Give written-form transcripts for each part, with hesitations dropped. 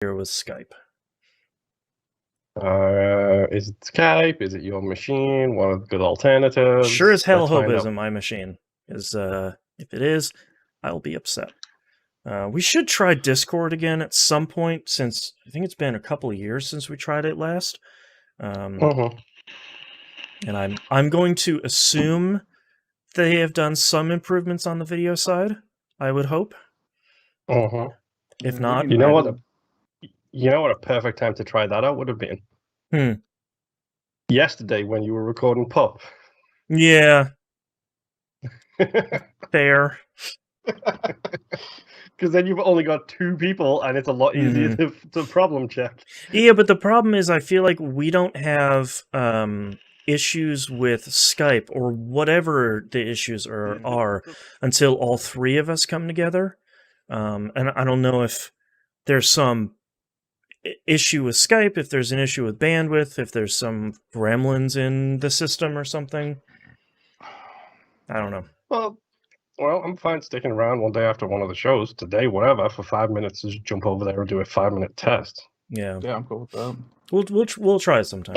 here with Skype? Is it Skype? Is it your machine? One of the good alternatives? Sure as hell Let's hope find it out. isn't my machine. If it is, I'll be upset. We should try Discord again at some point, since I think it's been a couple of years since we tried it last. And I'm going to assume they have done some improvements on the video side, I would hope. If not, You know what a perfect time to try that out would have been? Yesterday when you were recording Pup. Yeah. Fair. Because then you've only got 2 people and it's a lot easier to problem check. Yeah, but the problem is I feel like we don't have issues with Skype or whatever the issues are until all 3 of us come together. And I don't know if there's some issue with Skype, if there's an issue with bandwidth, if there's some gremlins in the system or something. I don't know. Well, I'm fine sticking around one day after one of the shows, today, whatever, for 5 minutes to just jump over there and do a 5-minute test. Yeah, I'm cool with that. We'll try sometime.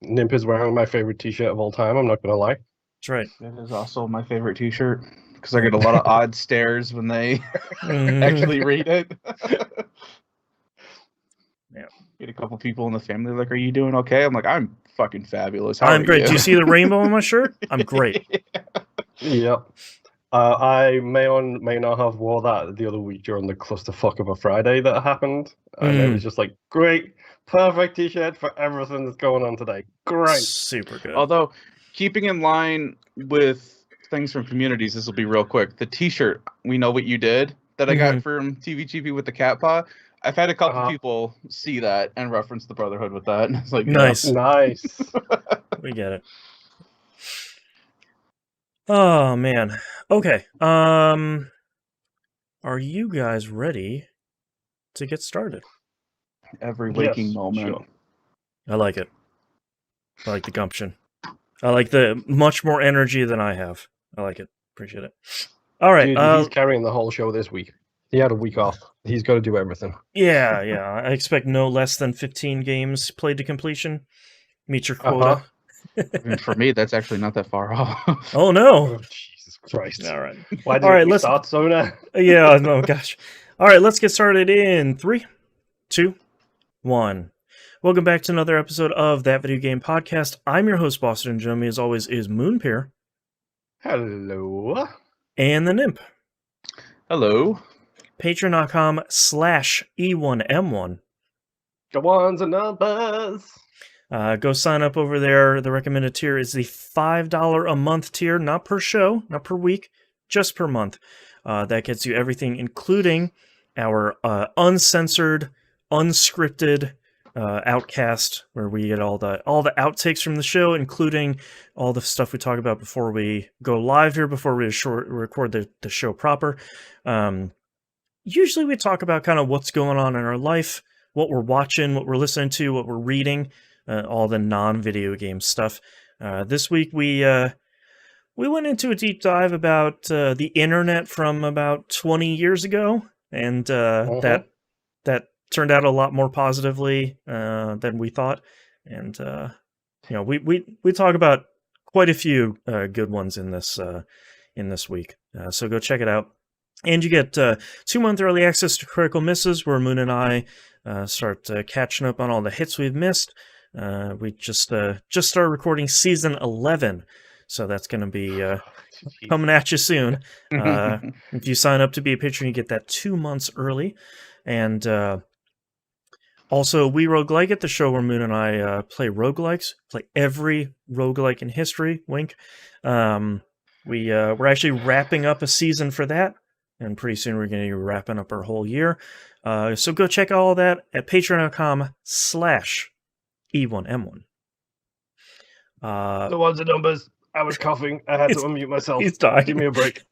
Nimp is wearing my favorite t-shirt of all time, I'm not going to lie. That's right. It is also my favorite t-shirt, because I get a lot of odd stares when they actually read it. Yeah. Get a couple people in the family like, "Are you doing okay?" I'm like, "I'm fucking fabulous. I'm great. Do you see the rainbow on my shirt? I'm great." Yep. I may or may not have wore that the other week during the clusterfuck of a Friday that happened. And it was just like, great, perfect t-shirt for everything that's going on today. Great. Super good. Although, keeping in line with things from communities, this will be real quick. The t-shirt, "We Know What You Did," that I got from TVGP with the cat paw, I've had a couple people see that and reference the Brotherhood with that. It's like, nice. Nice. We get it. Oh, man. Okay. Are you guys ready to get started? Every waking moment. Sure. I like it. I like the gumption. I like the much more energy than I have. I like it. Appreciate it. All right. Dude, he's carrying the whole show this week. He had a week off. He's got to do everything. Yeah. I expect no less than 15 games played to completion. Meet your quota. For me, that's actually not that far off. Oh, no. Oh, Jesus Christ. All right. Why did we start sooner? Yeah, no, gosh. All right, let's get started in 3, 2, 1. Welcome back to another episode of That Video Game Podcast. I'm your host, Boston, and joining me as always is Moonpeer. Hello. And the Nimp. Hello. Patreon.com/E1M1. The ones and numbers. Go sign up over there. The recommended tier is the $5 a month tier, not per show, not per week, just per month. That gets you everything, including our uncensored, unscripted outcast, where we get all the outtakes from the show, including all the stuff we talk about before we go live here, before we record the show proper. Usually we talk about kind of what's going on in our life, what we're watching, what we're listening to, what we're reading. All the non-video game stuff. This week we went into a deep dive about the internet from about 20 years ago, and that turned out a lot more positively than we thought. And we talk about quite a few good ones in this week. So go check it out. And you get 2-month early access to Critical Misses, where Moon and I start catching up on all the hits we've missed. We just started recording season 11, so that's going to be coming at you soon. If you sign up to be a patron, you get that 2 months early. And also, We Roguelike It, the show where Moon and I play roguelikes, play every roguelike in history, wink. We're actually wrapping up a season for that, and pretty soon we're going to be wrapping up our whole year. So go check out all that at patreon.com/E1M1. The ones and numbers. I was coughing. I had to unmute myself. He's dying. Give me a break.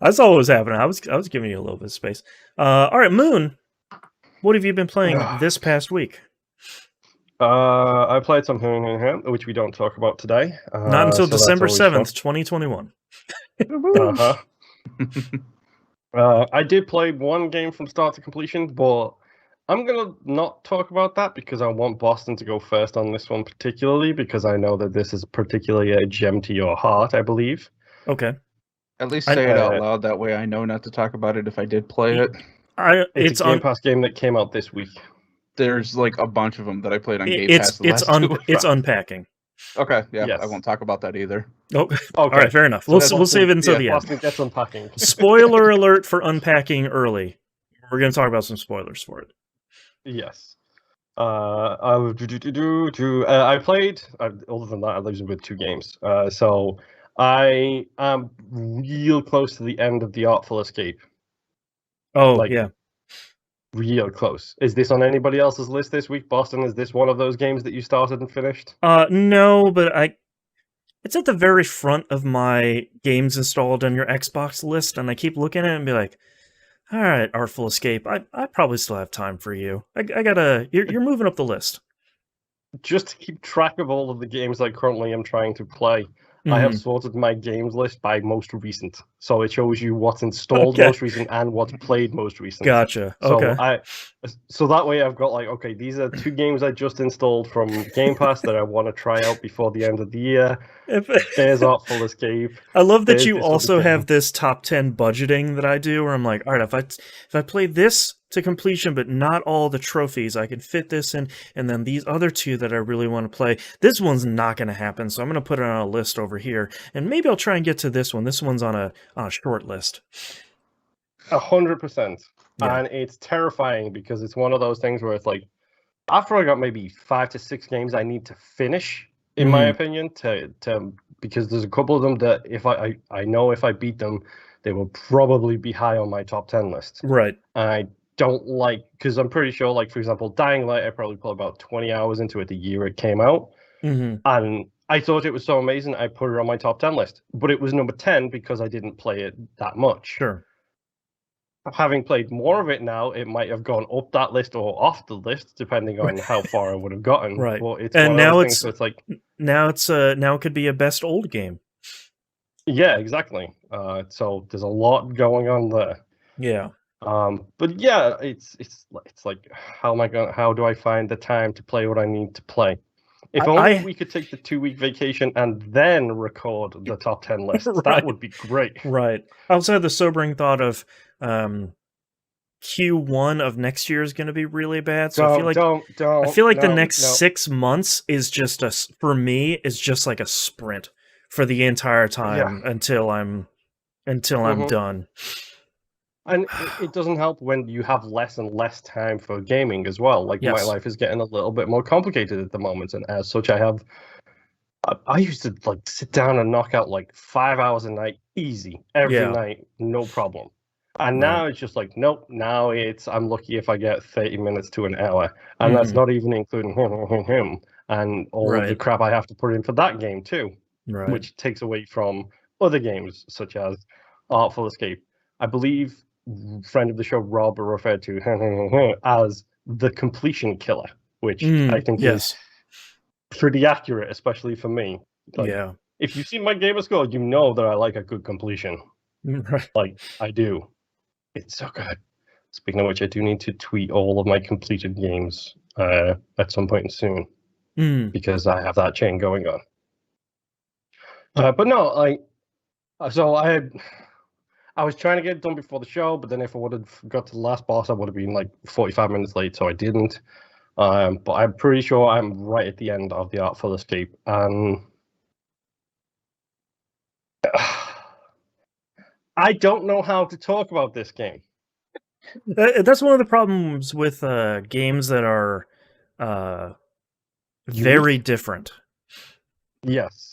That's all what was happening. I was giving you a little bit of space. All right, Moon. What have you been playing this past week? I played something here, which we don't talk about today. Not until December 7th, 2021. I did play one game from start to completion, but I'm gonna not talk about that because I want Boston to go first on this one, particularly because I know that this is particularly a gem to your heart, I believe. Okay. At least I- say it out loud. That way I know not to talk about it if I did play it. It's a Game Pass game that came out this week. There's like a bunch of them that I played on Game Pass. It's Unpacking. Okay, yeah, Yes. I won't talk about that either. Oh, Okay. all right, fair enough. We'll save it until the end. Boston gets Unpacking. Spoiler alert for Unpacking early. We're going to talk about some spoilers for it. Yes. I played. Other than that, I losing with 2 games. So I am real close to the end of the Artful Escape. Oh, Like, yeah. Real close. Is this on anybody else's list this week, Boston? Is this one of those games that you started and finished? No, but it's at the very front of my games installed on your Xbox list, and I keep looking at it and be like, all right, Artful Escape, I probably still have time for you. You're moving up the list. Just to keep track of all of the games I currently am trying to play, I have sorted my games list by most recent. So it shows you what's installed most recent and what's played most recent. Gotcha. Okay. So that way I've got like, okay, these are 2 games I just installed from Game Pass that I want to try out before the end of the year. There's Artful Escape. I love that you also have this top 10 budgeting that I do, where I'm like, all right, if I play this to completion, but not all the trophies, I can fit this in, and then these other 2 that I really want to play, this one's not going to happen, so I'm going to put it on a list over here, and maybe I'll try and get to this one. This one's on a short list. 100%. Yeah. And it's terrifying because it's one of those things where it's like, after I got maybe 5 to 6 games I need to finish, in my opinion, to because there's a couple of them that if I know if I beat them, they will probably be high on my top 10 list. Right. I don't like, because I'm pretty sure, like, for example, Dying Light, I probably put about 20 hours into it the year it came out. And I thought it was so amazing, I put it on my top 10 list. But it was number 10 because I didn't play it that much. Sure. Having played more of it now, it might have gone up that list or off the list, depending on how far I would have gotten. Right. But it's And one now of those things, so it's like, now it could be a best old game. yeah, exactly. So there's a lot going on there. Yeah. But yeah, it's like, how do I find the time to play what I need to play? If only we could take the 2-week vacation and then record the top 10 list. Right. That would be great. Right. I also had the sobering thought of Q1 of next year is going to be really bad. So I feel like the next 6 months is just for me is just like a sprint for the entire time until I'm done. And it doesn't help when you have less and less time for gaming as well. Like, my life is getting a little bit more complicated at the moment, and as such, I used to like sit down and knock out like 5 hours a night, easy, every night, no problem. And now it's just like, nope. Now I'm lucky if I get 30 minutes to an hour, and that's not even including him and all of the crap I have to put in for that game too, which takes away from other games such as Artful Escape. I believe friend of the show Rob referred to as the completion killer, which I think is pretty accurate, especially for me. Like, if you've seen my gamer score, you know that I like a good completion. Like, I do. It's so good. Speaking of which, I do need to tweet all of my completed games at some point soon, because I have that chain going on. But no, I was trying to get it done before the show, but then if I would have got to the last boss, I would have been like 45 minutes late, so I didn't. But I'm pretty sure I'm right at the end of the Artful Escape. And I don't know how to talk about this game. That's one of the problems with games that are very different. Yes.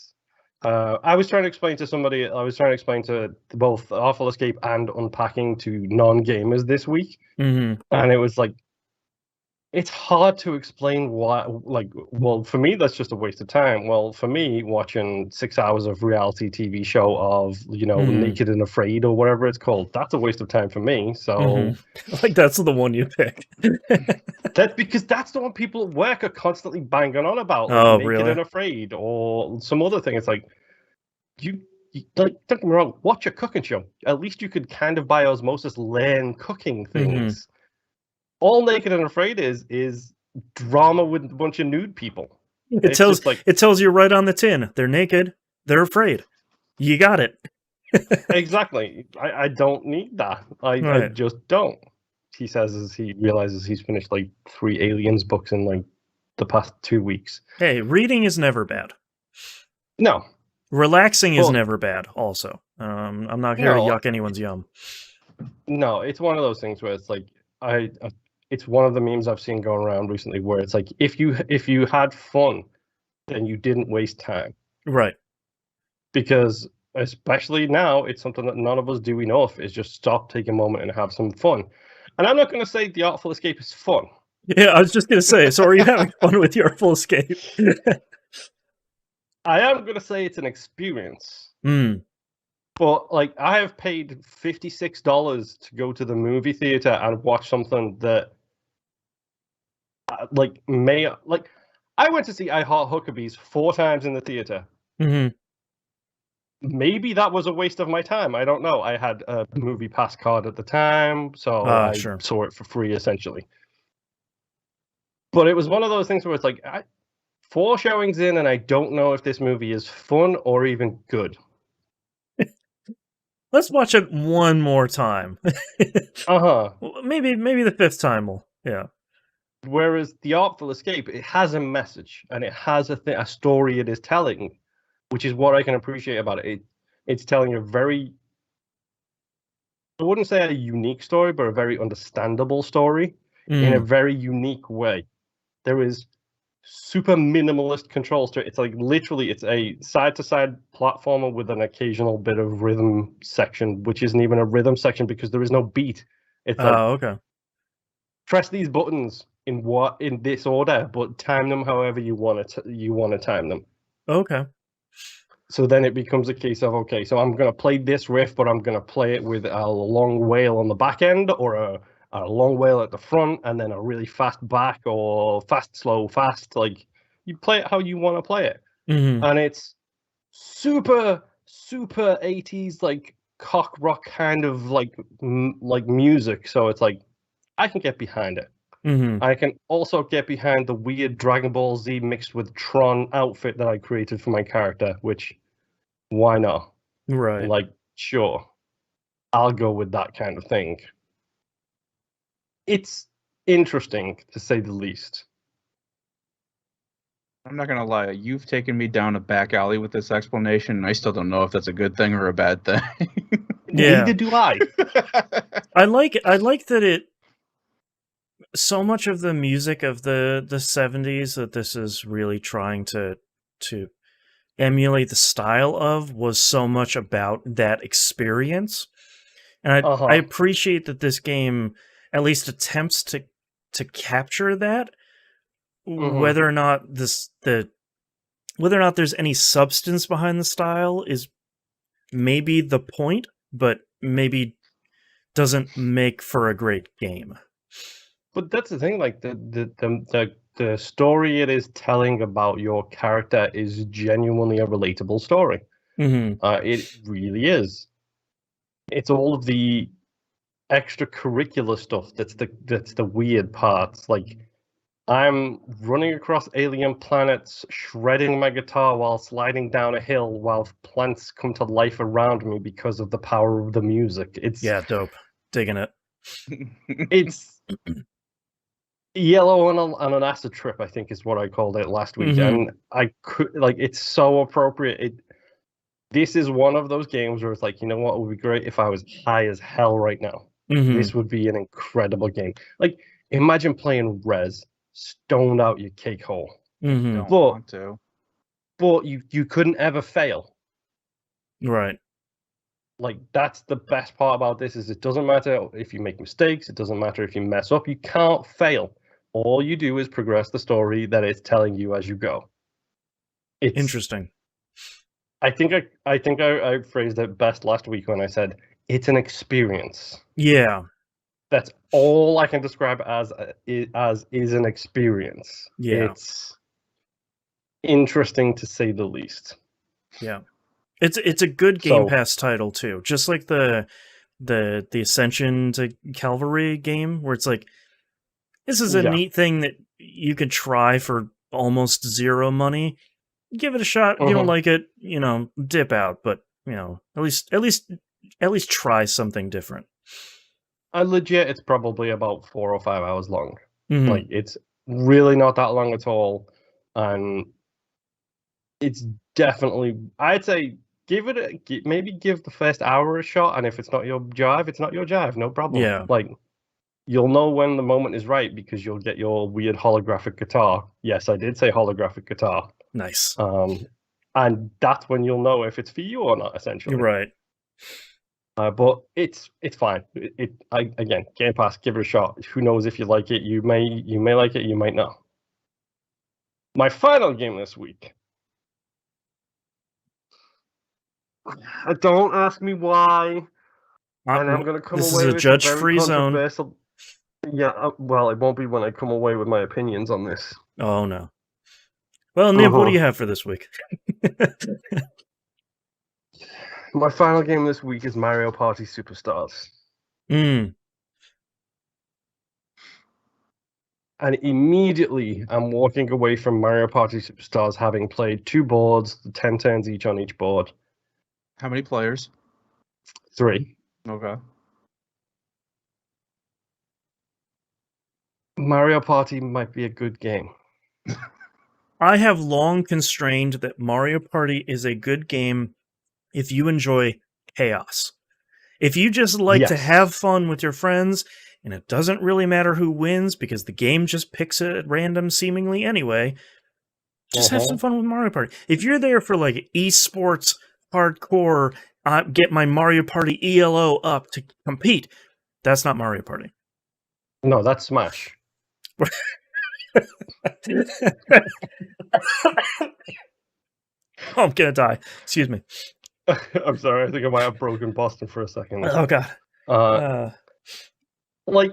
I was trying to explain to both Artful Escape and Unpacking to non-gamers this week, and it was like, it's hard to explain why. Like, well, for me, that's just a waste of time. Well, for me, watching 6 hours of reality TV show of, Naked and Afraid or whatever it's called, that's a waste of time for me. So, like, that's the one you picked. That's because that's the one people at work are constantly banging on about. Like, Naked and Afraid or some other thing. It's like, you Like, don't get me wrong, watch a cooking show. At least you could kind of by osmosis learn cooking things. All Naked and Afraid is drama with a bunch of nude people. It tells you right on the tin. They're naked. They're afraid. You got it. Exactly. I don't need that. I just don't. He says as he realizes he's finished like 3 Aliens books in like the past 2 weeks. Hey, reading is never bad. No. Relaxing is never bad also. I'm not here to yuck anyone's yum. No, it's one of those things where it's like it's one of the memes I've seen going around recently where it's like if you had fun, then you didn't waste time. Right. Because especially now, it's something that none of us do enough, is just stop, take a moment, and have some fun. And I'm not going to say The Artful Escape is fun. Yeah, I was just going to say, so are you having fun with The Artful Escape? I am going to say it's an experience. Mm. But, like, I have paid $56 to go to the movie theater and watch something that, I went to see I Heart Huckabees 4 times in the theater. Mm-hmm. Maybe that was a waste of my time. I don't know. I had a movie pass card at the time, so I saw it for free, essentially. But it was one of those things where it's like, 4 showings in, and I don't know if this movie is fun or even good. Let's watch it one more time. Maybe the 5th time will. Yeah. Whereas The Artful Escape, it has a message, and it has a story it is telling, which is what I can appreciate about it. It's telling a very, I wouldn't say a unique story, but a very understandable story in a very unique way. There is super minimalist controls to it. It's like literally, it's a side-to-side platformer with an occasional bit of rhythm section, which isn't even a rhythm section because there is no beat. It's like, okay. Press these buttons in this order, but time them however you want to time them. Okay. So then it becomes a case of, okay, so I'm going to play this riff, but I'm going to play it with a long wail on the back end, or a long wail at the front, and then a really fast back, or fast, slow, fast. Like, you play it how you want to play it. Mm-hmm. And it's super, super 80s, like, cock rock kind of, like music. So it's like, I can get behind it. Mm-hmm. I can also get behind the weird Dragon Ball Z mixed with Tron outfit that I created for my character, which, why not? Right. Like, sure, I'll go with that kind of thing. It's interesting, to say the least. I'm not going to lie. You've taken me down a back alley with this explanation, and I still don't know if that's a good thing or a bad thing. Yeah. Neither do I. I like that it, so much of the music of the 70s that this is really trying to emulate the style of was so much about that experience. And I appreciate that this game at least attempts to capture that. Whether or not whether or not there's any substance behind the style is maybe the point, but maybe doesn't make for a great game. But that's the thing, like the story it is telling about your character is genuinely a relatable story. Mm-hmm. It really is. It's all of the extracurricular stuff that's the weird parts. Like, I'm running across alien planets, shredding my guitar while sliding down a hill while plants come to life around me because of the power of the music. It's dope. Digging it. It's yellow on an acid trip, I think is what I called it last week. And I could, like, it's so appropriate. This is one of those games where it's like, you know what, it would be great if I was high as hell right now. This would be an incredible game. Like, imagine playing Rez, stoned out your cake hole. Don't want to. But you couldn't ever fail. Right. Like, that's the best part about this, is it doesn't matter if you make mistakes, it doesn't matter if you mess up, you can't fail. All you do is progress the story that it's telling you as you go. It's interesting. I think I phrased it best last week when I said it's an experience. Yeah. That's all I can describe as is an experience. Yeah. It's interesting to say the least. Yeah. It's a good Game So- Pass title too, just like the Ascension to Calvary game, where it's like, this is a Yeah. neat thing that you could try for almost zero money. Give it a shot. If you don't Mhm. like it, dip out. But at least try something different. Legit, it's probably about 4 or 5 hours long. Mhm. Like, it's really not that long at all, and it's definitely, I'd say, maybe give the first hour a shot, and if it's not your jive, it's not your jive. No problem. Yeah. Like, you'll know when the moment is right because you'll get your weird holographic guitar. Yes, I did say holographic guitar. Nice. And that's when you'll know if it's for you or not. Essentially, You're right. but it's fine. Again, Game Pass, give it a shot. Who knows if you like it? You may like it. You might not. My final game this week. Don't ask me why. And I'm going to come This away is a with judge-free very zone. controversial. Yeah, well, it won't be when I come away with my opinions on this. Oh no. Well, Nib, what do Uh-huh. you have for this week? My final game this week is Mario Party Superstars. Mm. And immediately I'm walking away from Mario Party Superstars having played 2 boards, 10 turns each on each board. How many players? 3. Okay. Mario Party might be a good game. I have long constrained that Mario Party is a good game if you enjoy chaos. If you just like to Yes. have fun with your friends, and it doesn't really matter who wins because the game just picks it at random seemingly anyway, just have some fun with Mario Party. If you're there for like esports, hardcore, get my Mario Party ELO up to compete, that's not Mario Party. No, that's Smash. Oh, I'm gonna die. Excuse me. I'm sorry, I think I might have broken Boston for a second. Oh god. Like,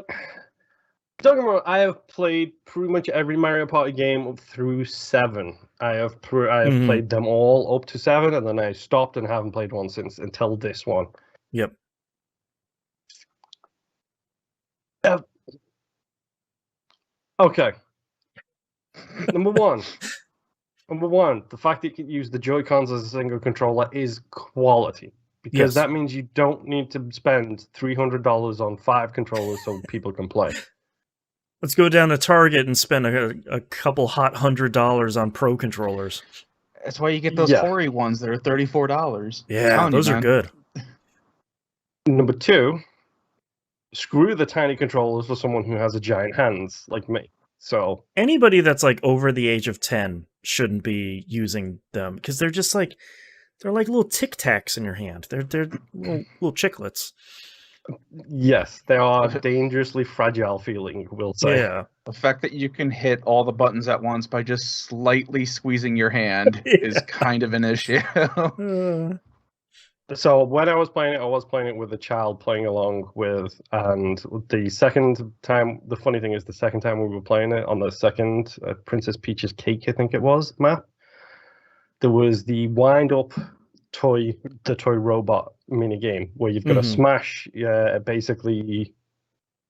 don't get me wrong, I have played pretty much every Mario Party game up through 7. I have Mhm. played them all up to 7, and then I stopped and haven't played one since until this one. Yep. Okay. Number one, the fact that you can use the Joy-Cons as a single controller is quality. Because Yes. that means you don't need to spend $300 on 5 controllers so people can play. Let's go down to Target and spend a couple hot $100 on pro controllers. That's why you get those Yeah. Hori ones that are $34. Yeah, those are good. Number 2, screw the tiny controllers for someone who has a giant hands like me. So Anybody that's like over the age of 10 shouldn't be using them because they're just like little Tic Tacs in your hand. They're little chiclets. yes, they are dangerously fragile feeling, we'll say. Yeah. The fact that you can hit all the buttons at once by just slightly squeezing your hand is kind of an issue. So when I was playing it with a child playing along with, and the second time, the funny thing is the second time we were playing it on the second Princess Peach's Cake, I think it was, map, there was the wind-up toy robot minigame where you've got to smash basically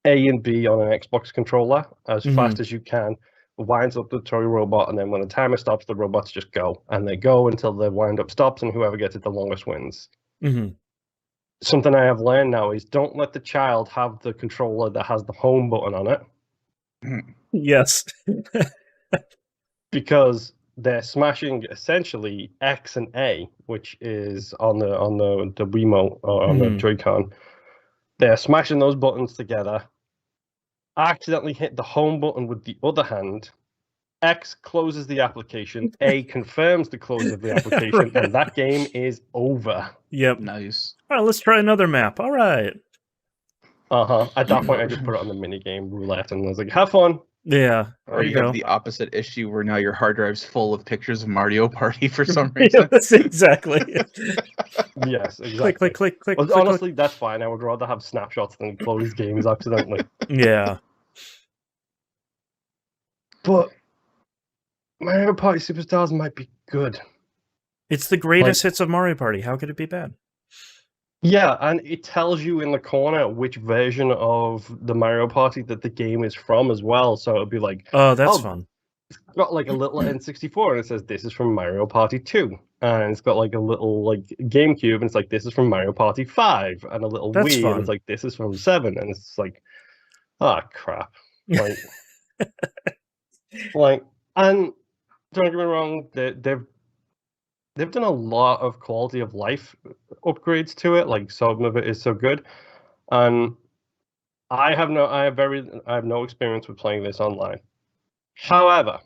A and B on an Xbox controller as fast as you can, winds up the toy robot, and then when the timer stops, the robots just go. And they go until the wind-up stops, and whoever gets it the longest wins. Something I have learned now is don't let the child have the controller that has the home button on it. Yes. Because they're smashing essentially X and A, which is on the Wiimote or on the Joy-Con. They're smashing those buttons together. Accidentally hit the home button with the other hand. X closes the application. A confirms the close of the application, Right. and that game is over. Yep. Nice. All right, let's try another map. All right. At that point, I just put it on the minigame roulette, and I was like, "Have fun." Yeah. Or There you you go. have the opposite issue where now your hard drive's full of pictures of Mario Party for some reason. Yes, exactly. Yes, exactly. click. Well, click, honestly, that's fine. I would rather have snapshots than close games accidentally. Yeah. But Mario Party Superstars might be good. It's the greatest hits of Mario Party. How could it be bad? Yeah, and it tells you in the corner which version of the Mario Party that the game is from as well. So it'll be like, Oh, that's fun. It's got like a little N64 and it says this is from Mario Party 2. And it's got like a little like GameCube and it's like this is from Mario Party 5 and a little That's Wii fun. and it's like this is from 7 and it's like crap. Like like and don't get me wrong, they've done a lot of quality of life upgrades to it, like some of it is so good. And I have no experience with playing this online. However,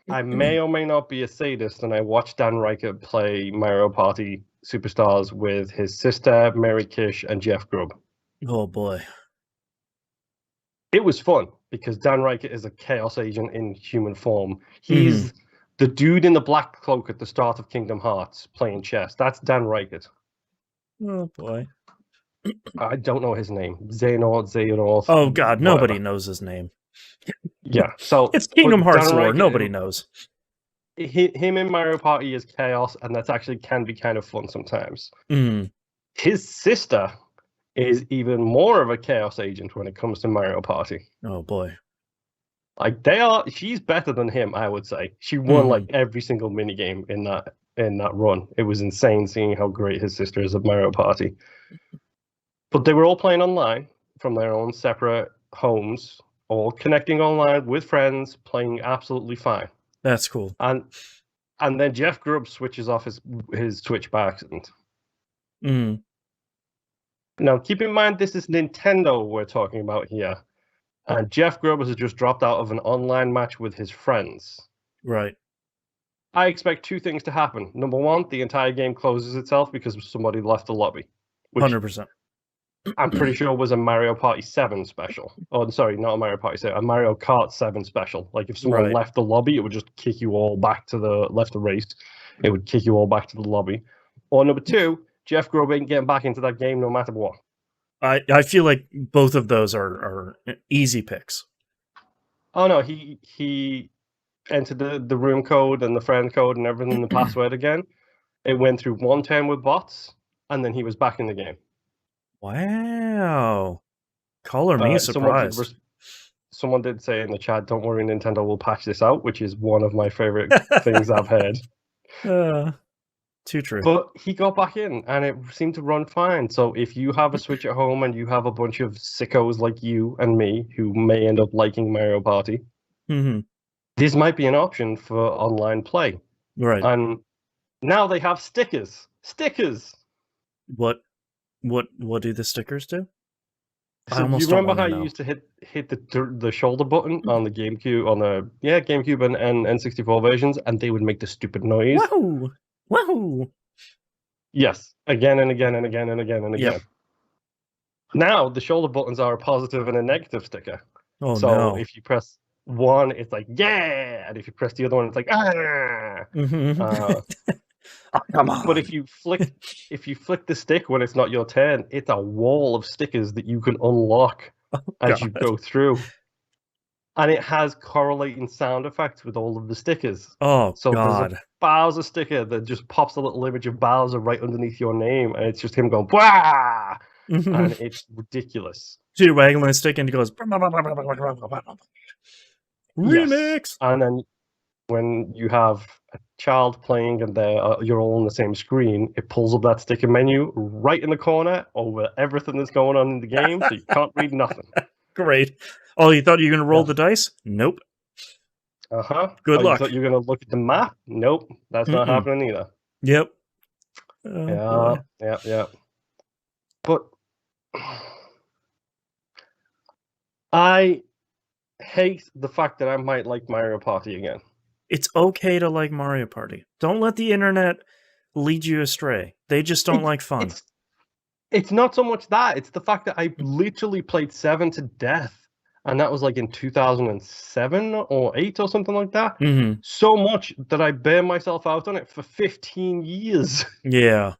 I may or may not be a sadist, and I watched Dan Reichert play Mario Party Superstars with his sister, Mary Kish, and Jeff Grubb. Oh boy. It was fun, because Dan Reichert is a Chaos Agent in human form. He's the dude in the black cloak at the start of Kingdom Hearts playing chess. That's Dan Reichert. Oh boy. I don't know his name. Xehanort. Oh god, nobody whatever. knows his name. Yeah, so It's Kingdom Hearts Dan lore. Reichert Nobody knows. Him in Mario Party is chaos, and that's actually can be kind of fun sometimes. Mm. His sister is even more of a chaos agent when it comes to Mario Party. Oh boy. Like she's better than him, I would say. She won like every single minigame in that run. It was insane seeing how great his sister is at Mario Party. But they were all playing online from their own separate homes, all connecting online with friends, playing absolutely fine. That's cool. And then Jeff Grubb switches off his Switch by accident. Mm. Now, keep in mind, this is Nintendo we're talking about here. And Jeff Grubb has just dropped out of an online match with his friends. Right. I expect two things to happen. Number one, the entire game closes itself because somebody left the lobby. Which 100%. I'm pretty sure was a Mario Party 7 special. Oh, sorry, not a Mario Party 7, a Mario Kart 7 special. Like, if someone left the lobby, it would just kick you all back to left the race. It would kick you all back to the lobby. Or number two, Jeff Grubb ain't getting back into that game no matter what. I feel like both of those are easy picks. Oh, no, he entered the room code and the friend code and everything, the password again. It went through one turn with bots, and then he was back in the game. Wow. Color me surprised. Someone did say in the chat, don't worry, Nintendo will patch this out, which is one of my favorite things I've heard. Too true. But he got back in, and it seemed to run fine. So if you have a Switch at home and you have a bunch of sickos like you and me who may end up liking Mario Party, this might be an option for online play. Right. And now they have stickers. Stickers! What do the stickers do? So you remember how you used to hit the shoulder button on the GameCube, on the GameCube and N64 versions, and they would make the stupid noise? Whoa! Whoa! Yes, again and again and again and again and again. Yep. Now the shoulder buttons are a positive and a negative sticker. Oh, so no. if you press one, it's like yeah, and if you press the other one, it's like ah. Oh, come on. But if you flick the stick when it's not your turn, it's a wall of stickers that you can unlock as you go through. And it has correlating sound effects with all of the stickers. Oh, so God. There's a Bowser sticker that just pops a little image of Bowser right underneath your name, and it's just him going, "Bwah!" And it's ridiculous. So you're waggling the stick and it goes, remix! Yes. And then when you have a child playing and you're all on the same screen, it pulls up that sticker menu right in the corner over everything that's going on in the game, so you can't read nothing. Great. Oh, you thought you were going to roll the dice? Nope. Good luck. You thought you were going to look at the map? Nope. That's not happening either. Yep. Yeah. But I hate the fact that I might like Mario Party again. It's okay to like Mario Party. Don't let the internet lead you astray. They just don't like fun. It's not so much that. It's the fact that I literally played 7 to death. And that was like in 2007 or 8 or something like that. So much that I burned myself out on it for 15 years. Yeah.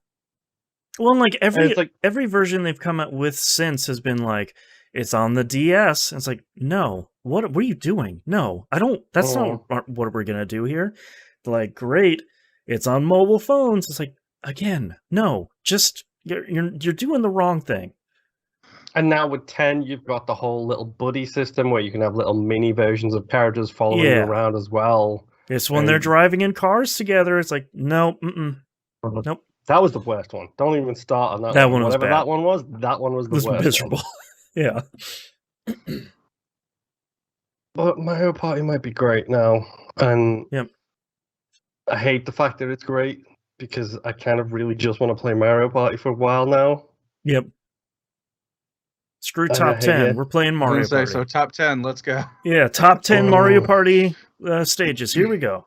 Well, like every version they've come out with since has been like, it's on the DS. It's like, no, what are you doing? No, I don't. That's not what we're gonna do here. like, great, it's on mobile phones. It's like, again, no, just you're doing the wrong thing. And now with 10, you've got the whole little buddy system where you can have little mini versions of characters following you Yeah. around as well. It's when they're driving in cars together. It's like, no, nope. That was the worst one. Don't even start on that one. That one was Whatever bad. that one was the It was worst miserable. Yeah. But Mario Party might be great now. And Yep. I hate the fact that it's great because I kind of really just want to play Mario Party for a while now. Yep. Screw I top hate 10. it. We're playing I Mario was gonna say, Party. so top 10, let's go. Yeah, top 10 Mario Oh. Party stages. Here we go.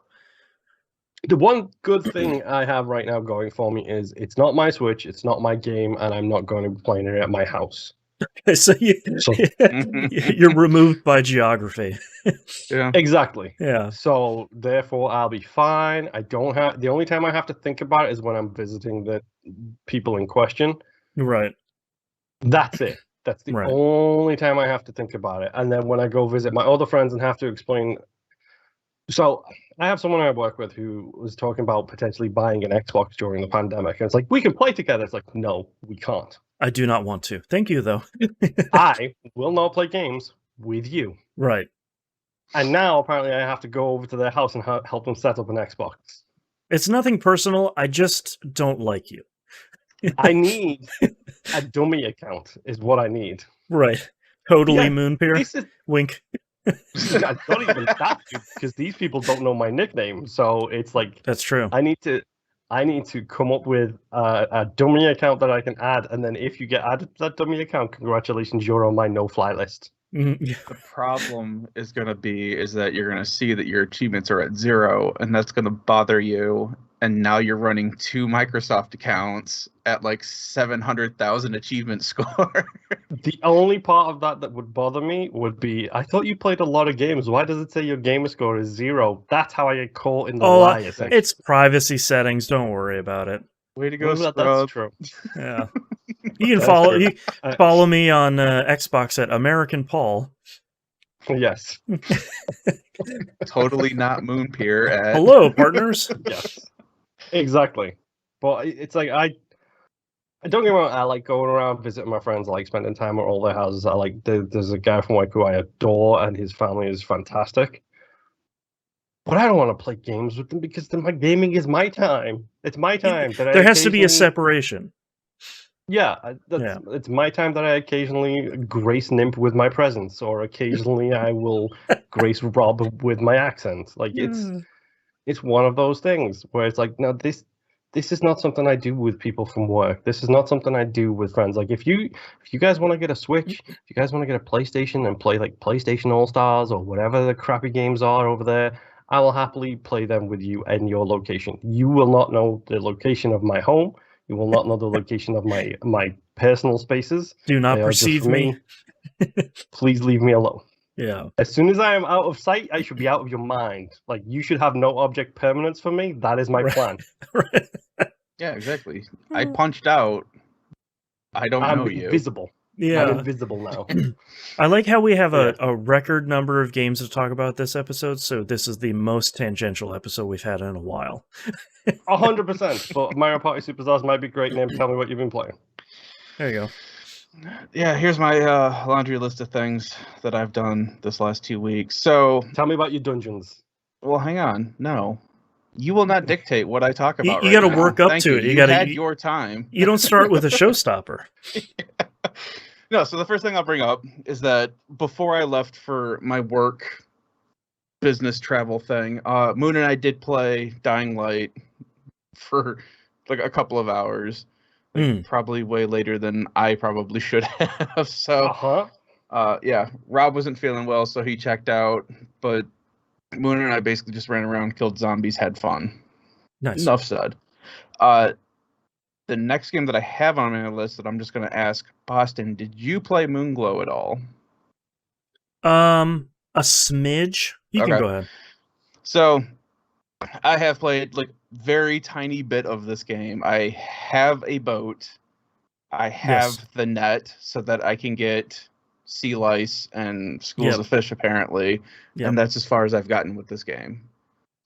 The one good thing I have right now going for me is it's not my Switch, it's not my game, and I'm not going to be playing it at my house. So So you're removed by geography. Yeah. exactly. Yeah. So therefore, I'll be fine. I don't have the only time I have to think about it is when I'm visiting the people in question. Right. That's it. That's the Right. only time I have to think about it. And then when I go visit my other friends and have to explain. So I have someone I work with who was talking about potentially buying an Xbox during the pandemic. And it's like, we can play together. It's like, no, we can't. I do not want to. Thank you, though. I will not play games with you. Right. And now apparently I have to go over to their house and help them set up an Xbox. It's nothing personal. I just don't like you. I need a dummy account is what I need. Right. Totally Yeah, Moonpear. This is Wink. not even that, because these people don't know my nickname. So it's like That's true. I need to come up with a dummy account that I can add, and then if you get added to that dummy account, congratulations, you're on my no-fly list. Mhm. The problem is going to be is that you're going to see that your achievements are at 0, and that's going to bother you. And now you're running 2 Microsoft accounts at like 700,000 achievement score. The only part of that would bother me would be, I thought you played a lot of games. Why does it say your gamer score is 0? That's how I get caught in the Oh, lie. Essentially. it's privacy settings. Don't worry about it. Way to go, Well, Scrub. that's true. Yeah. You can That's follow true. you follow me on Xbox at American Paul. Yes. Totally not Moonpear at... Hello, partners. Yes. Exactly. But it's like I don't get me wrong, I like going around visiting my friends, I like spending time at all their houses. I like there's a guy from work who I adore and his family is fantastic. But I don't want to play games with them because then my gaming is my time. It's my time. That There has to be a occasionally- separation. Yeah, it's my time that I occasionally grace Nimp with my presence, or occasionally I will grace Rob with my accent. Like it's one of those things where it's like, no, this is not something I do with people from work. This is not something I do with friends. Like if you guys want to get a Switch, if you guys want to get a PlayStation and play like PlayStation All Stars or whatever the crappy games are over there, I will happily play them with you in your location. You will not know the location of my home. You will not know the location of my personal spaces. Do not They are just perceive for me. Please leave me alone. Yeah. As soon as I am out of sight, I should be out of your mind. Like, you should have no object permanence for me. That is my Right. plan. Yeah, exactly. I punched out. I don't I'm know you. invisible. I'm Yeah. invisible now. I like how we have Yeah. a record number of games to talk about this episode, so this is the most tangential episode we've had in a while. 100%. But Mario Party Superstars might be great. Name. Tell me what you've been playing. There you go. Yeah, here's my laundry list of things that I've done this last 2 weeks. So, Tell me about your dungeons. well, hang on. No. You will not dictate what I talk You- about. you right gotta now. work up Thank to you. it. You You gotta- had you- your time. You don't start with a showstopper. No, so the first thing I'll bring up is that before I left for my work business travel thing, Moon and I did play Dying Light for like a couple of hours. Like, probably way later than I probably should have. So yeah, Rob wasn't feeling well, so he checked out. But Moon and I basically just ran around, killed zombies, had fun. Nice. Enough said. The next game that I have on my list that I'm just going to ask, Boston, did you play Moonglow at all? A smidge. You can Okay. go ahead. So, I have played like very tiny bit of this game. I have a boat. I have the net so that I can get sea lice and schools Yep. of fish apparently, Yep. and that's as far as I've gotten with this game.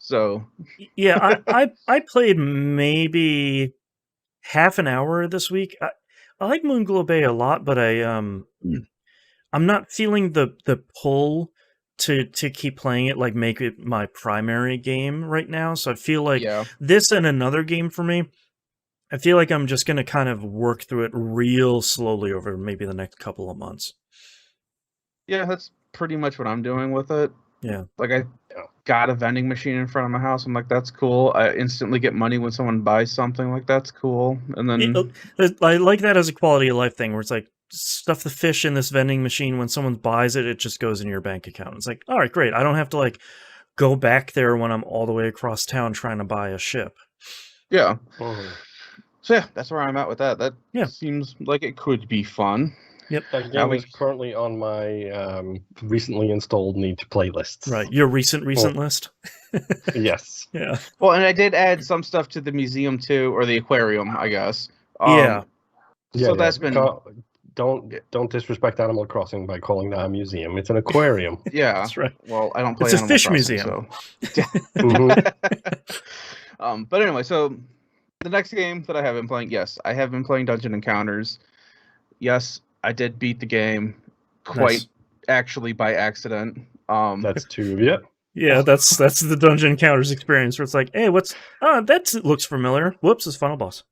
So Yeah, I played maybe half an hour this week. I like Moonglow Bay a lot, but I'm not feeling the pull to keep playing it, like make it my primary game right now. So I feel like yeah, this and another game for me, I feel like I'm just gonna kind of work through it real slowly over maybe the next couple of months. yeah, that's pretty much what I'm doing with it. Yeah. Like I got a vending machine in front of my house. I'm like, that's cool. I instantly get money when someone buys something. Like that's cool. And then I like that as a quality of life thing, where it's like, stuff the fish in this vending machine. When someone buys it, it just goes in your bank account. It's like, all right, great. I don't have to like go back there when I'm all the way across town trying to buy a ship. yeah. Mhm. So yeah, that's where I'm at with that. That seems like it could be fun. Yep. That game is currently on my recently installed need to play lists. Right. Your recent list? Yes. Yeah. Well, and I did add some stuff to the museum too, or the aquarium, I guess. Yeah. So that's been. Don't disrespect Animal Crossing by calling that a museum. It's an aquarium. Yeah, that's right. Well, I don't play. It's a Animal fish Crossing, museum. So. Mhm. But anyway, so the next game that I have been playing, yes, I have been playing Dungeon Encounters. Yes, I did beat the game quite actually by accident. That's two of you. Yeah, that's the Dungeon Encounters experience where it's like, hey, that looks familiar. Whoops, it's Final Boss.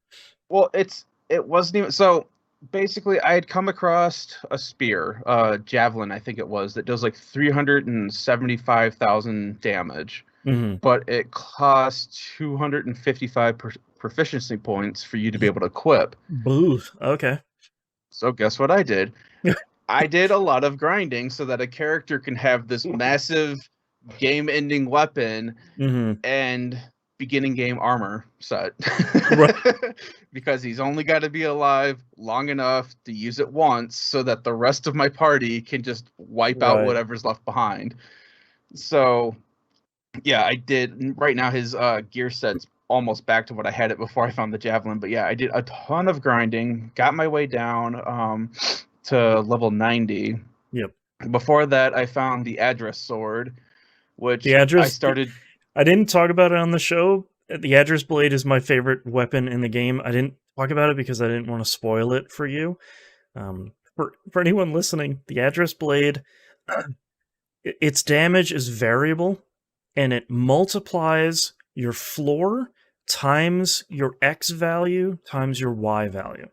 Well, it wasn't even so. Basically, I had come across a spear, javelin, I think it was, that does like 375,000 damage, but it costs 255 proficiency points for you to be able to equip. Boo. Okay. So guess what I did? I did a lot of grinding so that a character can have this massive game-ending weapon and beginning game armor set. Because he's only got to be alive long enough to use it once so that the rest of my party can just wipe out whatever's left behind. So yeah, I did. Right now his gear set's almost back to what I had it before I found the javelin, but yeah, I did a ton of grinding, got my way down to level 90. Yep. Before that I found the address sword, which I didn't talk about it on the show. The address blade is my favorite weapon in the game. I didn't talk about it because I didn't want to spoil it for you. For anyone listening, the address blade, its damage is variable, and it multiplies your floor times your X value times your Y value.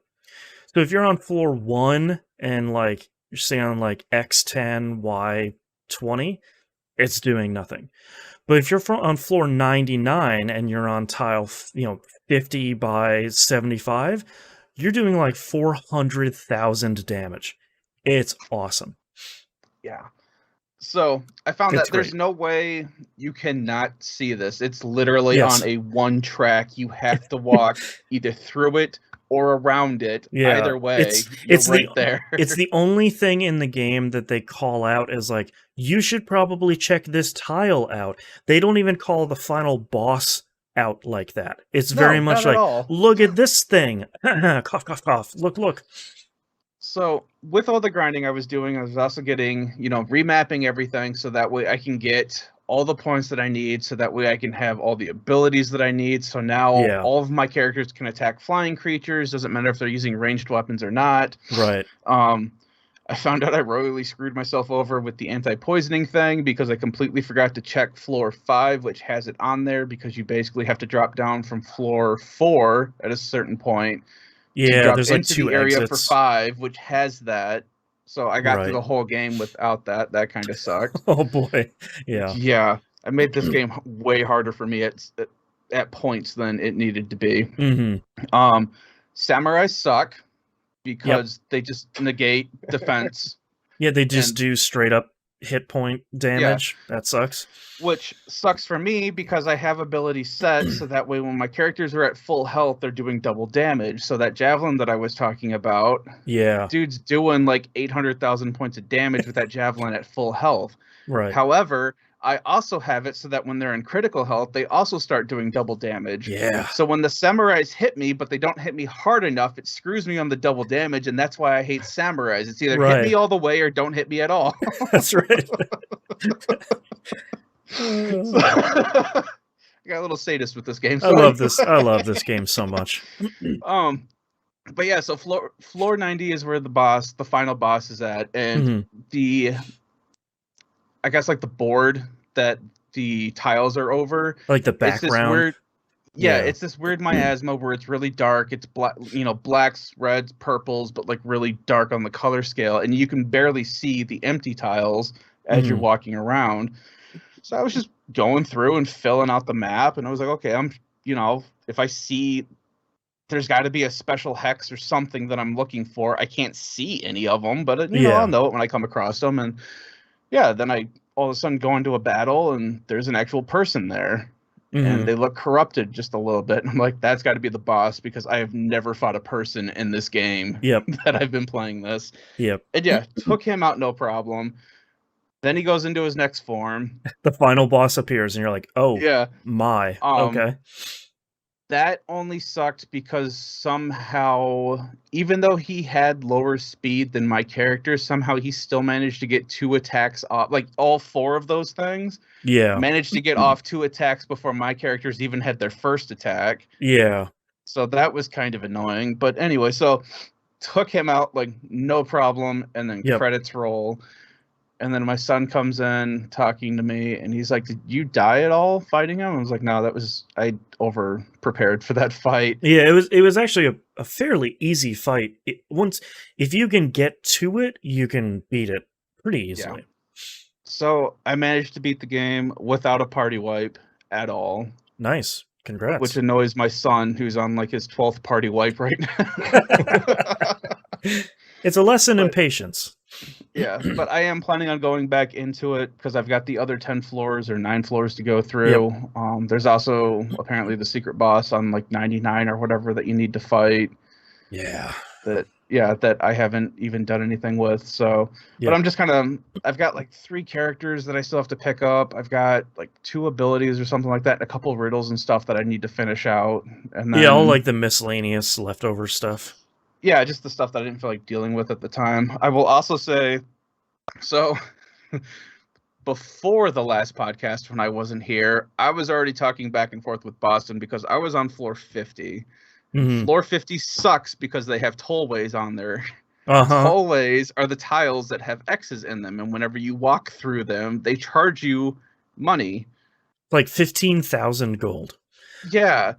So if you're on floor 1 and like you're say on like X10, Y20, it's doing nothing. But if you're on floor 99 and you're on tile, 50 by 75, you're doing like 400,000 damage. It's awesome. Yeah. So I found that there's no way you cannot see this. It's literally on a one track. You have to walk either through it or around it. Yeah. Either way, it's right there. It's the only thing in the game that they call out as like, you should probably check this tile out. They don't even call the final boss out like that. It's very much like, look at this thing. Cough, cough, cough. Look. So with all the grinding I was doing, I was also getting, remapping everything so that way I can get all the points that I need, so that way I can have all the abilities that I need. So now all of my characters can attack flying creatures. Doesn't matter if they're using ranged weapons or not. Right. I found out I royally screwed myself over with the anti-poisoning thing because I completely forgot to check floor 5, which has it on there, because you basically have to drop down from floor 4 at a certain point. Yeah, there's like into 2 the area exits. for 5, which has that. So I got through the whole game without that. That kind of sucked. Oh boy. Yeah. Yeah. I made this game way harder for me at points than it needed to be. Samurais suck because they just negate defense. Yeah, they just do straight up hit point damage. That sucks. Which sucks for me because I have abilities set so that way when my characters are at full health, they're doing double damage. So that javelin that I was talking about, dude's doing like 800,000 points of damage with that javelin at full health. Right. However, I also have it so that when they're in critical health, they also start doing double damage. Yeah. So when the samurais hit me, but they don't hit me hard enough, it screws me on the double damage, and that's why I hate samurais. It's either hit me all the way or don't hit me at all. That's right. got a little sadist with this game. I love this. I love this game so much. But yeah, so floor 90 is where the final boss is at, and I guess like the board that the tiles are over, like the it's this background. weird, it's this weird miasma where it's really dark. It's black, blacks, reds, purples, but like really dark on the color scale, and you can barely see the empty tiles as you're walking around. So I was just going through and filling out the map, and I was like, okay, if I see there's got to be a special hex or something that I'm looking for. I can't see any of them, but I'll know it when I come across them. And then I all of a sudden go into a battle, and there's an actual person there. And they look corrupted just a little bit. And I'm like, that's got to be the boss, because I have never fought a person in this game that I've been playing this. And took him out no problem. Then he goes into his next form. The final boss appears, and you're like, oh, my. Okay. That only sucked because somehow, even though he had lower speed than my character, somehow he still managed to get 2 attacks off. Like, all 4 of those things managed to get off 2 attacks before my characters even had their first attack. So that was kind of annoying. But anyway, so took him out like no problem, and then credits roll. And then my son comes in talking to me, and he's like, "Did you die at all fighting him?" I was like, "No, I over prepared for that fight." Yeah, it was actually a fairly easy fight. If you can get to it, you can beat it pretty easily. So I managed to beat the game without a party wipe at all. Nice, congrats. Which annoys my son, who's on like his 12th party wipe right now. It's a lesson in patience. Yeah, but I am planning on going back into it because I've got the other 10 floors or 9 floors to go through. There's also apparently the secret boss on like 99 or whatever that you need to fight. That I haven't even done anything with. So, but I'm just I've got like 3 characters that I still have to pick up. I've got like 2 abilities or something like that, and a couple of riddles and stuff that I need to finish out. And then, all like the miscellaneous leftover stuff. Yeah, just the stuff that I didn't feel like dealing with at the time. I will also say, so before the last podcast when I wasn't here, I was already talking back and forth with Boston because I was on floor 50. Floor 50 sucks because they have tollways on there. Tollways are the tiles that have X's in them, and whenever you walk through them, they charge you money. Like 15,000 gold. Yeah.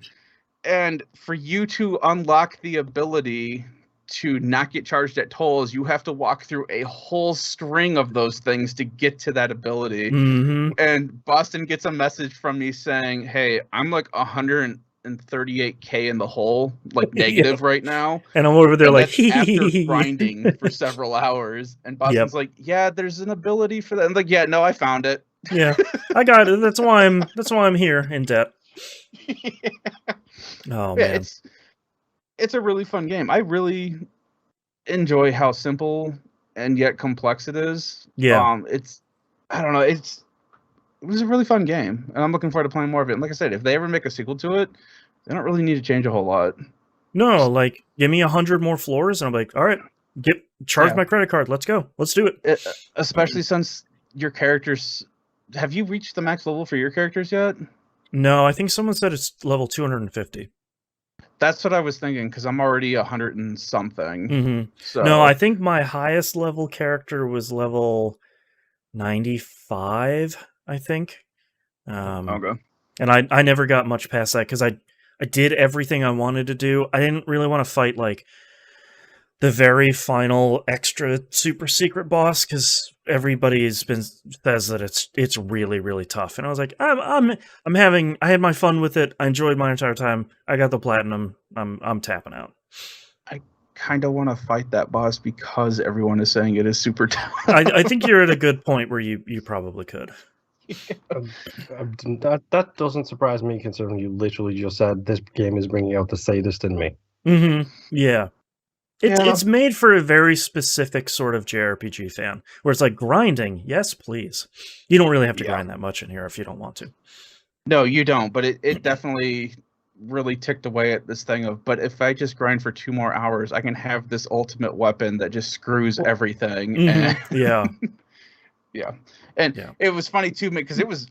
And for you to unlock the ability to not get charged at tolls, you have to walk through a whole string of those things to get to that ability. And Boston gets a message from me saying, "Hey, I'm like 138K in the hole, like negative right now." And I'm over there like, after grinding for several hours. And Boston's like, "Yeah, there's an ability for that." I'm like, "Yeah, no, I found it." I got it. That's why I'm here in debt. Oh man, it's a really fun game. I really enjoy how simple and yet complex it is. I don't know, it was a really fun game, and I'm looking forward to playing more of it. And like I said, if they ever make a sequel to it, they don't really need to change a whole lot. No, like give me 100 more floors, and I'm like, all right, charge my credit card. Let's go. Let's do it. Especially since your characters. Have you reached the max level for your characters yet? No, I think someone said it's level 250. That's what I was thinking, because I'm already 100 and something. So no, I think my highest level character was level 95, I think. Okay. And I never got much past that, because I did everything I wanted to do. I didn't really want to fight, like, the very final extra super secret boss, because everybody says that it's really, really tough. And I was like, I had my fun with it. I enjoyed my entire time. I got the platinum. I'm tapping out. I kind of want to fight that boss because everyone is saying it is super tough. I think you're at a good point where you probably could. That doesn't surprise me, considering you literally just said this game is bringing out the sadist in me. Yeah. It's made for a very specific sort of JRPG fan, where it's like grinding. Yes, please. You don't really have to grind that much in here if you don't want to. No, you don't. But it definitely really ticked away at this thing of, but if I just grind for 2 more hours, I can have this ultimate weapon that just screws everything. And, Yeah. And it was funny too, because it was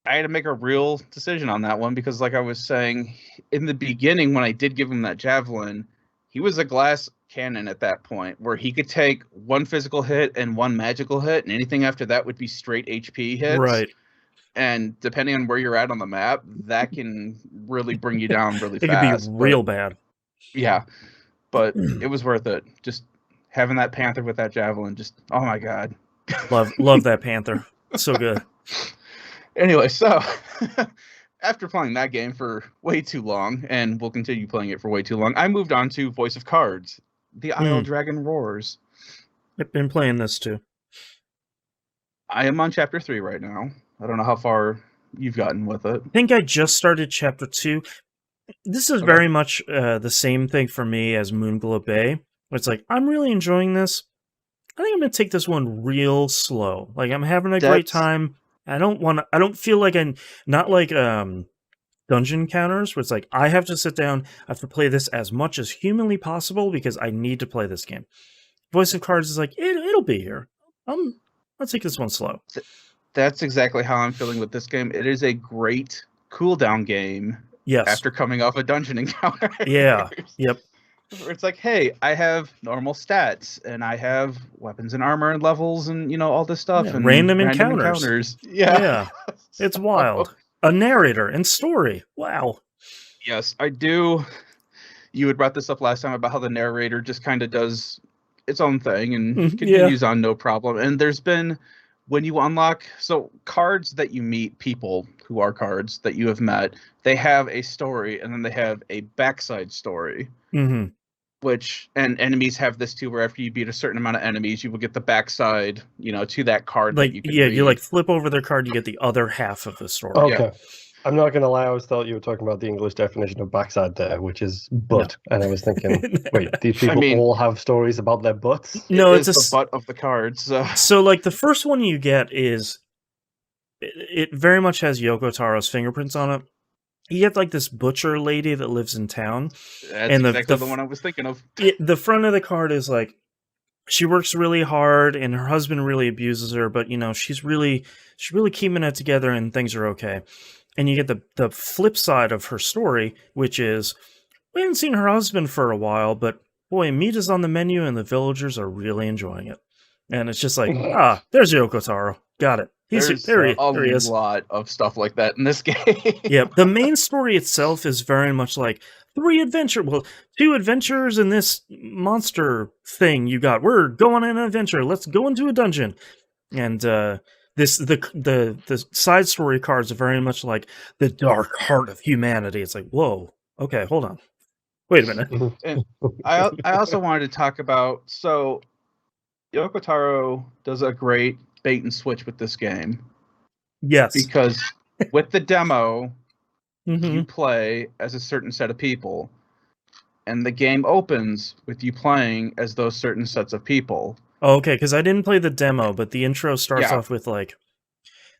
I had to make a real decision on that one because, like I was saying in the beginning, when I did give him that javelin, he was a glass cannon at that point where he could take one physical hit and one magical hit, and anything after that would be straight HP hits. Right. And depending on where you're at on the map, that can really bring you down really It fast. could be real bad. Yeah, but it was worth it. Just having that panther with that javelin, just oh my god. Love that panther. So good. Anyway, so after playing that game for way too long, and we'll continue playing it for way too long, I moved on to Voice of Cards, The Isle Dragon Roars. I've been playing this too. I am on chapter 3 right now. I don't know how far you've gotten with it. I think I just started chapter 2. This is very much the same thing for me as Moonglow Bay. It's like, I'm really enjoying this. I think I'm going to take this one real slow. Like, I'm having a great time. I don't feel like not like dungeon encounters where it's like, I have to sit down, I have to play this as much as humanly possible because I need to play this game. Voice of Cards is like, it'll be here. Let's take this one slow. That's exactly how I'm feeling with this game. It is a great cooldown game. Yes. After coming off a dungeon encounter. Yeah. Yep. It's like, hey, I have normal stats and I have weapons and armor and levels and all this stuff and random encounters. Yeah. It's wild. A narrator and story. Wow. Yes, I do. You had brought this up last time about how the narrator just kind of does its own thing and continues on no problem. And there's been, when you unlock, so cards that you meet, people who are cards that you have met, they have a story and then they have a backside story. Mm-hmm. Which, and enemies have this too, where after you beat a certain amount of enemies, you will get the backside, to that card. Like, that you can read. you like flip over their card, you get the other half of the story. Okay. Yeah. I'm not going to lie, I always thought you were talking about the English definition of backside there, which is butt. No. And I was thinking, wait, these people all have stories about their butts? No, it's the butt of the cards. So, like, the first one you get is, it very much has Yoko Taro's fingerprints on it. You get, like, this butcher lady that lives in town. That's and exactly the one I was thinking of. The front of the card is, like, she works really hard, and her husband really abuses her, but, she's really keeping it together, and things are okay. And you get the flip side of her story, which is, we haven't seen her husband for a while, but, boy, meat is on the menu, and the villagers are really enjoying it. And it's just like, there's Yoko Taro. Got it. There he is. A lot of stuff like that in this game. Yeah, the main story itself is very much like 2 adventures in this monster thing you got. We're going on an adventure. Let's go into a dungeon. And the side story cards are very much like the dark heart of humanity. It's like, whoa, okay, hold on. Wait a minute. And I also wanted to talk about, so Yoko Taro does a great bait and switch with this game. Yes. Because with the demo, you play as a certain set of people. And the game opens with you playing as those certain sets of people. Oh, okay, because I didn't play the demo, but the intro starts off with, like,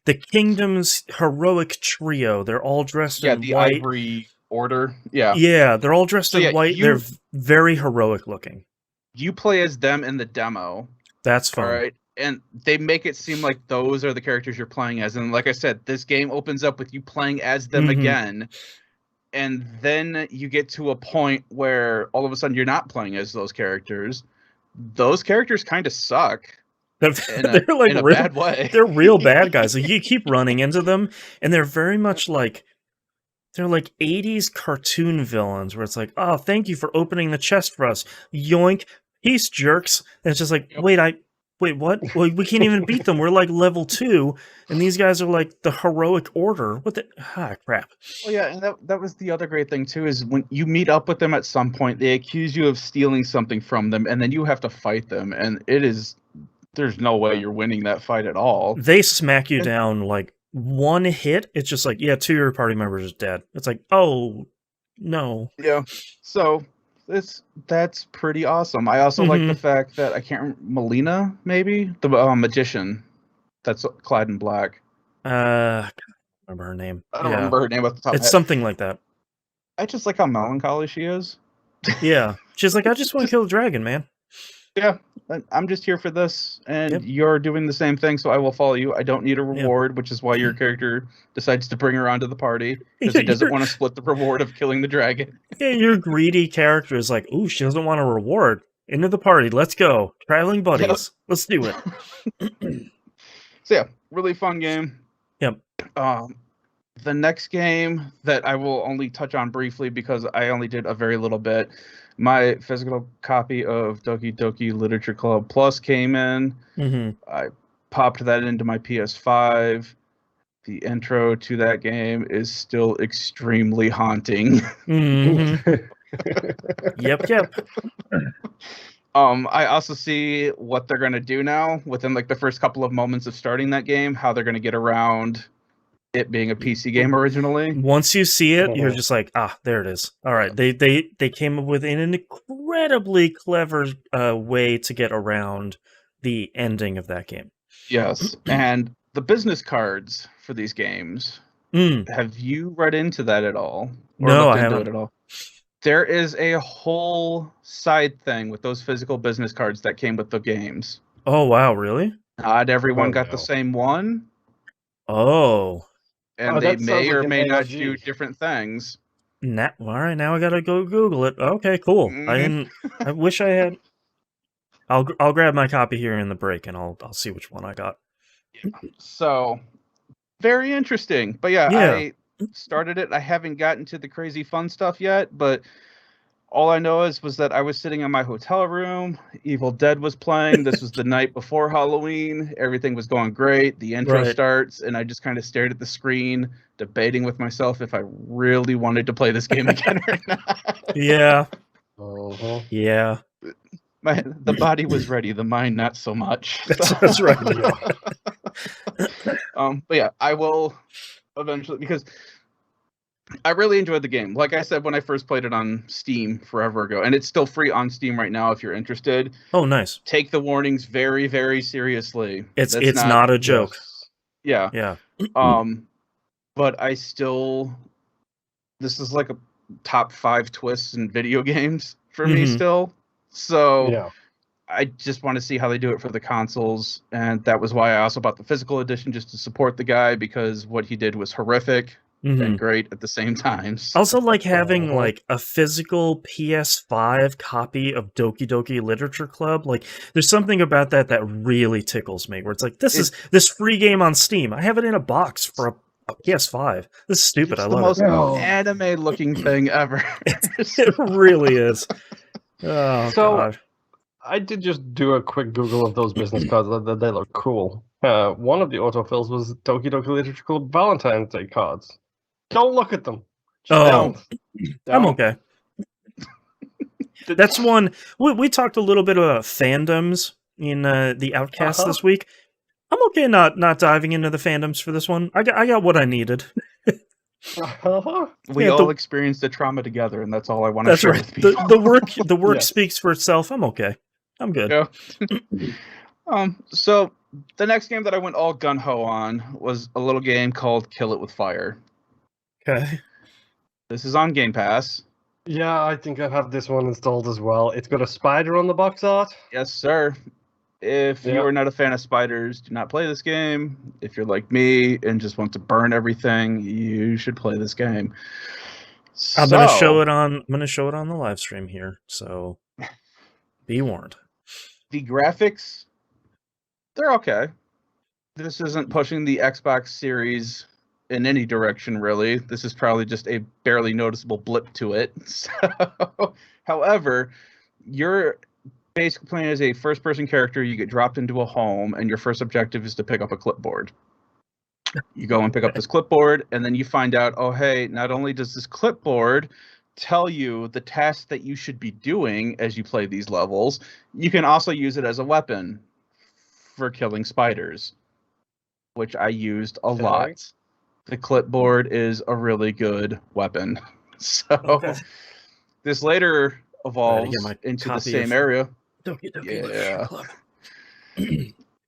the kingdom's heroic trio. They're all dressed in the white. Ivory Order. Yeah. Yeah, they're all dressed in white. They're very heroic looking. You play as them in the demo. That's fun. All right. And they make it seem like those are the characters you're playing as. And like I said, this game opens up with you playing as them again. And then you get to a point where all of a sudden you're not playing as those characters. Those characters kind of suck. They're like in a bad way. They're real bad guys. Like, you keep running into them, and they're very much like, they're like 80s cartoon villains where it's like, oh, thank you for opening the chest for us. Yoink. Peace, jerks. And it's just like, wait, what? Well, we can't even beat them. We're like level 2, and these guys are like the heroic order. What the crap? Well, yeah, and that was the other great thing too, is when you meet up with them at some point, they accuse you of stealing something from them, and then you have to fight them, and there's no way you're winning that fight at all. They smack you down like one hit. It's just like, 2 of your party members are dead. It's like, oh no. Yeah. So that's pretty awesome. I also like the fact that I can't remember, Melina, maybe? The magician that's clad in black. I can't remember her name. I don't remember her name off the top of my head. It's something like that. I just like how melancholy she is. Yeah. She's like, I just want to kill a dragon, man. Yeah. I'm just here for this, and Yep. you're doing the same thing, so I will follow you. I don't need a reward, which is why your character decides to bring her onto the party, because he doesn't want to split the reward of killing the dragon. Yeah, your greedy character is like, ooh, she doesn't want a reward. Into the party, let's go. Traveling buddies, Yep. let's do it. So yeah, really fun game. Yep. The next game that I will only touch on briefly because I only did a very little bit. My physical copy of Doki Doki Literature Club Plus came in. I popped that into my PS5. The intro to that game is still extremely haunting. Yep. I also see what they're going to do now within like the first couple of moments of starting that game, how they're going to get around it being a PC game originally. Once you see it, you're just like, there it is. All right, they came up with an incredibly clever way to get around the ending of that game. Yes, and the business cards for these games. Have you read into that at all? Or no, looked I into haven't. it at all? There is a whole side thing with those physical business cards that came with the games. Oh wow, really? Not everyone got the no. same one. Oh. And they may or may not do different things. All right, now I gotta go Google it. Okay, cool. I wish I had. I'll grab my copy here in the break, and I'll see which one I got. So, very interesting. But yeah, I started it. I haven't gotten to the crazy fun stuff yet, but all I know was that I was sitting in my hotel room. Evil Dead was playing. This was the night before Halloween. Everything was going great. The intro starts, and I just kind of stared at the screen, debating with myself if I really wanted to play this game again or not. Yeah. Uh-huh. Yeah. The body was ready, the mind not so much. That's right. But yeah, I will eventually, because I really enjoyed the game. Like I said, when I first played it on Steam forever ago, and it's still free on Steam right now if you're interested. Oh, nice. Take the warnings very, very seriously. It's not a joke. Yeah. Yeah. But I still, this is like a top 5 twists in video games for me still. So I just want to see how they do it for the consoles, and that was why I also bought the physical edition, just to support the guy, because what he did was horrific and great at the same time. So. Also, like having like a physical PS5 copy of Doki Doki Literature Club, like there's something about that really tickles me. Where it's like this free game on Steam. I have it in a box for a PS5. This is stupid. I love it. The most anime-looking thing ever. It really is. Oh, so, God. I did just do a quick Google of those business cards. They look cool. One of the autofills was Doki Doki Literature Club Valentine's Day cards. Don't look at them. I'm okay. That's one. We talked a little bit about fandoms in the Outcast this week. I'm okay not diving into the fandoms for this one. I got what I needed. We all experienced the trauma together, and that's all I want to share with people. The work speaks for itself. I'm okay. I'm good. Yeah. So the next game that I went all gun ho on was a little game called Kill It With Fire. Okay. This is on Game Pass. Yeah, I think I have this one installed as well. It's got a spider on the box art. Yes, sir. If you are not a fan of spiders, do not play this game. If you're like me and just want to burn everything, you should play this game. I'm gonna show it on the live stream here, so be warned. The graphics, they're okay. This isn't pushing the Xbox Series in any direction, really. This is probably just a barely noticeable blip to it. So, however, you're basically playing as a first-person character. You get dropped into a home, and your first objective is to pick up a clipboard. You go and pick up this clipboard, and then you find out, oh, hey, not only does this clipboard tell you the tasks that you should be doing as you play these levels, you can also use it as a weapon for killing spiders, which I used a lot. The clipboard is a really good weapon. So this later evolves into the same area.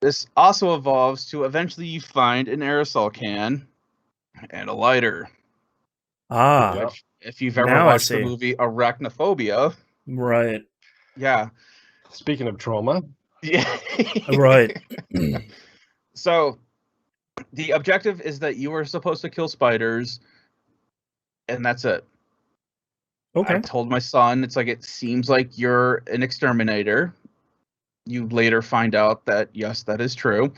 This also evolves to eventually you find an aerosol can and a lighter. Which, if you've ever watched the movie Arachnophobia. Right. Yeah. Speaking of trauma. Yeah. Right. So the objective is that you are supposed to kill spiders, and that's it. Okay. I told my son, it's like, it seems like you're an exterminator. You later find out that, yes, that is true.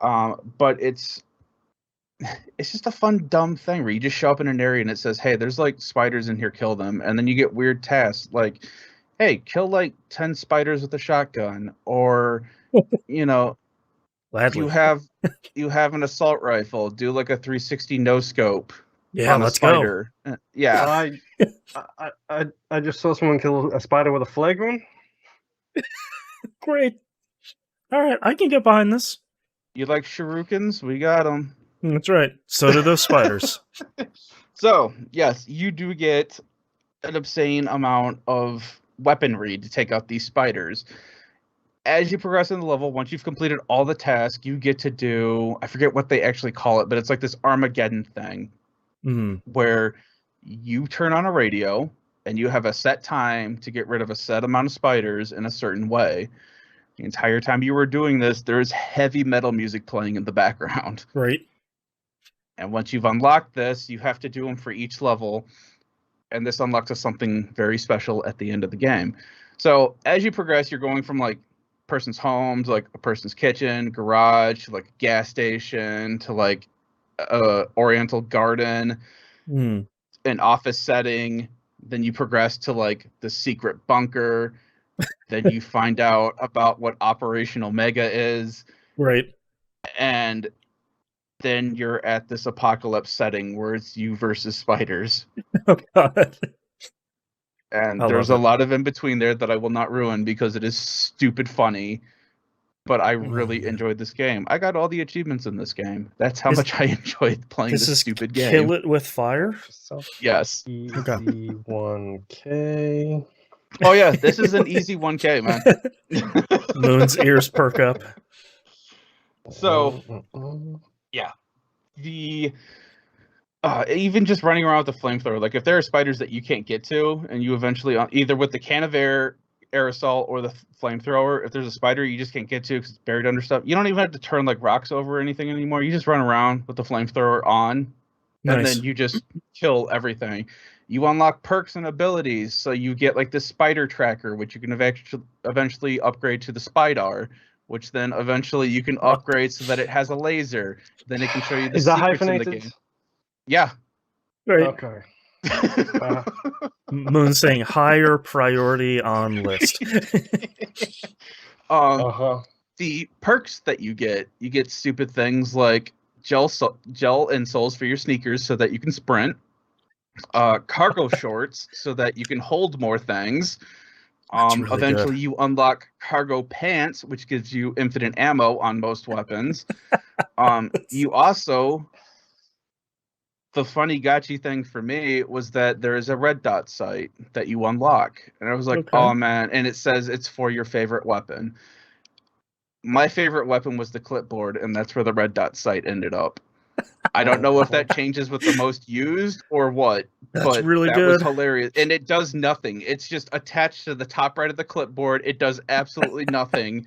But it's just a fun, dumb thing where you just show up in an area and it says, hey, there's like spiders in here, kill them. And then you get weird tasks like, hey, kill like 10 spiders with a shotgun. Or, you know, Gladly. you have an assault rifle, do like a 360 no scope Yeah, on a let's go. spider. Yeah. I just saw someone kill a spider with a flagrant. Great. All right, I can get behind this. You like shurikens? We got them. That's right. So do those spiders. So, yes, you do get an obscene amount of weaponry to take out these spiders. As you progress in the level, once you've completed all the tasks, you get to do, I forget what they actually call it, but it's like this Armageddon thing where you turn on a radio and you have a set time to get rid of a set amount of spiders in a certain way. The entire time you were doing this, there's heavy metal music playing in the background. Right. And once you've unlocked this, you have to do them for each level. And this unlocks us something very special at the end of the game. So as you progress, you're going from like person's home to like a person's kitchen, garage, to like a gas station, to like a oriental garden, an office setting. Then you progress to like the secret bunker. Then you find out about what Operation Omega is. Right. And then you're at this apocalypse setting where it's you versus spiders. Oh, God. And I there's love a lot of in between there that I will not ruin because it is stupid funny. But I really enjoyed this game. I got all the achievements in this game. That's how much I enjoyed playing this stupid game. Kill it with fire? Yes. Easy 1K. Oh yeah, this is an easy 1K, man. Moon's ears perk up. So, yeah. The even just running around with the flamethrower, like if there are spiders that you can't get to, and you eventually either with the can of aerosol or the flamethrower, if there's a spider you just can't get to because it's buried under stuff, you don't even have to turn like rocks over or anything anymore. You just run around with the flamethrower on, and then you just kill everything. You unlock perks and abilities, so you get like this spider tracker, which you can eventually upgrade to the Spidar, which then eventually you can upgrade so that it has a laser. Then it can show you the secrets in the game. Yeah. Right. Okay. Moon saying higher priority on list. The perks that you get stupid things like gel and soles for your sneakers so that you can sprint. Cargo shorts so that you can hold more things. Really eventually good. you unlock cargo pants, which gives you infinite ammo on most weapons. You also, the funny gotcha thing for me was that there is a red dot sight that you unlock. And I was like, oh man, and it says it's for your favorite weapon. My favorite weapon was the clipboard, and that's where the red dot sight ended up. I don't know if that changes with the most used or what, but really that good. was hilarious. And it does nothing. It's just attached to the top right of the clipboard. It does absolutely nothing.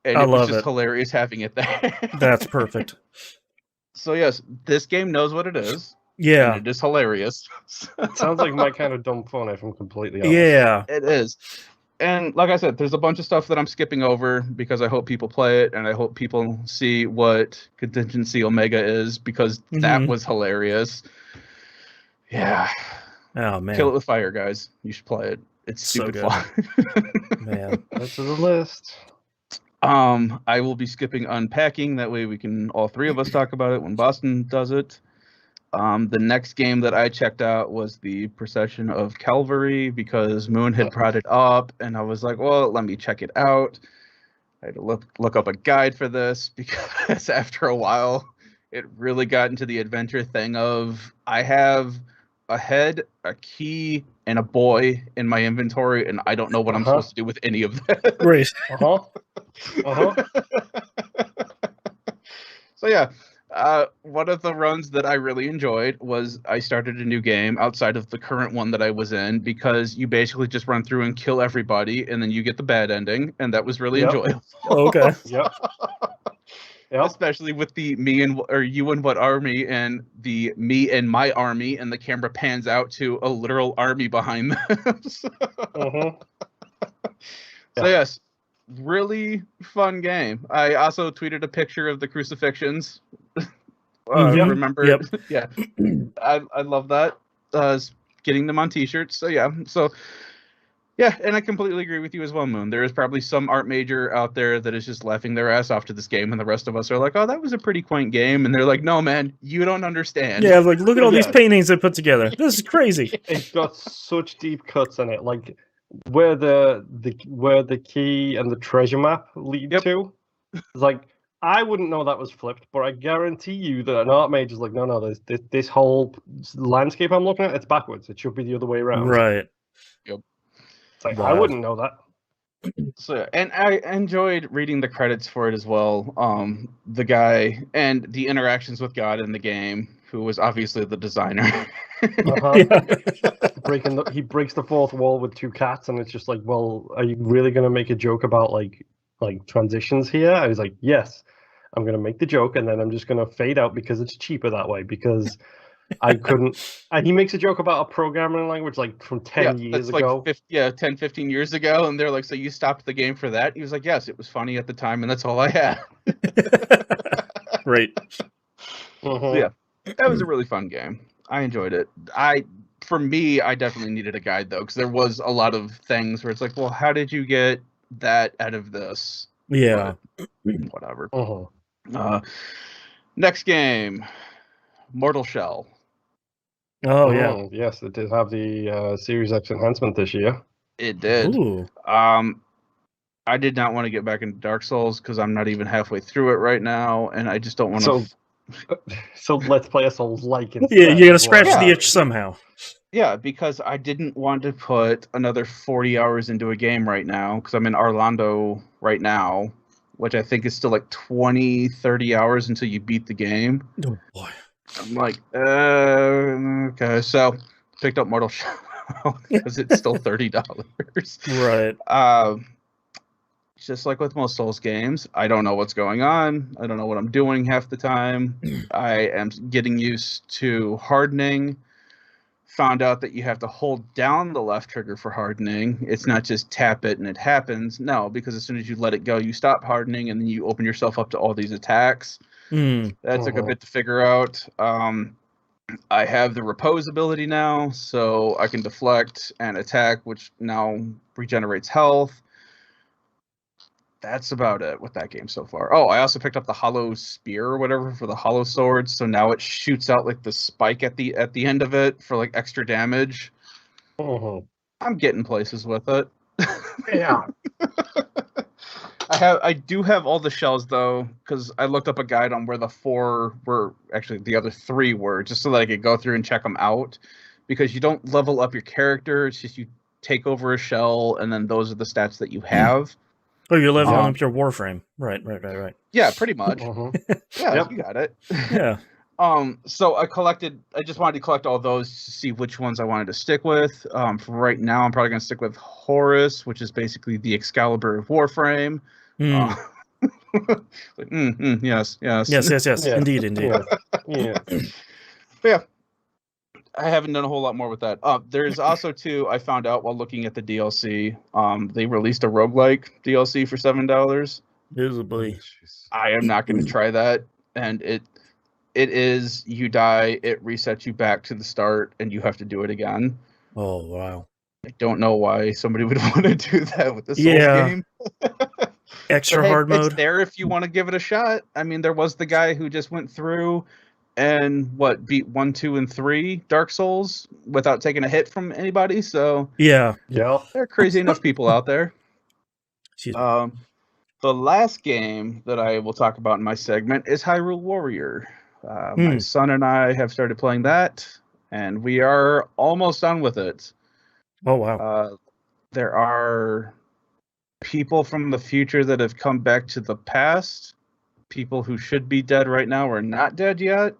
And it was just hilarious having it there. That's perfect. So yes, this game knows what it is. Yeah. And it is hilarious. It sounds like my kind of dumb fun, if I'm completely honest. Yeah. It is. And like I said, there's a bunch of stuff that I'm skipping over because I hope people play it and I hope people see what Contingency Omega is because that was hilarious. Yeah. Oh, man. Kill it with fire, guys. You should play it. It's stupid fun. Man. That's to the list. I will be skipping Unpacking. That way we can all three of us talk about it when Boston does it. The next game that I checked out was the Procession of Calvary because Moon had brought it up, and I was like, well, let me check it out. I had to look up a guide for this because after a while, it really got into the adventure thing of I have a head, a key, and a boy in my inventory, and I don't know what I'm supposed to do with any of that. Great. So yeah, One of the runs that I really enjoyed was I started a new game outside of the current one that I was in, because you basically just run through and kill everybody, and then you get the bad ending, and that was really enjoyable. Okay. Yep. Yep. Especially with the me and or you and what army, and the me and my army, and the camera pans out to a literal army behind them. So yes, really fun game. I also tweeted a picture of the crucifixions. Remember? Yep. Yeah, I love that. Getting them on T-shirts. So yeah, and I completely agree with you as well, Moon. There is probably some art major out there that is just laughing their ass off to this game, and the rest of us are like, "Oh, that was a pretty quaint game," and they're like, "No, man, you don't understand." Yeah, like look at all these paintings I put together. This is crazy. It's got such deep cuts in it, like where the key and the treasure map lead to. It's like, I wouldn't know that was flipped, but I guarantee you that an art major is like, no, this whole landscape I'm looking at, it's backwards. It should be the other way around. Right. It's like, I wouldn't know that. So, and I enjoyed reading the credits for it as well. The guy and the interactions with God in the game, who was obviously the designer. He breaks the fourth wall with two cats, and it's just like, well, are you really going to make a joke about like transitions here? I was like, yes, I'm going to make the joke, and then I'm just going to fade out because it's cheaper that way, because I couldn't. And he makes a joke about a programming language like from 10 years ago. 10, 15 years ago. And they're like, so you stopped the game for that? He was like, yes, it was funny at the time, and that's all I had. Right. Yeah, that was a really fun game. I enjoyed it. For me, I definitely needed a guide, though, because there was a lot of things where it's like, well, how did you get that out of this? Yeah. But whatever. Next game, Mortal Shell. Oh yeah. Yes, it did have the Series X enhancement this year. It did. Ooh. I did not want to get back into Dark Souls because I'm not even halfway through it right now, and I just don't want to. So let's play a Souls-like. Yeah, you gotta scratch the itch somehow. Yeah, because I didn't want to put another 40 hours into a game right now, because I'm in Orlando right now, which I think is still like 20, 30 hours until you beat the game. Oh boy. I'm like, okay, so picked up Mortal Shell because it's still $30. Right. Just like with most Souls games, I don't know what's going on. I don't know what I'm doing half the time. I am getting used to hardening. Found out that you have to hold down the left trigger for hardening. It's not just tap it and it happens. No, because as soon as you let it go, you stop hardening, and then you open yourself up to all these attacks. That took a bit to figure out. I have the repose ability now, so I can deflect and attack, which now regenerates health. That's about it with that game so far. Oh, I also picked up the hollow spear or whatever for the hollow sword, so now it shoots out like the spike at the end of it for like extra damage. I'm getting places with it. Yeah. I do have all the shells though, because I looked up a guide on where the 4 were, actually the other 3 were, just so that I could go through and check them out. Because you don't level up your character; it's just you take over a shell, and then those are the stats that you have. Oh, you're leveling up your Warframe. Right. Yeah, pretty much. Yeah, you got it. Yeah. So I just wanted to collect all those to see which ones I wanted to stick with. For right now, I'm probably going to stick with Horus, which is basically the Excalibur of Warframe. Yes. Yes. Indeed. Yeah. But yeah, I haven't done a whole lot more with that. There's also too, I found out while looking at the DLC, they released a roguelike DLC for $7. Visibly. I am not going to try that, and it is, you die, it resets you back to the start, and you have to do it again. Oh wow! I don't know why somebody would want to do that with the Souls game. Extra hard mode. It's there if you want to give it a shot. I mean, there was the guy who just went through and beat 1, 2, and 3 Dark Souls without taking a hit from anybody. So yeah, there are crazy enough people out there. The last game that I will talk about in my segment is Hyrule Warrior. My son and I have started playing that, and we are almost done with it. Oh wow! There are people from the future that have come back to the past people who should be dead right now are not dead yet.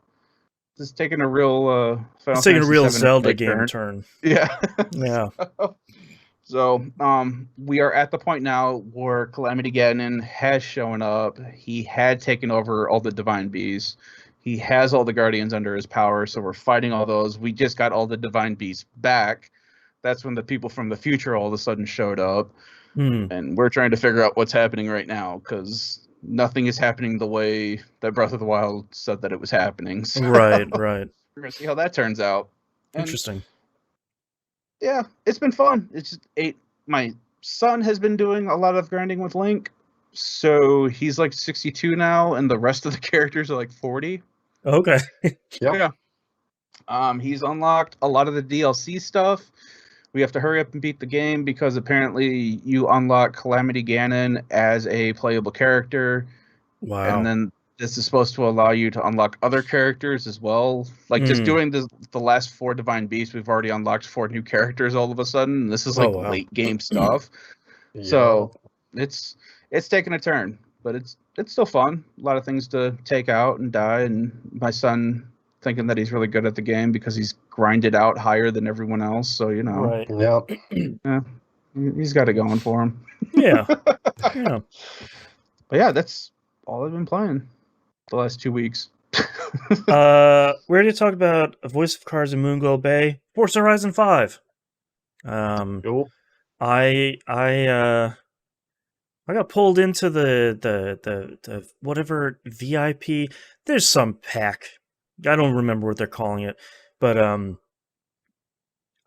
This is taking a real Final It's taking a Fantasy real VII Zelda remake game turn. Yeah. Yeah. So, we are at the point now where Calamity Ganon has shown up. He had taken over all the Divine Beasts. He has all the Guardians under his power, so we're fighting all those. We just got all the Divine Beasts back. That's when the people from the future all of a sudden showed up. And we're trying to figure out what's happening right now, because nothing is happening the way that Breath of the Wild said that it was happening. So Right. we're going to see how that turns out. And Interesting. yeah, it's been fun. It's just my son has been doing a lot of grinding with Link, so he's like 62 now, and the rest of the characters are like 40. Okay. Yep. Yeah. He's unlocked a lot of the DLC stuff. We have to hurry up and beat the game because apparently you unlock Calamity Ganon as a playable character. Wow. And then this is supposed to allow you to unlock other characters as well. Like just doing the last 4 Divine Beasts, we've already unlocked 4 new characters all of a sudden. This is like late game stuff. Yeah. So it's taking a turn, but it's still fun. A lot of things to take out and die, and my son thinking that he's really good at the game because he's grinded out higher than everyone else. So, you know, Right. Yep. he's got it going for him. Yeah. Yeah. But yeah, that's all I've been playing the last 2 weeks. We already talked about A Voice of Cards and Moonglow Bay. Forza Horizon 5. Cool. I got pulled into the whatever VIP. There's some pack. I don't remember what they're calling it, but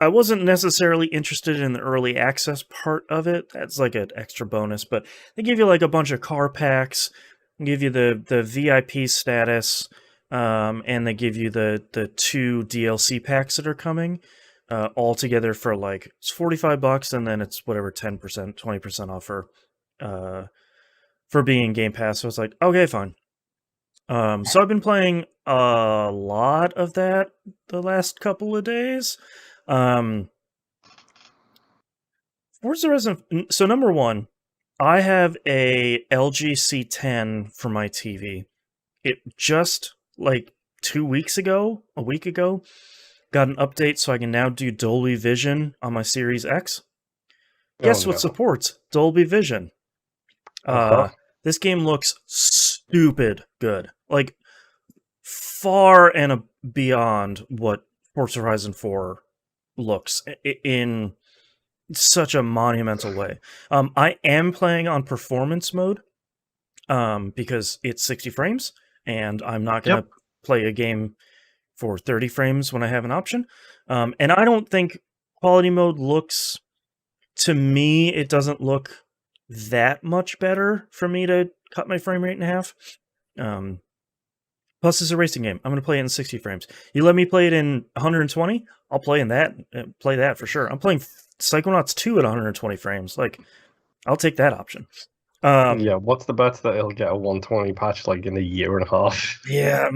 I wasn't necessarily interested in the early access part of it. That's like an extra bonus, but they give you like a bunch of car packs, give you the VIP status, and they give you the 2 DLC packs that are coming, all together for like it's $45, and then it's whatever 10%, 20% off for being in Game Pass. So it's like, okay, fine. So I've been playing a lot of that the last couple of days. Forza Horizon. So number one, I have a LG C10 for my TV. It just like a week ago, got an update so I can now do Dolby Vision on my Series X. Guess what supports Dolby Vision? This game looks stupid good. Like, far and beyond what Forza Horizon 4 looks in such a monumental way. I am playing on performance mode because it's 60 frames, and I'm not going to play a game for 30 frames when I have an option. And I don't think quality mode looks... To me, it doesn't look that much better for me to cut my frame rate in half. Plus, it's a racing game. I'm going to play it in 60 frames. You let me play it in 120, I'll play that for sure. I'm playing Psychonauts 2 at 120 frames. Like, I'll take that option. Yeah, what's the bet that it'll get a 120 patch like in a year and a half? Yeah,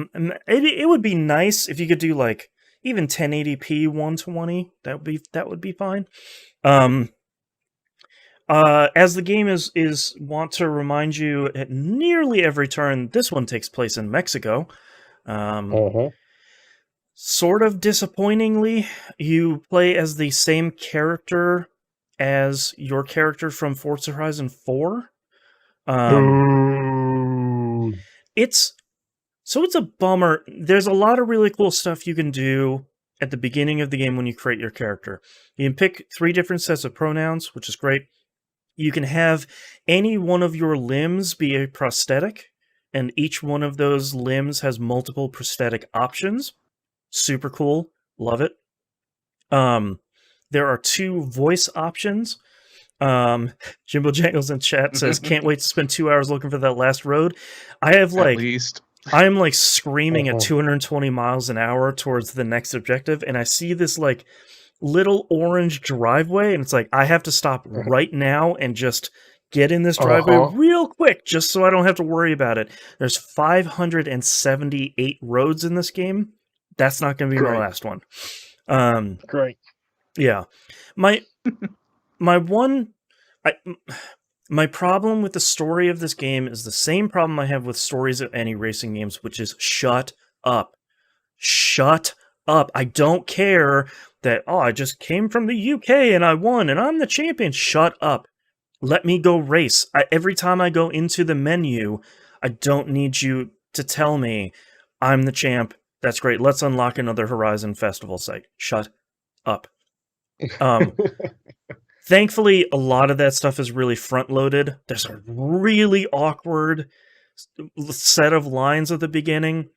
it would be nice if you could do like even 1080p 120. That would be fine. As the game is want to remind you at nearly every turn, this one takes place in Mexico. Sort of disappointingly, you play as the same character as your character from Forza Horizon 4. It's a bummer. There's a lot of really cool stuff you can do at the beginning of the game when you create your character. You can pick 3 different sets of pronouns, which is great. You can have any one of your limbs be a prosthetic, and each one of those limbs has multiple prosthetic options. Super cool. Love it. There are 2 voice options. Jimbo Jangles in chat says, can't wait to spend 2 hours looking for that last road. I have like... At least. I am like screaming at 220 miles an hour towards the next objective, and I see this like little orange driveway, and it's like, I have to stop right now and just get in this driveway real quick just so I don't have to worry about it. There's 578 roads in this game. That's not going to be my last one. Great. Yeah. My one... My problem with the story of this game is the same problem I have with stories of any racing games, which is shut up. Shut up. I don't care that, oh, I just came from the UK and I won and I'm the champion. Shut up. Let me go race. Every time I go into the menu, I don't need you to tell me I'm the champ. That's great. Let's unlock another Horizon Festival site. Shut up. Thankfully, a lot of that stuff is really front-loaded. There's a really awkward set of lines at the beginning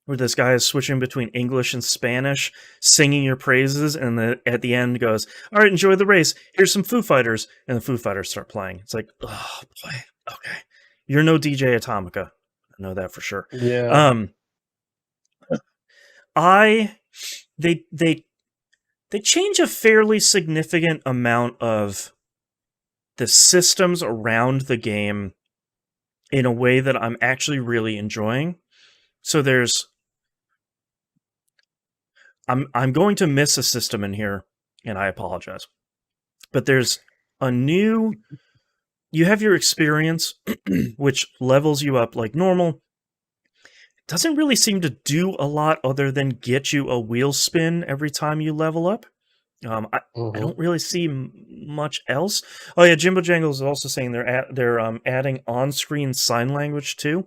where this guy is switching between English and Spanish, singing your praises, and at the end goes, all right, enjoy the race. Here's some Foo Fighters. And the Foo Fighters start playing. It's like, oh, boy, okay. You're no DJ Atomica. I know that for sure. Yeah. They change a fairly significant amount of the systems around the game in a way that I'm actually really enjoying. So I'm going to miss a system in here, and I apologize. But there's a new... You have your experience, which levels you up like normal. Doesn't really seem to do a lot other than get you a wheel spin every time you level up. I don't really see much else. Oh yeah, Jimbo Jangle is also saying they're adding on-screen sign language too.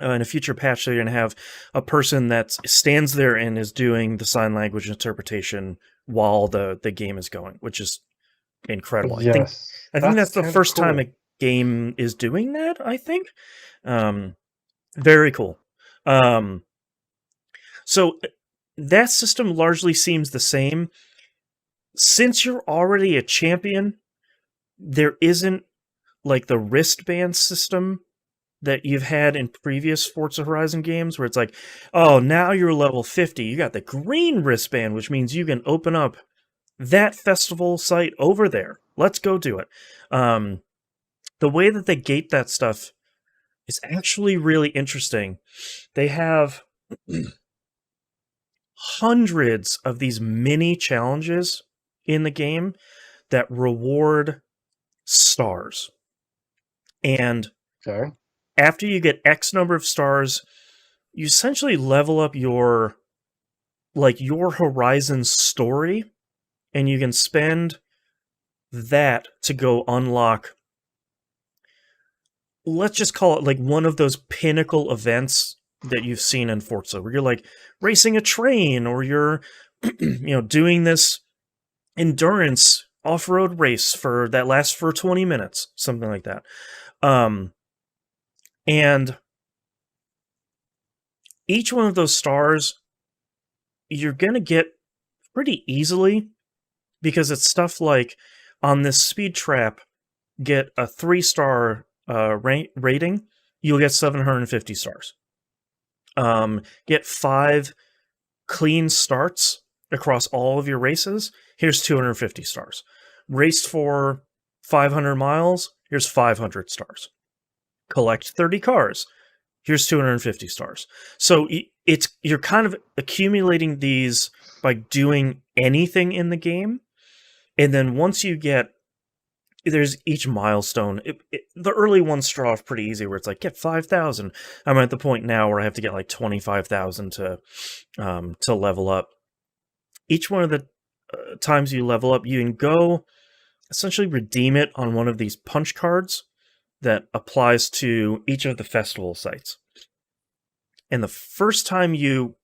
In a future patch, they're going to have a person that stands there and is doing the sign language interpretation while the game is going, which is incredible. Yes, I think that's the first cool. time a game is doing that, I think. Very cool. So that system largely seems the same. Since you're already a champion, there isn't like the wristband system that you've had in previous Forza Horizon games where it's like, oh, now you're level 50. You got the green wristband, which means you can open up that festival site over there. Let's go do it. The way that they gate that stuff is actually really interesting. They have hundreds of these mini challenges in the game that reward stars. And Okay. after you get X number of stars, you essentially level up your Horizon story, and you can spend that to go unlock, let's just call it like one of those pinnacle events that you've seen in Forza, where you're like racing a train, or you're doing this endurance off-road race that lasts for 20 minutes, something like that. And each one of those stars you're going to get pretty easily, because it's stuff like, on this speed trap, get a 3-star rating, you'll get 750 stars. Get 5 clean starts across all of your races, here's 250 stars. Raced for 500 miles, here's 500 stars. Collect 30 cars, here's 250 stars. So you're kind of accumulating these by doing anything in the game, and then once you get, there's each milestone. The early ones start off pretty easy, where it's like, get 5,000. I'm at the point now where I have to get like 25,000 to level up. Each one of the times you level up, you can go essentially redeem it on one of these punch cards that applies to each of the festival sites. And the first time you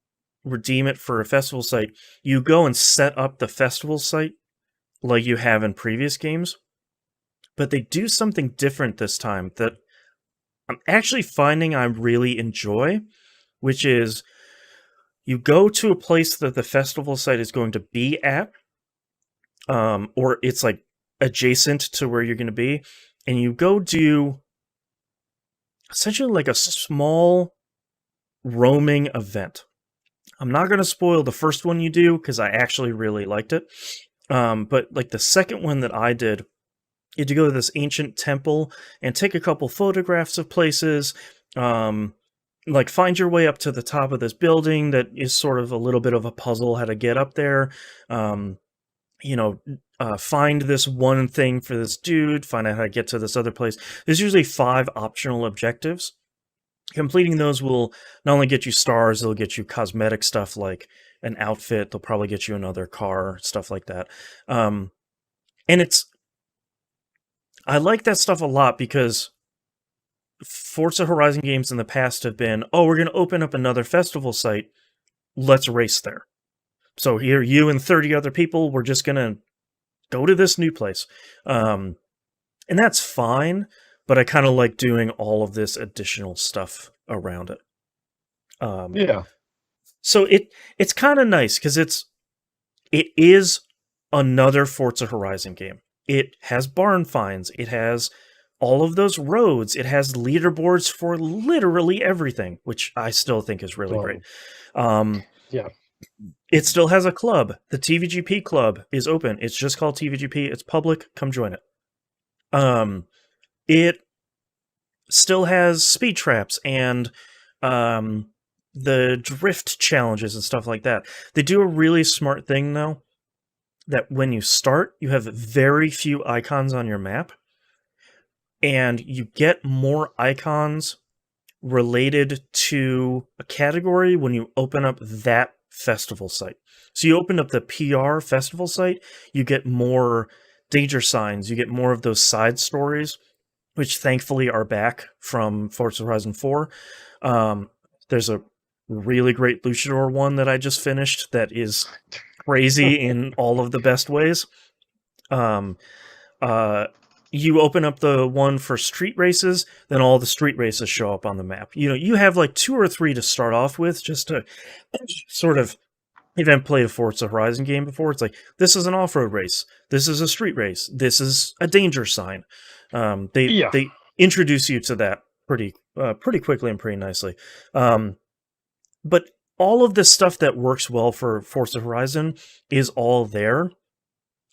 redeem it for a festival site, you go and set up the festival site like you have in previous games. But they do something different this time that I'm actually finding I really enjoy, which is you go to a place that the festival site is going to be at, or it's like adjacent to where you're going to be, and you go do essentially like a small roaming event. I'm not going to spoil the first one you do, because I actually really liked it. But like the second one that I did, you had to go to this ancient temple and take a couple photographs of places, like find your way up to the top of this building that is sort of a little bit of a puzzle how to get up there. find this one thing for this dude, find out how to get to this other place. There's usually 5 optional objectives. Completing those will not only get you stars, they'll get you cosmetic stuff like an outfit. They'll probably get you another car, stuff like that. And I like that stuff a lot because Forza Horizon games in the past have been, we're going to open up another festival site. Let's race there. So here, you and 30 other people, we're just going to go to this new place. And that's fine, but I kind of like doing all of this additional stuff around it. Yeah. So it's kind of nice because it is another Forza Horizon game. It has barn finds. It has all of those roads. It has leaderboards for literally everything, which I still think is really great. Yeah. It still has a club. The TVGP club is open. It's just called TVGP. It's public. Come join it. It still has speed traps and the drift challenges and stuff like that. They do a really smart thing, though, that when you start, you have very few icons on your map, and you get more icons related to a category when you open up that festival site. So you open up the PR festival site, you get more danger signs, you get more of those side stories, which thankfully are back from Forza Horizon 4. There's a really great Luchador one that I just finished that is crazy in all of the best ways. You open up the one for street races, then all the street races show up on the map. You have like 2 or 3 to start off with, just to sort of, if you haven't played a Forza Horizon game before, it's like, this is an off-road race, this is a street race, this is a danger sign. They introduce you to that pretty quickly and pretty nicely. But all of this stuff that works well for Forza Horizon is all there,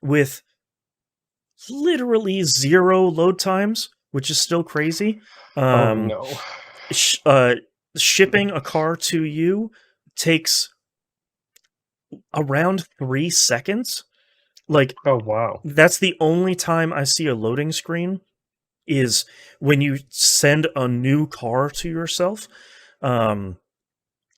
with literally 0 load times, which is still crazy. No. Shipping a car to you takes around 3 seconds. Like, oh wow, that's the only time I see a loading screen, is when you send a new car to yourself.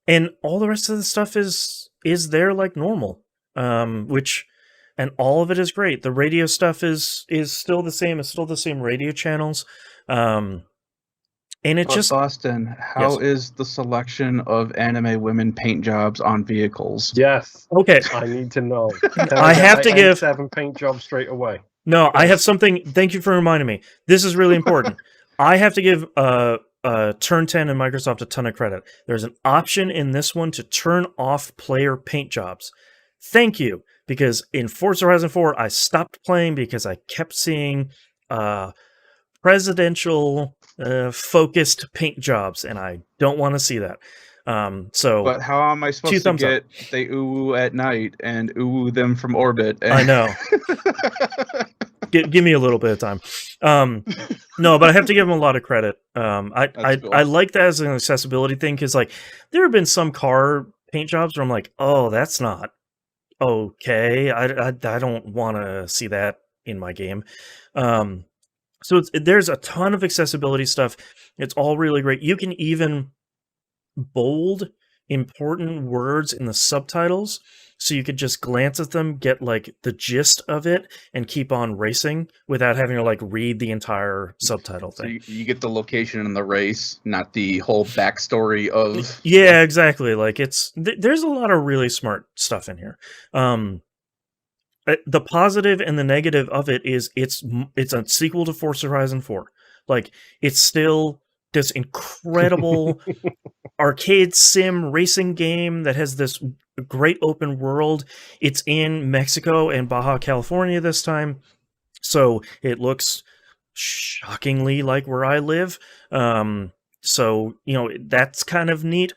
And all the rest of the stuff is there like normal, and all of it is great. The radio stuff is still the same. It's still the same radio channels. And it just... Boston, how is the selection of anime women paint jobs on vehicles? Yes. Okay. I need to know. I have to give 7 paint jobs straight away. No, I have something. Thank you for reminding me. This is really important. I have to give Turn 10 and Microsoft a ton of credit. There's an option in this one to turn off player paint jobs. Thank you, because in Forza Horizon 4, I stopped playing because I kept seeing presidential focused paint jobs, and I don't want to see that. But how am I supposed to get they ooh at night and ooh them from orbit? I know. Give me a little bit of time. No, but I have to give them a lot of credit. I like that as an accessibility thing, because like there have been some car paint jobs where I'm like, oh, that's not okay. I don't want to see that in my game. So there's a ton of accessibility stuff. It's all really great. You can even bold important words in the subtitles, so you could just glance at them, get like the gist of it, and keep on racing without having to like read the entire subtitle thing. So you get the location in the race, not the whole backstory of... Yeah, exactly. Like there's a lot of really smart stuff in here. The positive and the negative of it is it's a sequel to Forza Horizon 4. Like, it's still this incredible arcade sim racing game that has this great open world. It's in Mexico and Baja California this time, so it looks shockingly like where I live. So, that's kind of neat.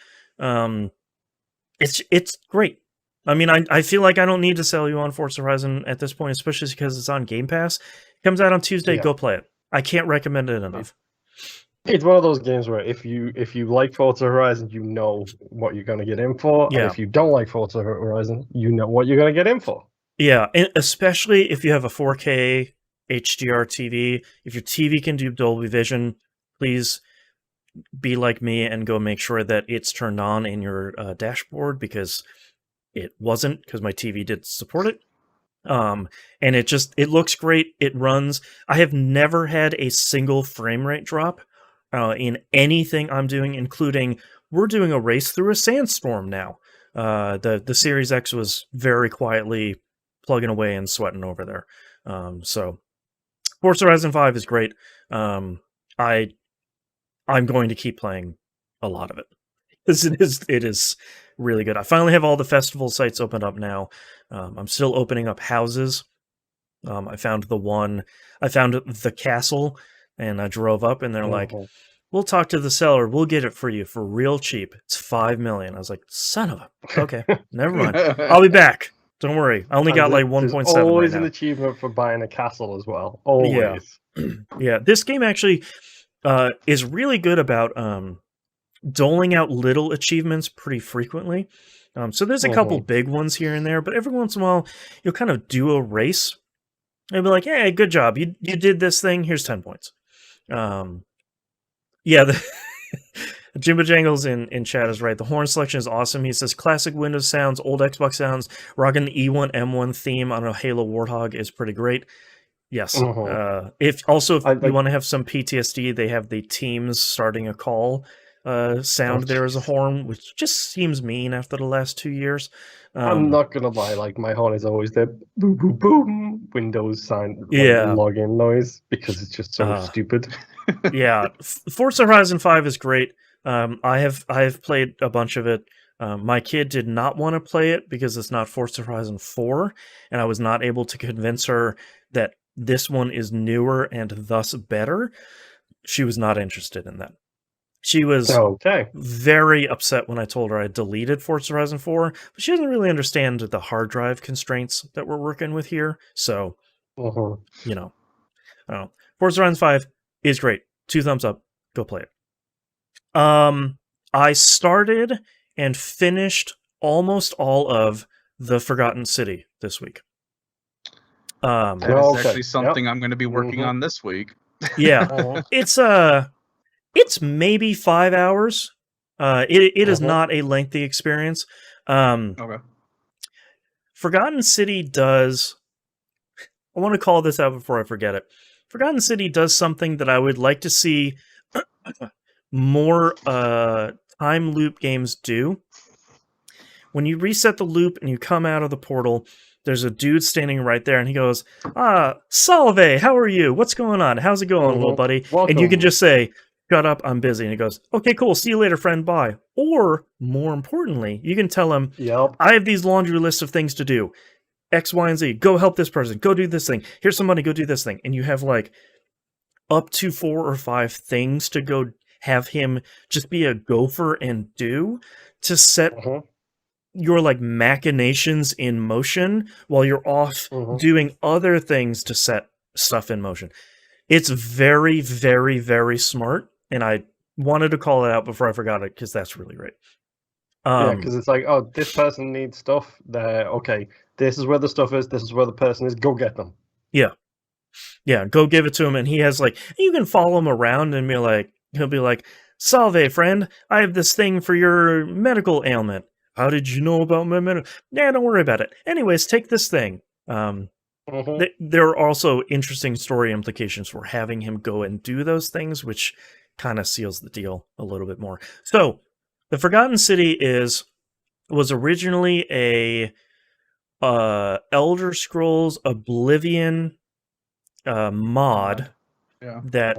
It's great. I mean, I feel like I don't need to sell you on Forza Horizon at this point, especially because it's on Game Pass. It comes out on Tuesday. Yeah. Go play it. I can't recommend it enough. It's one of those games where if you like Forza Horizon, you know what you're going to get in for. Yeah. And if you don't like Forza Horizon, you know what you're going to get in for. Yeah, and especially if you have a 4K HDR TV. If your TV can do Dolby Vision, please be like me and go make sure that it's turned on in your dashboard, because it wasn't, because my TV did support it. And it looks great. It runs. I have never had a single frame rate drop in anything I'm doing, including we're doing a race through a sandstorm now. The Series X was very quietly plugging away and sweating over there. So Forza Horizon 5 is great. I'm going to keep playing a lot of it. It is really good. I finally have all the festival sites opened up now. I'm still opening up houses. I found the castle, and I drove up, and they're like, "We'll talk to the seller. We'll get it for you for real cheap. It's $5 million." I was like, "Son of a." Okay, never mind. I'll be back. Don't worry. I only got like 1.7 There's always right an now. achievement for buying a castle as well. Always. Yeah. This game actually is really good about doling out little achievements pretty frequently. So there's a couple big ones here and there, but every once in a while you'll kind of do a race and be like, "Hey, good job. You did this thing. Here's 10 points." Yeah, the Jimbo Jangles in chat is right. The horn selection is awesome. He says classic Windows sounds, old Xbox sounds, rocking the E1 M1 theme on a Halo Warthog is pretty great. Yes. If you want to have some PTSD, they have the Teams starting a call sound there as a horn, which just seems mean after the last 2 years. I'm not gonna lie, like my horn is always the boom boom boom Windows sign login noise, because it's just so stupid. Yeah, Forza Horizon 5 is great. I have played a bunch of it. My kid did not want to play it because it's not Forza Horizon 4, and I was not able to convince her that this one is newer and thus better. She was not interested in that. She was very upset when I told her I deleted Forza Horizon 4, but she doesn't really understand the hard drive constraints that we're working with here. So, you know, I don't know. Forza Horizon 5 is great. 2 thumbs up. Go play it. I started and finished almost all of The Forgotten City this week. That is actually something I'm going to be working on this week. Yeah. It's maybe 5 hours. It is not a lengthy experience. Forgotten City does... I want to call this out before I forget it. Forgotten City does something that I would like to see more time loop games do. When you reset the loop and you come out of the portal, there's a dude standing right there, and he goes, Salve, how are you? What's going on? How's it going, little buddy? Welcome. And you can just say, "Shut up, I'm busy." And he goes, "Okay, cool, see you later, friend, bye." Or, more importantly, you can tell him, "I have these laundry lists of things to do. X, Y, and Z. Go help this person. Go do this thing. Here's some money. Go do this thing." And you have like up to 4 or 5 things to go have him just be a gopher and do to set your like machinations in motion while you're off doing other things to set stuff in motion. It's very, very, very smart, and I wanted to call it out before I forgot it because that's really great. Yeah, because it's like, oh, this person needs stuff. Okay, this is where the stuff is. This is where the person is. Go get them. Yeah, go give it to him, and he has like, you can follow him around and be like, he'll be like, "Salve, friend, I have this thing for your medical ailment." "How did you know about my medical?" "Nah, don't worry about it. Anyways, take this thing." There are also interesting story implications for having him go and do those things, which kind of seals the deal a little bit more. So, The Forgotten City was originally a Elder Scrolls Oblivion mod that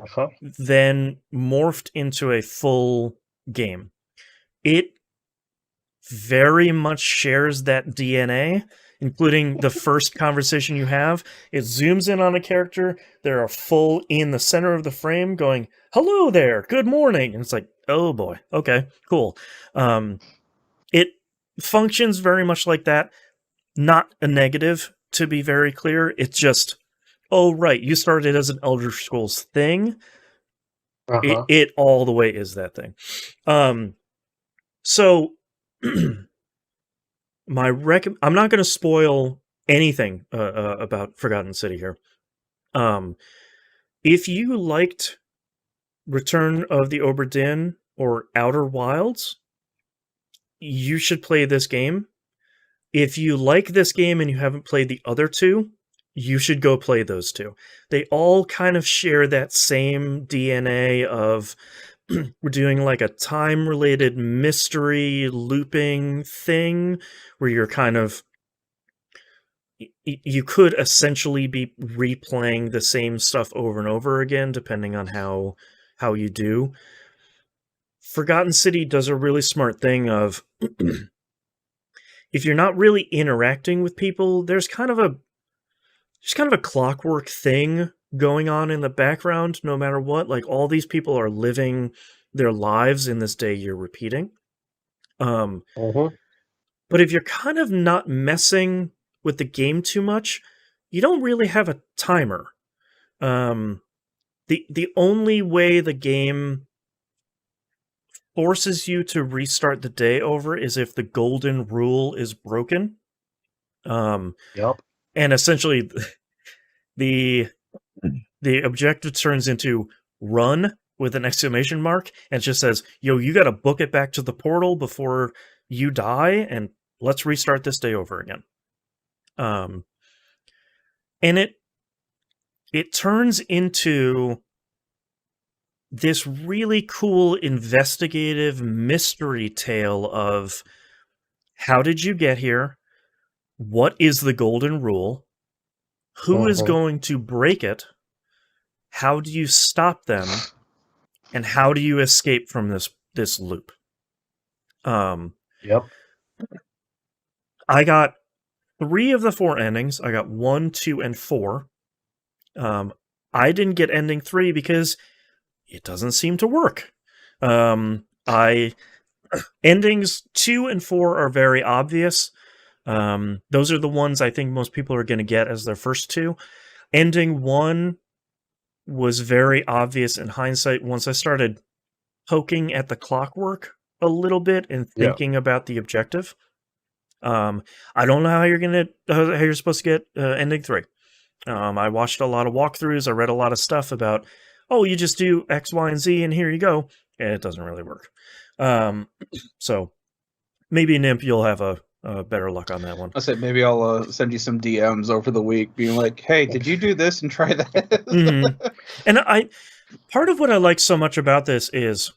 then morphed into a full game. It very much shares that DNA, including the first conversation you have. It zooms in on a character. They're full in the center of the frame going, "Hello there, good morning." And it's like, oh boy, okay, cool. It functions very much like that. Not a negative, to be very clear. It's just, oh right, you started as an Elder Scrolls thing. It all the way is that thing. So I'm not going to spoil anything about Forgotten City here. If you liked Return of the Obra Dinn or Outer Wilds, you should play this game. If you like this game and you haven't played the other two, you should go play those two. They all kind of share that same DNA of we're doing like a time-related mystery looping thing where you're kind of you could essentially be replaying the same stuff over and over again depending on how you do. Forgotten City does a really smart thing of if you're not really interacting with people, there's kind of a clockwork thing going on in the background no matter what. Like all these people are living their lives in this day you're repeating. But if you're kind of not messing with the game too much, you don't really have a timer. The only way the game forces you to restart the day over is if the golden rule is broken. Yep. And essentially the objective turns into run with an exclamation mark and it just says, yo, you got to book it back to the portal before you die and let's restart this day over again. And it turns into this really cool investigative mystery tale of how did you get here? What is the golden rule? Who is going to break it? How do you stop them? And how do you escape from this loop? Yep. I got 3 of the 4 endings. I got 1, 2, and 4. I didn't get ending 3 because it doesn't seem to work. Endings 2 and 4 are very obvious. Those are the ones I think most people are going to get as their first 2. Ending 1 was very obvious in hindsight once I started poking at the clockwork a little bit and thinking about the objective. I don't know how you're supposed to get ending 3. I watched a lot of walkthroughs. I read a lot of stuff about, you just do X, Y, and Z, and here you go. And it doesn't really work. So maybe Nimp, you'll have a better luck on that one. I said maybe I'll send you some DMs over the week, being like, "Hey, did you do this and try that?" And part of what I like so much about this is,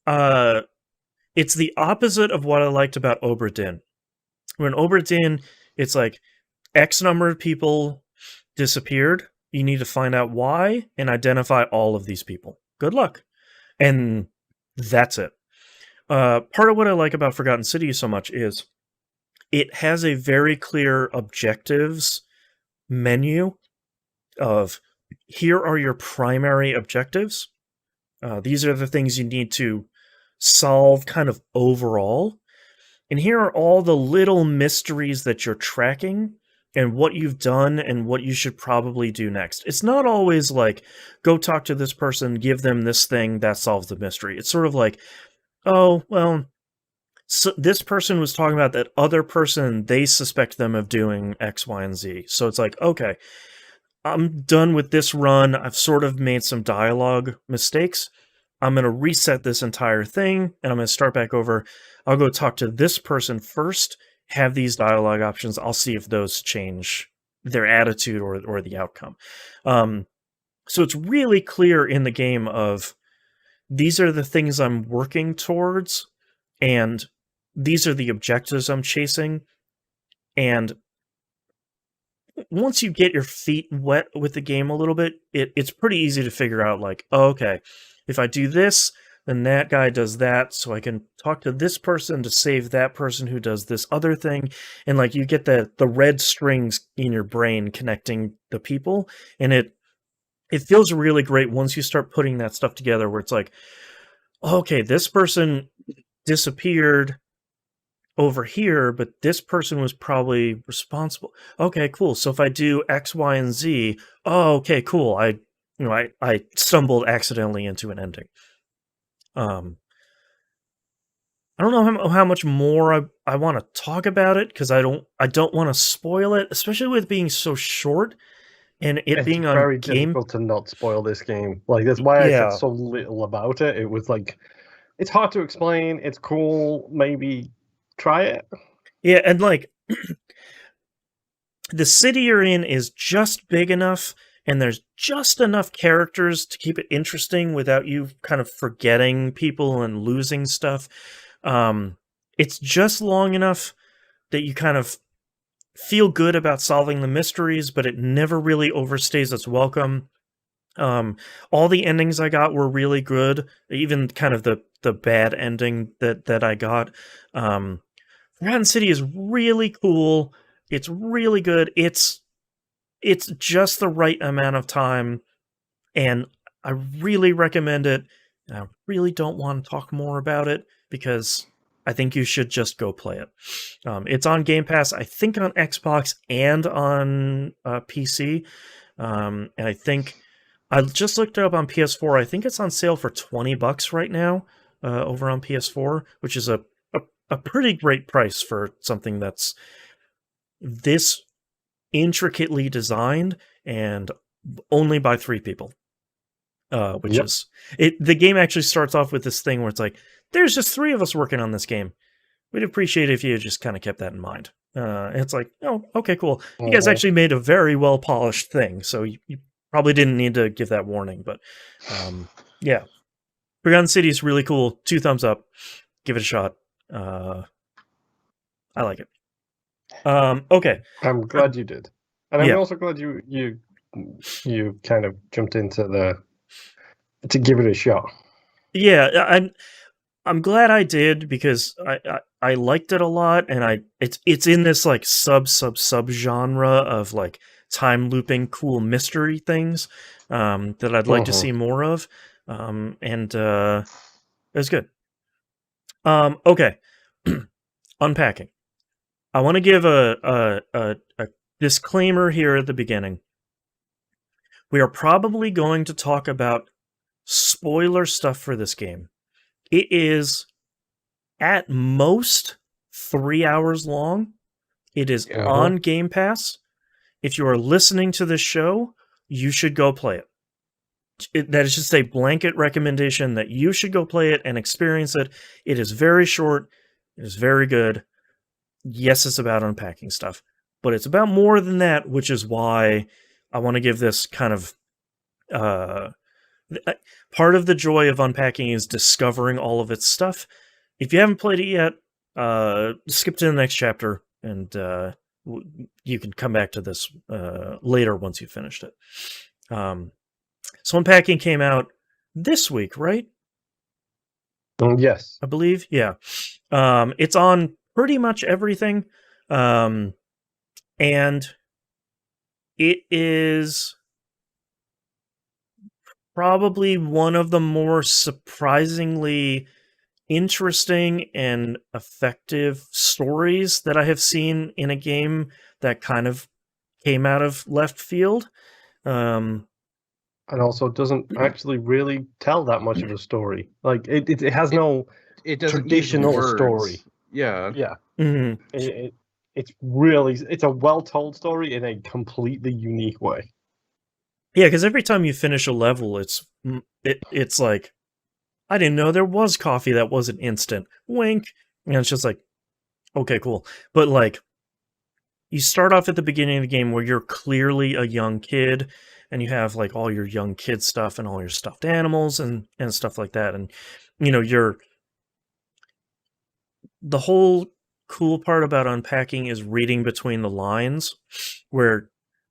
it's the opposite of what I liked about Obra Dinn. When Obra Dinn, it's like X number of people disappeared. You need to find out why and identify all of these people. Good luck. And that's it. Part of what I like about Forgotten City so much is it has a very clear objectives menu of here are your primary objectives. These are the things you need to solve kind of overall. And here are all the little mysteries that you're tracking and what you've done and what you should probably do next. It's not always like, go talk to this person, give them this thing, that solves the mystery. It's sort of like, oh, well, so this person was talking about that other person, they suspect them of doing X, Y, and Z. So it's like, okay, I'm done with this run. I've sort of made some dialogue mistakes. I'm going to reset this entire thing, and I'm going to start back over. I'll go talk to this person first, have these dialogue options. I'll see if those change their attitude or the outcome. So it's really clear in the game of these are the things I'm working towards, and these are the objectives I'm chasing. And once you get your feet wet with the game a little bit, it's pretty easy to figure out, like, oh, okay, if I do this, then that guy does that, so I can talk to this person to save that person who does this other thing. And like you get the red strings in your brain connecting the people, and it feels really great once you start putting that stuff together where it's like, okay, this person disappeared over here, but this person was probably responsible. Okay, cool. So if I do X, Y, and Z, okay, cool. I stumbled accidentally into an ending. I don't know how much more I want to talk about it because I don't want to spoil it, especially with being so short and it It's being on very Game. difficult to not spoil this game. Like that's why I said Yeah, so little about it. It was like it's hard to explain. It's cool. Maybe try it. yeah, and like the city you're in is just big enough, and there's just enough characters to keep it interesting without you kind of forgetting people and losing stuff. It's just long enough that you kind of feel good about solving the mysteries, but it never really overstays its welcome. All the endings I got were really good, even kind of the bad ending that I got. Forgotten City is really cool. It's really good. It's just the right amount of time, and I really recommend it. And I really don't want to talk more about it because I think you should just go play it. It's on Game Pass, I think on Xbox and on PC. And I think I just looked it up on PS4. I think it's on sale for $20 right now over on PS4, which is a pretty great price for something that's this intricately designed and only by 3 people. Which Yep. is it. The game actually starts off with this thing where it's like, there's just 3 of us working on this game. We'd appreciate it if you just kind of kept that in mind. And it's like, oh, okay, cool. You guys actually made a very well polished thing, so you probably didn't need to give that warning. But yeah, Forgotten City is really cool. 2 thumbs up. Give it a shot. I like it. Okay. I'm glad you did, and I'm Yeah. also glad you kind of jumped into to give it a shot. Yeah, I'm glad I did because I liked it a lot, and it's in this like sub genre of like time looping cool mystery things that I'd like to see more of, and it was good. Okay, Unpacking. I want to give a disclaimer here at the beginning. We are probably going to talk about spoiler stuff for this game. It is at most 3 hours long. It is on Game Pass. If you are listening to this show, you should go play it. That is just a blanket recommendation that you should go play it and experience it. It is very short. It is very good. Yes, it's about unpacking stuff, but it's about more than that, which is why I want to give this kind of part of the joy of unpacking is discovering all of its stuff. If you haven't played it yet, skip to the next chapter, and you can come back to this later once you've finished it. So Unpacking came out this week, right? Yes. I believe. Yeah. It's on pretty much everything. And it is probably one of the more surprisingly interesting and effective stories that I have seen in a game that kind of came out of left field. And also doesn't actually really tell that much of a story. Like it has no It doesn't use traditional words. story. Yeah. Yeah. Mhm. It's a well-told story in a completely unique way. Yeah, because every time you finish a level, it's like, I didn't know there was coffee that wasn't instant. Wink. And it's just like, okay, cool. But like, you start off at the beginning of the game where you're clearly a young kid, and you have like all your young kid stuff and all your stuffed animals and stuff like that. And you know, the whole cool part about unpacking is reading between the lines, where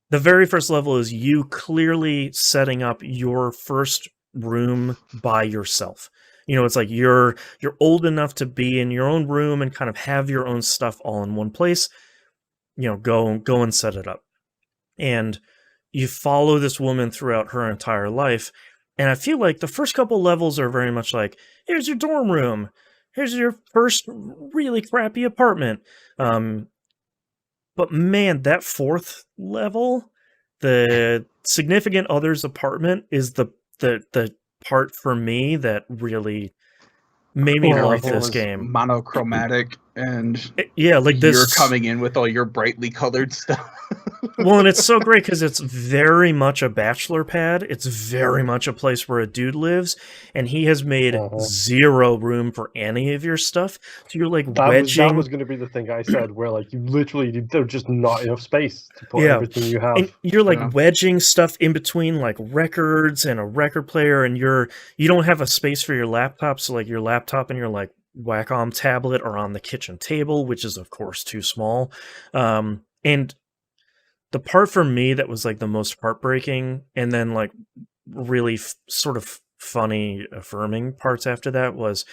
the very first level is you clearly setting up your first room by yourself. You know, it's like you're old enough to be in your own room and kind of have your own stuff all in one place. You know, go and set it up. And you follow this woman throughout her entire life. And I feel like the first couple levels are very much like, here's your dorm room. Here's your first really crappy apartment. But man, that 4th level, the significant other's apartment, is the part for me that really made me love Everything this was game. monochromatic, and Yeah, like you're this. coming in with all your brightly colored stuff. Well, and it's so great because it's very much a bachelor pad. It's very much a place where a dude lives, and he has made zero room for any of your stuff. So you're like that wedging. was going to be the thing I said, where like you literally there's just not enough space to put Yeah. everything you have. And you're like Yeah. wedging stuff in between like records and a record player, and you don't have a space for your laptop, so like your laptop and your like Wacom tablet are on the kitchen table, which is of course too small. And the part for me that was like the most heartbreaking and then like really sort of funny affirming parts after that was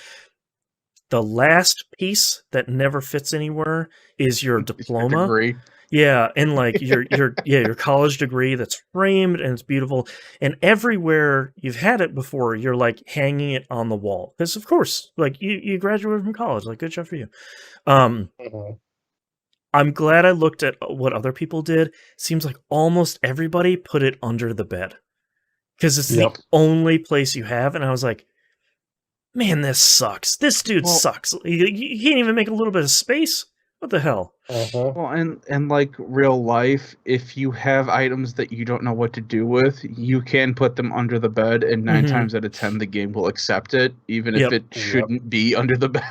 the last piece that never fits anywhere is your diploma. Degree. Yeah, and like your college degree that's framed and it's beautiful, and everywhere you've had it before, you're like hanging it on the wall because of course, like you graduated from college, like good job for you. I'm glad I looked at what other people did. Seems like almost everybody put it under the bed because it's the only place you have, and I was like, man, this sucks. This dude sucks. You can't even make a little bit of space. What the hell? Well, and like real life, if you have items that you don't know what to do with, you can put them under the bed, and 9 times out of 10, the game will accept it, even if it shouldn't be under the bed.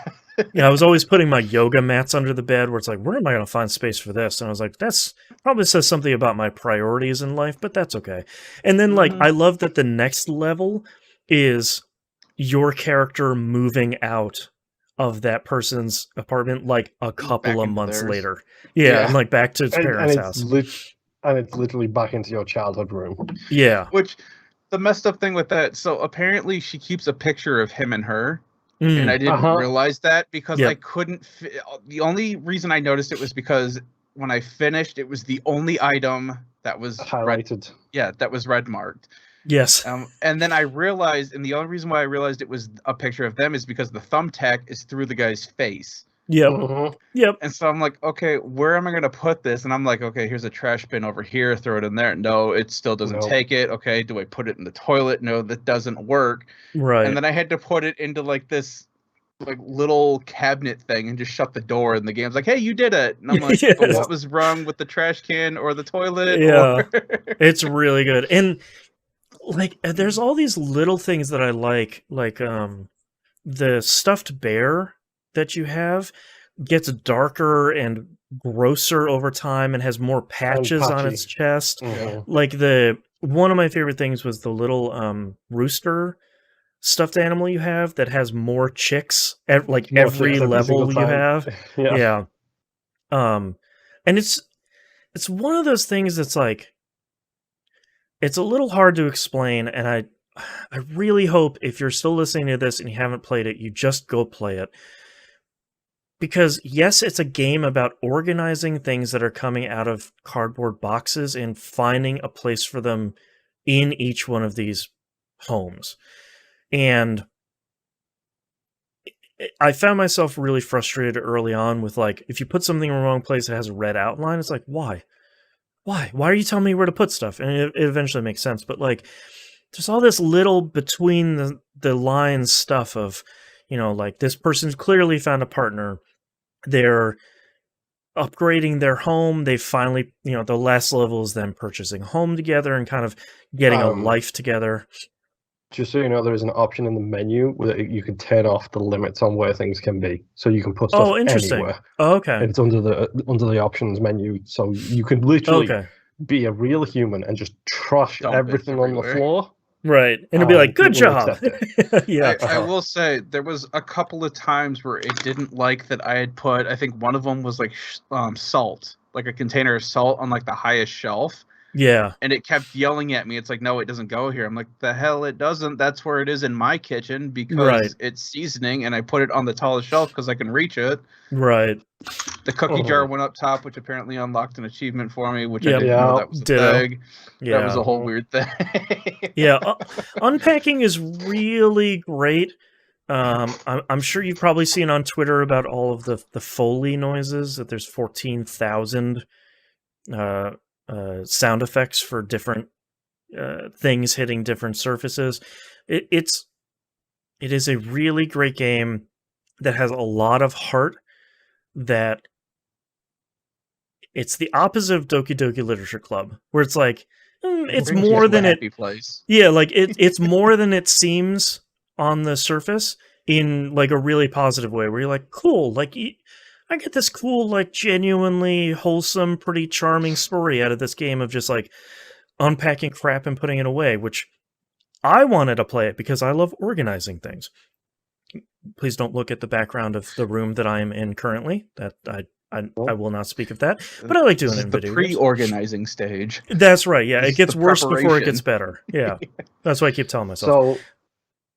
Yeah, I was always putting my yoga mats under the bed where it's like, where am I going to find space for this? And I was like, that's probably says something about my priorities in life, but that's okay. And then, like, I love that the next level is your character moving out of that person's apartment like a couple of months later. Yeah, and like back to its parents' house. And it's literally back into your childhood room. Yeah. Which, the messed up thing with that, so apparently she keeps a picture of him and her. And I didn't realize that because I couldn't. The only reason I noticed it was because when I finished, it was the only item that was highlighted. That was red marked. Yes. And then I realized, and the only reason why I realized it was a picture of them is because the thumbtack is through the guy's face. Yep. Yep. And so I'm like, okay, where am I going to put this? And I'm like, okay, here's a trash bin over here. Throw it in there. No, it still doesn't take it. Okay, do I put it in the toilet? No, that doesn't work. Right. And then I had to put it into like this like little cabinet thing and just shut the door. And the game's like, hey, you did it. And I'm like, but what was wrong with the trash can or the toilet? Yeah, it's really good. And like, there's all these little things that I like the stuffed bear that you have gets darker and grosser over time and has more patches on its chest. Like one of my favorite things was the little rooster stuffed animal you have that has more chicks every level you have. Yeah. And it's one of those things that's like, it's a little hard to explain, and I really hope if you're still listening to this and you haven't played it, you just go play it. Because yes, it's a game about organizing things that are coming out of cardboard boxes and finding a place for them in each one of these homes. And I found myself really frustrated early on with like, if you put something in the wrong place that has a red outline, it's like, why? Why are you telling me where to put stuff? And it eventually makes sense. But like, there's all this little between the lines stuff of, like this person's clearly found a partner. They're upgrading their home. They finally, the last level is them purchasing a home together and kind of getting a life together. Just so you know, there is an option in the menu where you can turn off the limits on where things can be, so you can put stuff anywhere. Oh, okay. And it's under the options menu, so you can literally be a real human and just trash everything on the floor. Right, and it'll be like, good job. Yeah. I will say there was a couple of times where it didn't like that I had put. I think one of them was like salt, like a container of salt on like the highest shelf. Yeah. And it kept yelling at me. It's like, no, it doesn't go here. I'm like, the hell it doesn't. That's where it is in my kitchen because it's seasoning and I put it on the tallest shelf because I can reach it. Right. The cookie jar went up top, which apparently unlocked an achievement for me, which I didn't know that was a thing. Yeah. That was a whole weird thing. Yeah. Unpacking is really great. I'm sure you've probably seen on Twitter about all of the Foley noises, that there's 14,000 sound effects for different things hitting different surfaces. It's It is a really great game that has a lot of heart. That it's the opposite of Doki Doki Literature Club, where it's like it's Brings you more to a than it. happy place. Yeah, like it's more than it seems on the surface in like a really positive way, where you're like, cool, like I get this cool, like genuinely wholesome, pretty charming story out of this game of just like unpacking crap and putting it away, which I wanted to play it because I love organizing things. Please don't look at the background of the room that I am in currently. That I will not speak of that, but I like doing This it is in the video games. pre-organizing stage. That's right. Yeah, This it is gets the worse before it preparation. gets better. Yeah, that's what I keep telling myself. So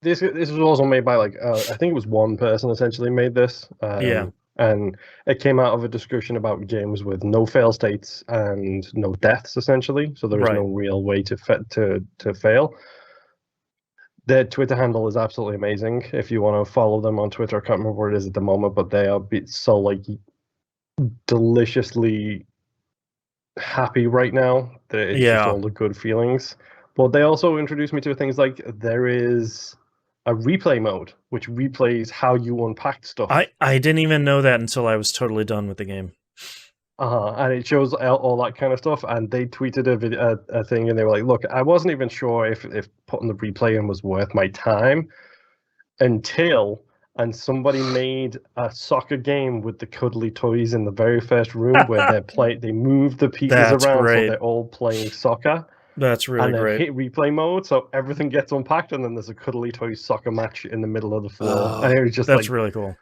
this was also made by like I think it was one person essentially made this. Yeah. And it came out of a discussion about games with no fail states and no deaths essentially. So there is no real way to fail. Their Twitter handle is absolutely amazing. If you want to follow them on Twitter, I can't remember what it is at the moment, but they are so like deliciously happy right now that it's just all the good feelings. But they also introduced me to things like there is a replay mode which replays how you unpacked stuff. I didn't even know that until I was totally done with the game. And it shows all that kind of stuff. And they tweeted a thing, and they were like, "Look, I wasn't even sure if putting the replay in was worth my time until." And somebody made a soccer game with the cuddly toys in the very first room where they move the pieces That's around great. so they're all playing soccer. That's really and then great. hit replay mode, so everything gets unpacked, and then there's a cuddly toy soccer match in the middle of the floor. And it was just that's like, really cool.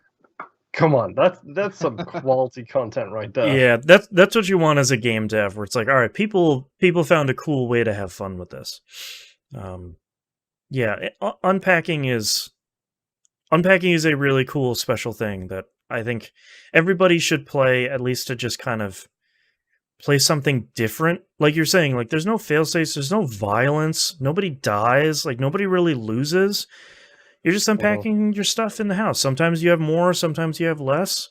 Come on, that's some quality content right there. Yeah, that's what you want as a game dev, where it's like, all right, people found a cool way to have fun with this. Unpacking is a really cool special thing that I think everybody should play, at least to just kind of play something different. Like you're saying, like there's no failsafes, there's no violence, nobody dies, like nobody really loses. You're just unpacking your stuff in the house. Sometimes you have more, sometimes you have less.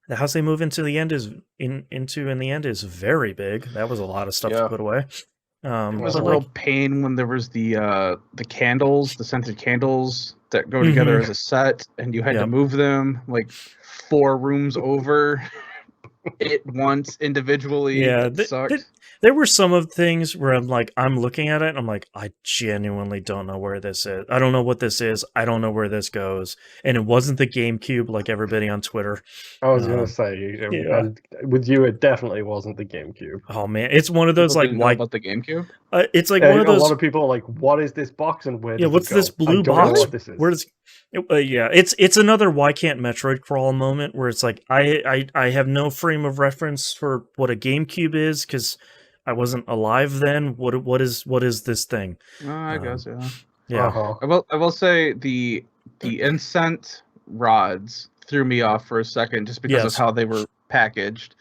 The house they move into the end is in the end is very big. That was a lot of stuff to put away. It was a real pain when there was the candles, the scented candles that go together as a set, and you had to move them like 4 rooms over it once individually. Yeah, it sucked. There were some of things where I'm looking at it and I'm like, I genuinely don't know where this is. I don't know what this is. I don't know where this goes. And it wasn't the GameCube like everybody on Twitter. I was going to say, and with you, it definitely wasn't the GameCube. Oh man, it's one of those People like didn't know about the GameCube. It's like one of those. A lot of people are like, what is this box and where? What's this blue box? Where does? It's another why can't Metroid crawl moment where it's like I have no frame of reference for what a GameCube is because I wasn't alive then. What is this thing? I guess yeah. Yeah. I will say the incense rods threw me off for a second just because of how they were packaged,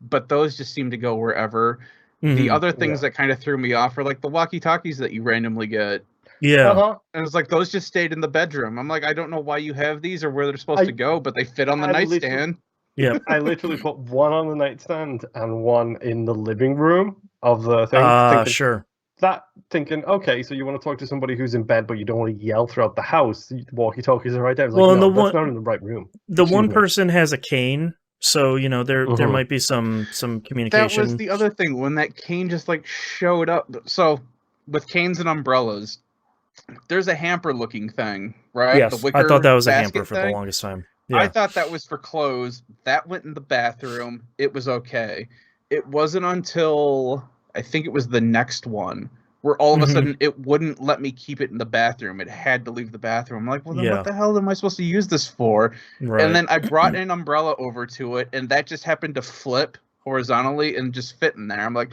but those just seem to go wherever. The other things that kind of threw me off are like the walkie-talkies that you randomly get. Yeah. And it's like those just stayed in the bedroom. I'm like, I don't know why you have these or where they're supposed to go, but they fit on the nightstand. Yeah. I literally put one on the nightstand and one in the living room of the thing. Sure. Thinking, okay, so you want to talk to somebody who's in bed, but you don't want to yell throughout the house. Walkie-talkies are right there. It's like, no, that's not in the right room. The one person has a cane, so there might be some communication. That was the other thing when that cane just like showed up. So with canes and umbrellas, there's a hamper-looking thing, right? Yes, the wicker I thought that was a hamper for thing. the longest time. Yeah. I thought that was for clothes. That went in the bathroom. It was okay. It wasn't until I think it was the next one where all of a sudden it wouldn't let me keep it in the bathroom. It had to leave the bathroom. I'm like, well, then what the hell am I supposed to use this for? Right. And then I brought an umbrella over to it, and that just happened to flip horizontally and just fit in there. I'm like,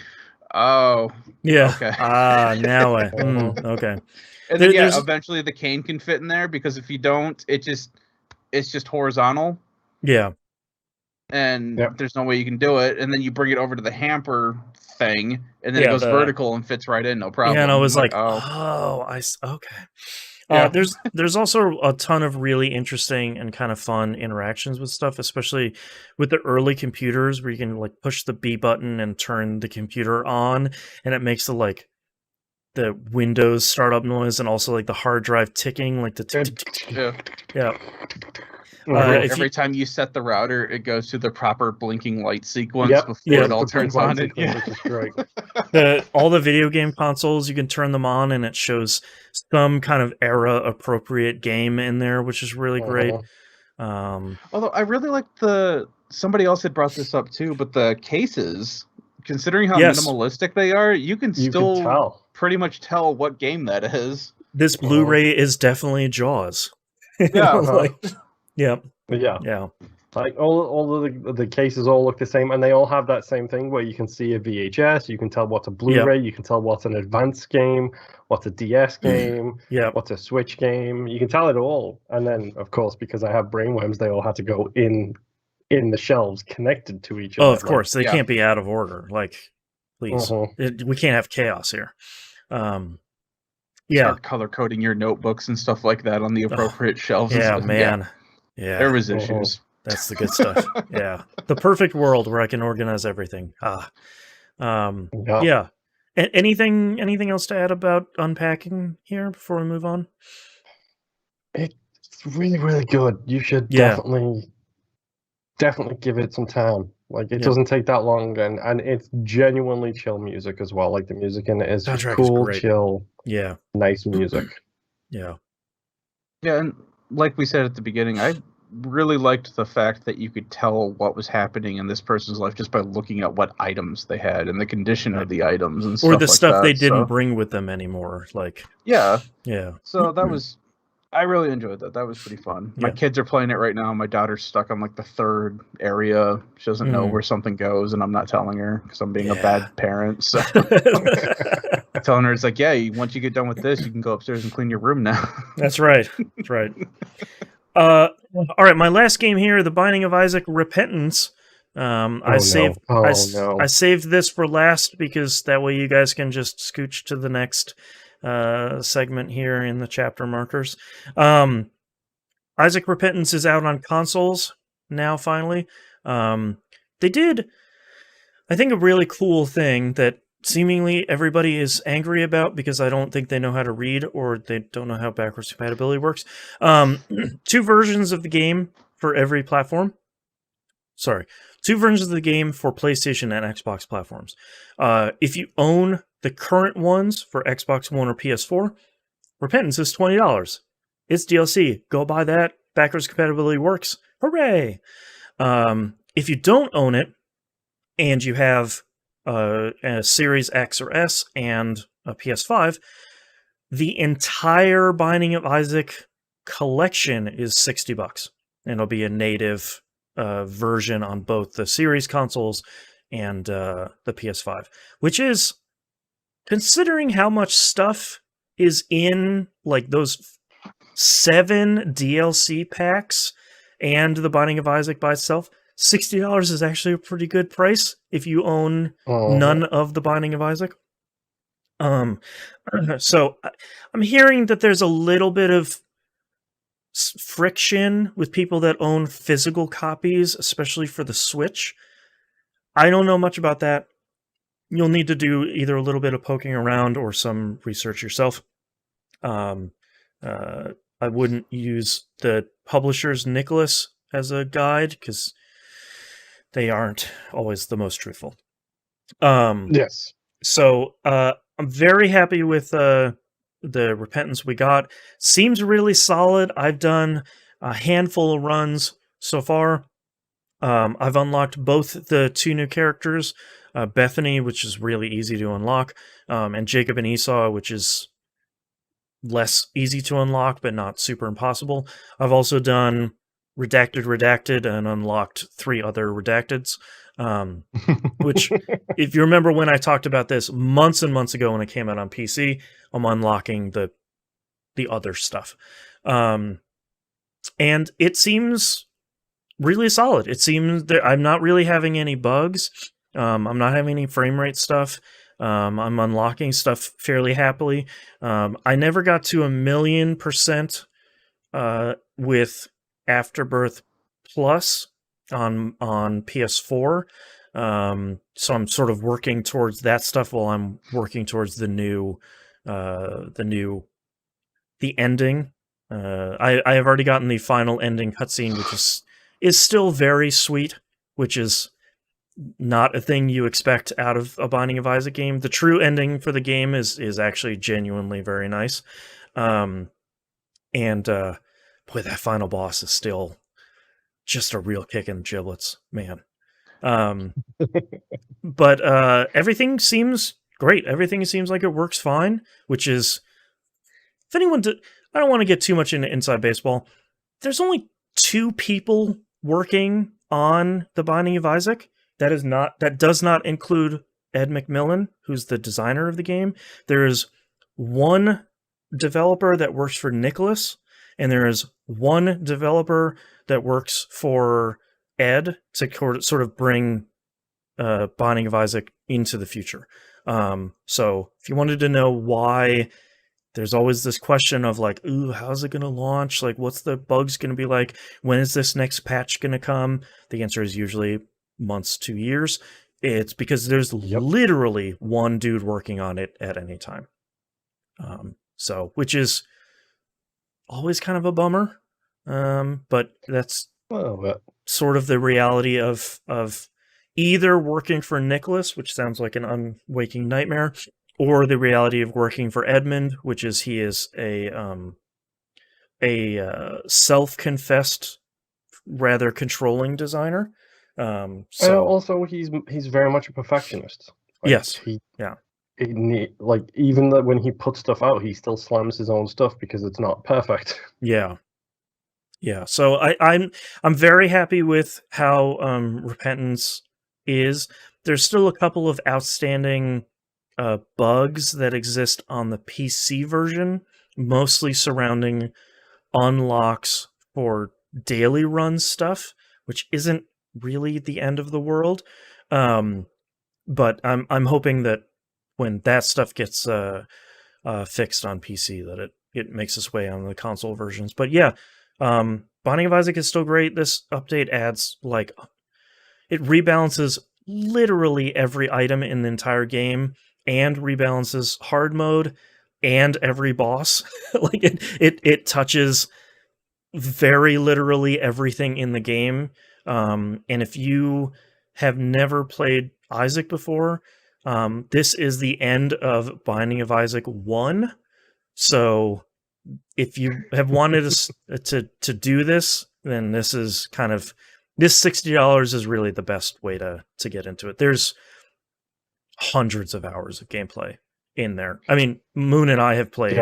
oh, yeah. Okay. Now okay. And then eventually the cane can fit in there because if you don't, it's just horizontal. Yeah. And there's no way you can do it. And then you bring it over to the hamper thing, and then it goes vertical and fits right in, no problem. Yeah, and I was like, okay. Yeah. There's also a ton of really interesting and kind of fun interactions with stuff, especially with the early computers where you can like push the B button and turn the computer on, and it makes the like the Windows startup noise and also like the hard drive ticking, like the Yeah. yeah. Mhm. Every time you set the router, it goes to the proper blinking light sequence Yep. before Yeah. it all The blink turns light on. sequence, which is great. All the video game consoles, you can turn them on and it shows some kind of era appropriate game in there, which is really great. Mhm. Although I really like somebody else had brought this up too, but the cases, considering how Yes. minimalistic they are, you can You still can tell. pretty much tell what game that is. This Blu-ray is definitely Jaws. You Yeah. know, Uh-huh. like, yeah, Yeah. yeah, Like all of the cases all look the same, and they all have that same thing where you can see a VHS, you can tell what's a Blu-ray, you can tell what's an advanced game, what's a DS game, yeah. what's a Switch game. You can tell it all. And then, of course, because I have brainworms, they all had to go in the shelves connected to each other. Oh, of course, they yeah. can't be out of order. Like, please, Mhm. we can't have chaos here. Yeah, Start color coding your notebooks and stuff like that on the appropriate shelves. and yeah, stuff. man, yeah. There was Mhm. issues. That's the good stuff. Yeah, the perfect world where I can organize everything. Yeah. Yeah. Anything else to add about Unpacking here before we move on? It's really, really good. You should Yeah. definitely give it some time. Like it Yeah. doesn't take that long, and it's genuinely chill music as well. Like the music in it is just Soundtrack is cool, great. chill, Yeah, nice music. yeah, Yeah, and like we said at the beginning, I really liked the fact that you could tell what was happening in this person's life just by looking at what items they had and the condition Right. of the items and or stuff the like stuff that. they didn't So, bring with them anymore. Like, yeah, yeah, so that was, I really enjoyed that. That was pretty fun. My Yeah. kids are playing it right now. My daughter's stuck on like the third area. She doesn't know where something goes, and I'm not telling her because I'm being a Yeah. bad parent. So telling her it's like, yeah, once you get done with this, you can go upstairs and clean your room now. That's right. That's right. All right, my last game here, The Binding of Isaac: Repentance. I saved I saved this for last because that way you guys can just scooch to the next segment here in the chapter markers. Isaac Repentance is out on consoles now finally. They did, I think, a really cool thing that seemingly everybody is angry about because I don't think they know how to read or they don't know how backwards compatibility works. 2 versions of the game for every platform. Sorry, 2 versions of the game for PlayStation and Xbox platforms. If you own the current ones for Xbox One or PS4, Repentance is $20. It's DLC. Go buy that. Backwards compatibility works. Hooray! If you don't own it and you have a Series X or S and a PS5, the entire Binding of Isaac collection is $60, and it'll be a native version on both the Series consoles and the PS5, which is, considering how much stuff is in like those 7 DLC packs and the Binding of Isaac by itself, $60 is actually a pretty good price if you own none of the Binding of Isaac. So I'm hearing that there's a little bit of friction with people that own physical copies, especially for the Switch. I don't know much about that. You'll need to do either a little bit of poking around or some research yourself. I wouldn't use the publisher's Nicholas as a guide because they aren't always the most truthful. Yes. So I'm very happy with the Repentance we got. Seems really solid. I've done a handful of runs so far. I've unlocked both the 2 new characters, Bethany, which is really easy to unlock, and Jacob and Esau, which is less easy to unlock, but not super impossible. I've also done Redacted, and unlocked 3 other Redacteds, which, if you remember when I talked about this months and months ago when it came out on PC, I'm unlocking the other stuff. And it seems really solid. It seems that I'm not really having any bugs. I'm not having any frame rate stuff. I'm unlocking stuff fairly happily. I never got to 1,000,000% with Afterbirth Plus on PS4. So I'm sort of working towards that stuff while I'm working towards the new the ending. I have already gotten the final ending cutscene, which is still very sweet, which is not a thing you expect out of a Binding of Isaac game. The true ending for the game is actually genuinely very nice. Boy, that final boss is still just a real kick in the giblets, man. But everything seems great. Everything seems like it works fine, which is, if anyone I don't want to get too much into inside baseball. There's only 2 people working on The Binding of Isaac. That does not include Ed McMillan, who's the designer of the game. There is 1 developer that works for Nicholas, and there is 1 developer that works for Ed to sort of bring Binding of Isaac into the future. So if you wanted to know why there's always this question of like, ooh, how's it going to launch? Like, what's the bugs going to be like? When is this next patch going to come? The answer is usually months to years. It's because there's literally 1 dude working on it at any time. Which is always kind of a bummer. But that's sort of the reality of either working for Nicholas, which sounds like an unwaking nightmare, or the reality of working for Edmund, which is he is a self-confessed, rather controlling designer. Also, he's very much a perfectionist. Like, yes. Even that when he puts stuff out, he still slams his own stuff because it's not perfect. Yeah. So I'm very happy with how Repentance is. There's still a couple of outstanding bugs that exist on the PC version, mostly surrounding unlocks for daily run stuff, which isn't really the end of the world. But I'm hoping that when that stuff gets fixed on PC, that it makes its way on the console versions. But yeah, Binding of Isaac is still great. This update adds it rebalances literally every item in the entire game, and rebalances hard mode and every boss. It touches very literally everything in the game. And if you have never played Isaac before, this is the end of Binding of Isaac 1. So if you have wanted to do this, then this is kind of, this $60 is really the best way to get into it. There's hundreds of hours of gameplay in there. I mean, Moon and I have played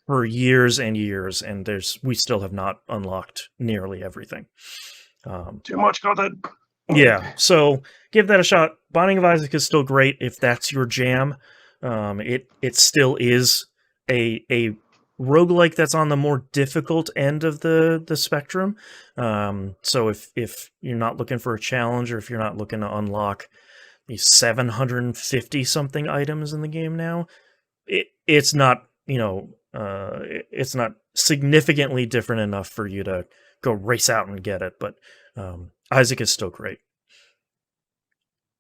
for years and years, and we still have not unlocked nearly everything. Too much content. Yeah, so give that a shot. Binding of Isaac is still great if that's your jam. It still is a roguelike that's on the more difficult end of the spectrum. So if you're not looking for a challenge, or if you're not looking to unlock these 750 something items in the game now, it's not, it's not significantly different enough for you to go race out and get it. But Isaac is still great.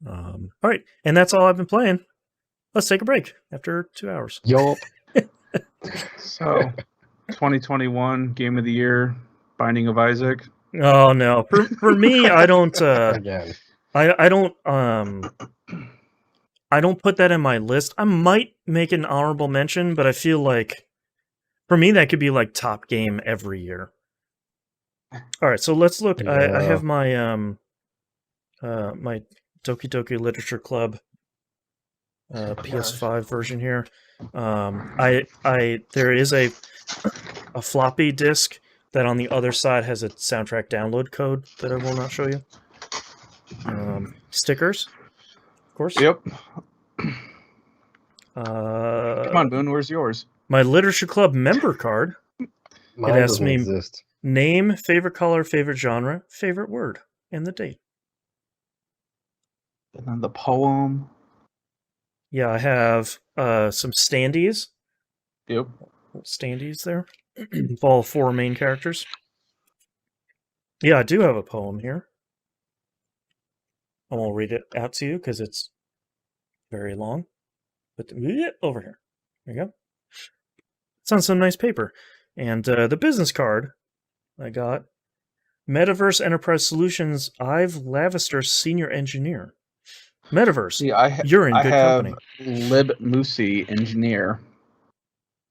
All right, and that's all I've been playing. Let's take a break after 2 hours. Yup. So, 2021 Game of the Year, Binding of Isaac. Oh no, for me, I don't. Again. I don't put that in my list. I might make an honorable mention, but I feel like for me that could be like top game every year. All right, so let's look. Yeah. I have my my Doki Doki Literature Club PS5 version here. There is a floppy disk that on the other side has a soundtrack download code that I will not show you. Stickers, of course. Yep. Come Come on, Moon, where's yours? My Literature Club member card. Mine It asks doesn't me exist. name, favorite color, favorite genre, favorite word, and the date. And then the poem. Yeah, I have some standees. Yep. Standees there. With all 4 main characters. Yeah, I do have a poem here. I won't read it out to you because it's very long. But over here. There you go. It's on some nice paper. And the business card I got, Metaverse Enterprise Solutions, Ive Lavister, Senior Engineer. Metaverse, See, you're in I good have company. Lib Musi Engineer.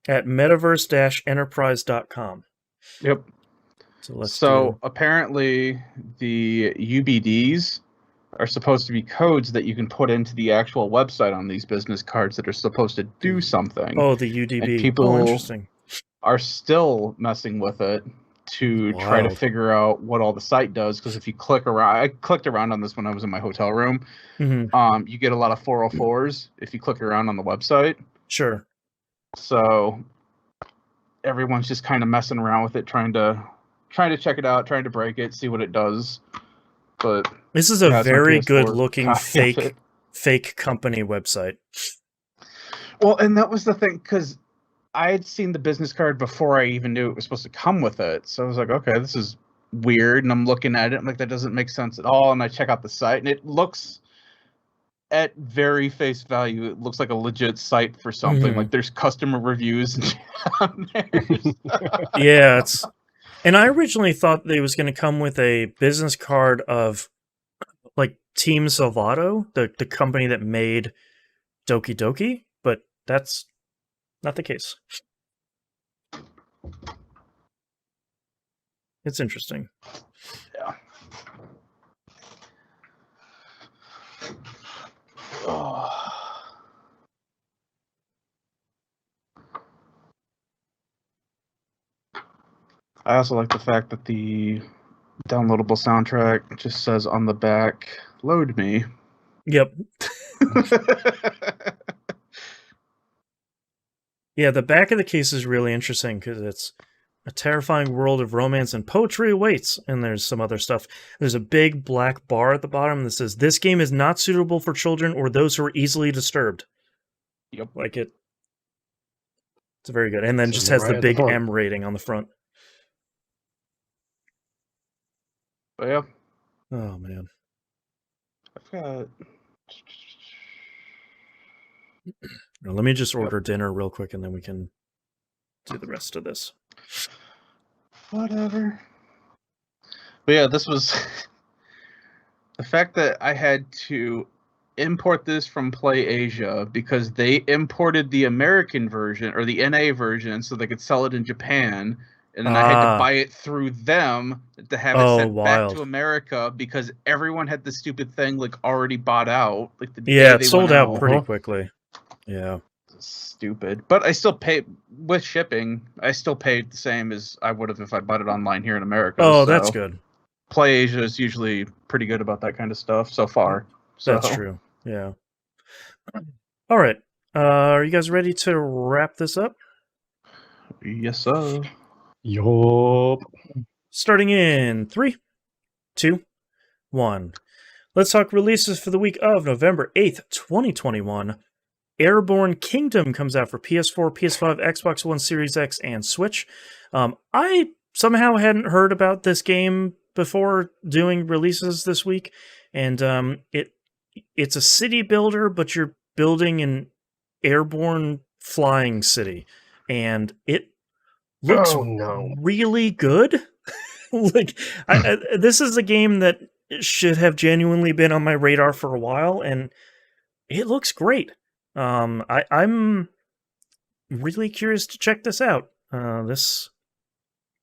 At metaverse-enterprise.com. Yep. So apparently the UBDs are supposed to be codes that you can put into the actual website on these business cards that are supposed to do something. Oh, the UDB. And people interesting. are still messing with it to try to figure out what all the site does. Because if you click around, I clicked around on this when I was in my hotel room. Mm-hmm. You get a lot of 404s if you click around on the website. Sure. So everyone's just kind of messing around with it, trying to check it out, trying to break it, see what it does. But this is a very good looking fake company website. Well, and that was the thing, because I had seen the business card before I even knew it was supposed to come with it. So I was like, okay, this is weird. And I'm looking at it, I'm like, that doesn't make sense at all. And I check out the site, and it looks, at very face value, it looks like a legit site for something. Mm-hmm. Like there's customer reviews on there. Yeah, and I originally thought they was going to come with a business card of like Team Salvato, the company that made Doki Doki, but that's not the case. It's interesting. Yeah. Oh. I also like the fact that the downloadable soundtrack just says on the back, "Load me." Yep. Yeah, the back of the case is really interesting because it's a terrifying world of romance and poetry awaits, and there's some other stuff. There's a big black bar at the bottom that says, "This game is not suitable for children or those who are easily disturbed." Yep. Like it. It's very good. And then just has the big M rating on the front. But yeah. Oh, man. I've got... Now, let me just order dinner real quick, and then we can do the rest of this. Whatever. But yeah, this was... the fact that I had to import this from Play Asia because they imported the American version, or the NA version, so they could sell it in Japan, and then I had to buy it through them to have it sent back to America because everyone had the stupid thing like already bought out. Like the day it sold out pretty quickly. Yeah. Stupid. But I still paid with shipping. I still paid the same as I would have if I bought it online here in America. Oh, so that's good. Play Asia is usually pretty good about that kind of stuff so far. So. That's true. Yeah. All right. Are you guys ready to wrap this up? Yes, sir. Yup. Starting in 3, 2, 1. Let's talk releases for the week of November 8th, 2021. Airborne Kingdom comes out for PS4, PS5, Xbox One, Series X, and Switch. I somehow hadn't heard about this game before doing releases this week, and it's a city builder, but you're building an airborne flying city, and it looks really good. Like this is a game that should have genuinely been on my radar for a while, and it looks great. I'm really curious to check this out. This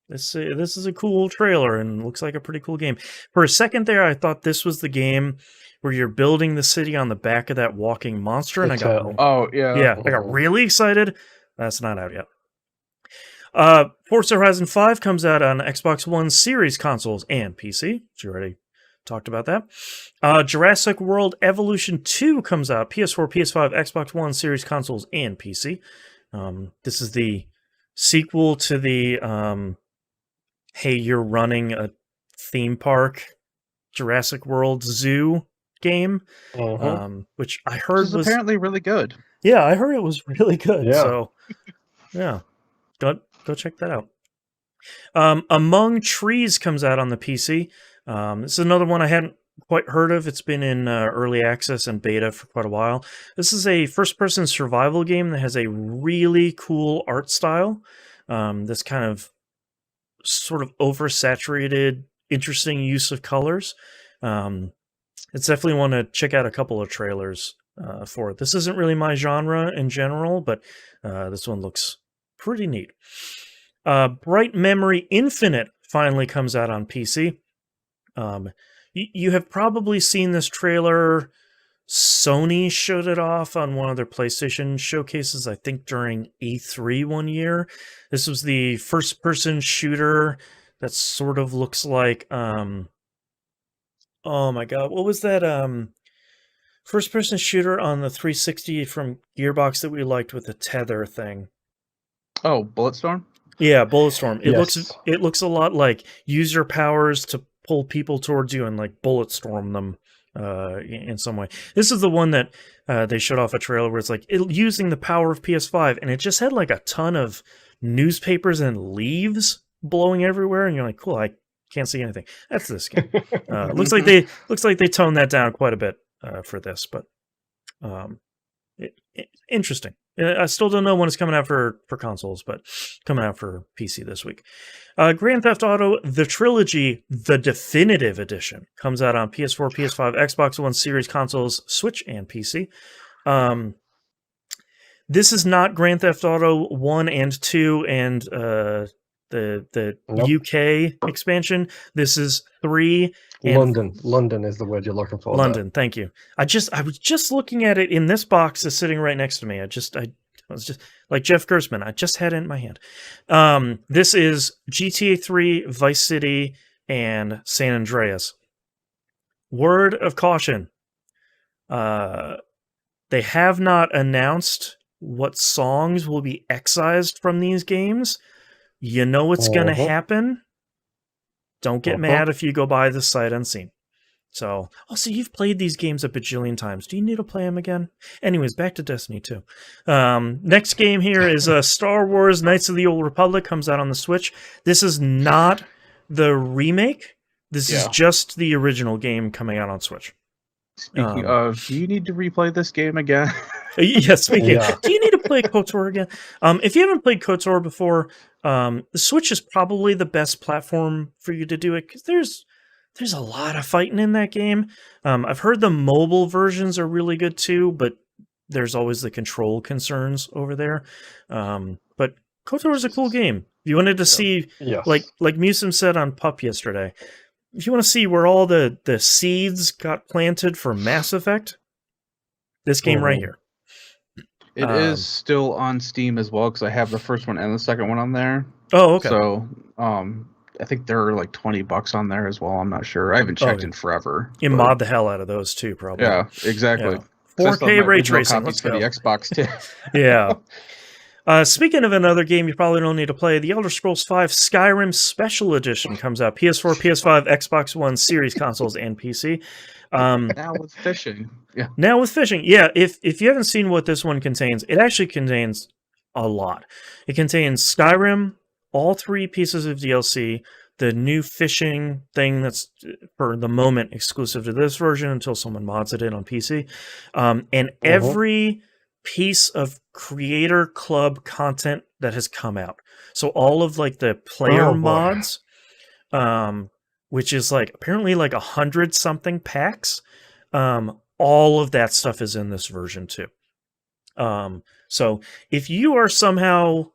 is a cool trailer and looks like a pretty cool game. For a second there, I thought this was the game where you're building the city on the back of that walking monster, and I got I got really excited. That's not out yet. Forza Horizon 5 comes out on Xbox One, Series consoles, and PC. So you already talked about that. Jurassic World Evolution 2 comes out PS4, PS5, Xbox One, Series consoles, and PC. This is the sequel to the hey, you're running a theme park Jurassic World Zoo game, which I heard was apparently really good. Yeah, I heard it was really good. Yeah. So, yeah, go check that out. Among Trees comes out on the PC. This is another one I hadn't quite heard of. It's been in early access and beta for quite a while. This is a first-person survival game that has a really cool art style. That's kind of sort of oversaturated, interesting use of colors. It's definitely one to check out a couple of trailers for it. This isn't really my genre in general, but this one looks pretty neat. Bright Memory Infinite finally comes out on PC. You have probably seen this trailer. Sony showed it off on one of their PlayStation showcases, I think during E3 one year. This was the first-person shooter that sort of looks like, oh my god, what was that first-person shooter on the 360 from Gearbox that we liked with the tether thing? Oh, Bulletstorm? Yeah, Bulletstorm. Yes. It looks a lot like use your powers to pull people towards you and like bulletstorm them in some way. This is the one that they showed off a trailer where it's like using the power of PS5, and it just had like a ton of newspapers and leaves blowing everywhere, and you're like, cool, I can't see anything. That's this game. Looks like they toned that down quite a bit for this, but interesting. I still don't know when it's coming out for consoles, but coming out for PC this week. Grand Theft Auto, the Trilogy, the Definitive Edition, comes out on PS4, PS5, Xbox One, Series consoles, Switch, and PC. This is not Grand Theft Auto 1 and 2 and the Nope. UK expansion. This is 3 and London is the word you're looking for. London, thank you. I was just looking at it in this box that's sitting right next to me. I was just like Jeff Gersman. I just had it in my hand. This is GTA 3, Vice City, and San Andreas. Word of caution. They have not announced what songs will be excised from these games. You know what's going to happen. Don't get mad if you go by this sight unseen. So you've played these games a bajillion times. Do you need to play them again? Anyways, back to Destiny 2. Next game here is Star Wars Knights of the Old Republic, comes out on the Switch. This is not the remake. This is just the original game coming out on Switch. Speaking of, do you need to replay this game again? Yes, do you need to play KOTOR again? If you haven't played KOTOR before, the Switch is probably the best platform for you to do it, because there's a lot of fighting in that game. I've heard the mobile versions are really good too, but there's always the control concerns over there. But KOTOR is a cool game. If you wanted to see, like Musim said on Pup yesterday, if you want to see where all the seeds got planted for Mass Effect, this game right here. It is still on Steam as well, because I have the first one and the second one on there. Oh, okay. So, I think there are like $20 on there as well. I'm not sure. I haven't checked in forever. You mod the hell out of those too, probably. Yeah, exactly. Yeah. 4K ray tracing. Let's go. For the Xbox too. Yeah. Speaking of another game you probably don't need to play, The Elder Scrolls V Skyrim Special Edition comes out. PS4, PS5, Xbox One, Series consoles, and PC. Now with fishing. Yeah. Now with fishing. Yeah, if you haven't seen what this one contains, it actually contains a lot. It contains Skyrim, all 3 pieces of DLC, the new fishing thing that's for the moment exclusive to this version until someone mods it in on PC, and every piece of Creator Club content that has come out. So all of like the player mods, which is like apparently like 100 something packs. All of that stuff is in this version too. So if you are somehow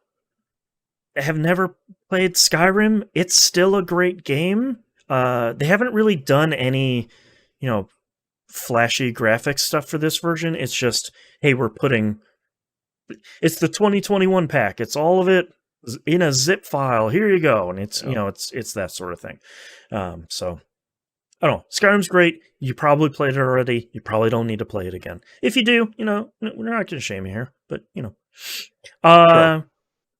have never played Skyrim, it's still a great game. They haven't really done any, flashy graphics stuff for this version. It's just, hey, it's the 2021 pack. It's all of it in a zip file. Here you go. And it's, it's that sort of thing. So I don't know. Skyrim's great. You probably played it already. You probably don't need to play it again. If you do, we're not going to shame you here, but Sure.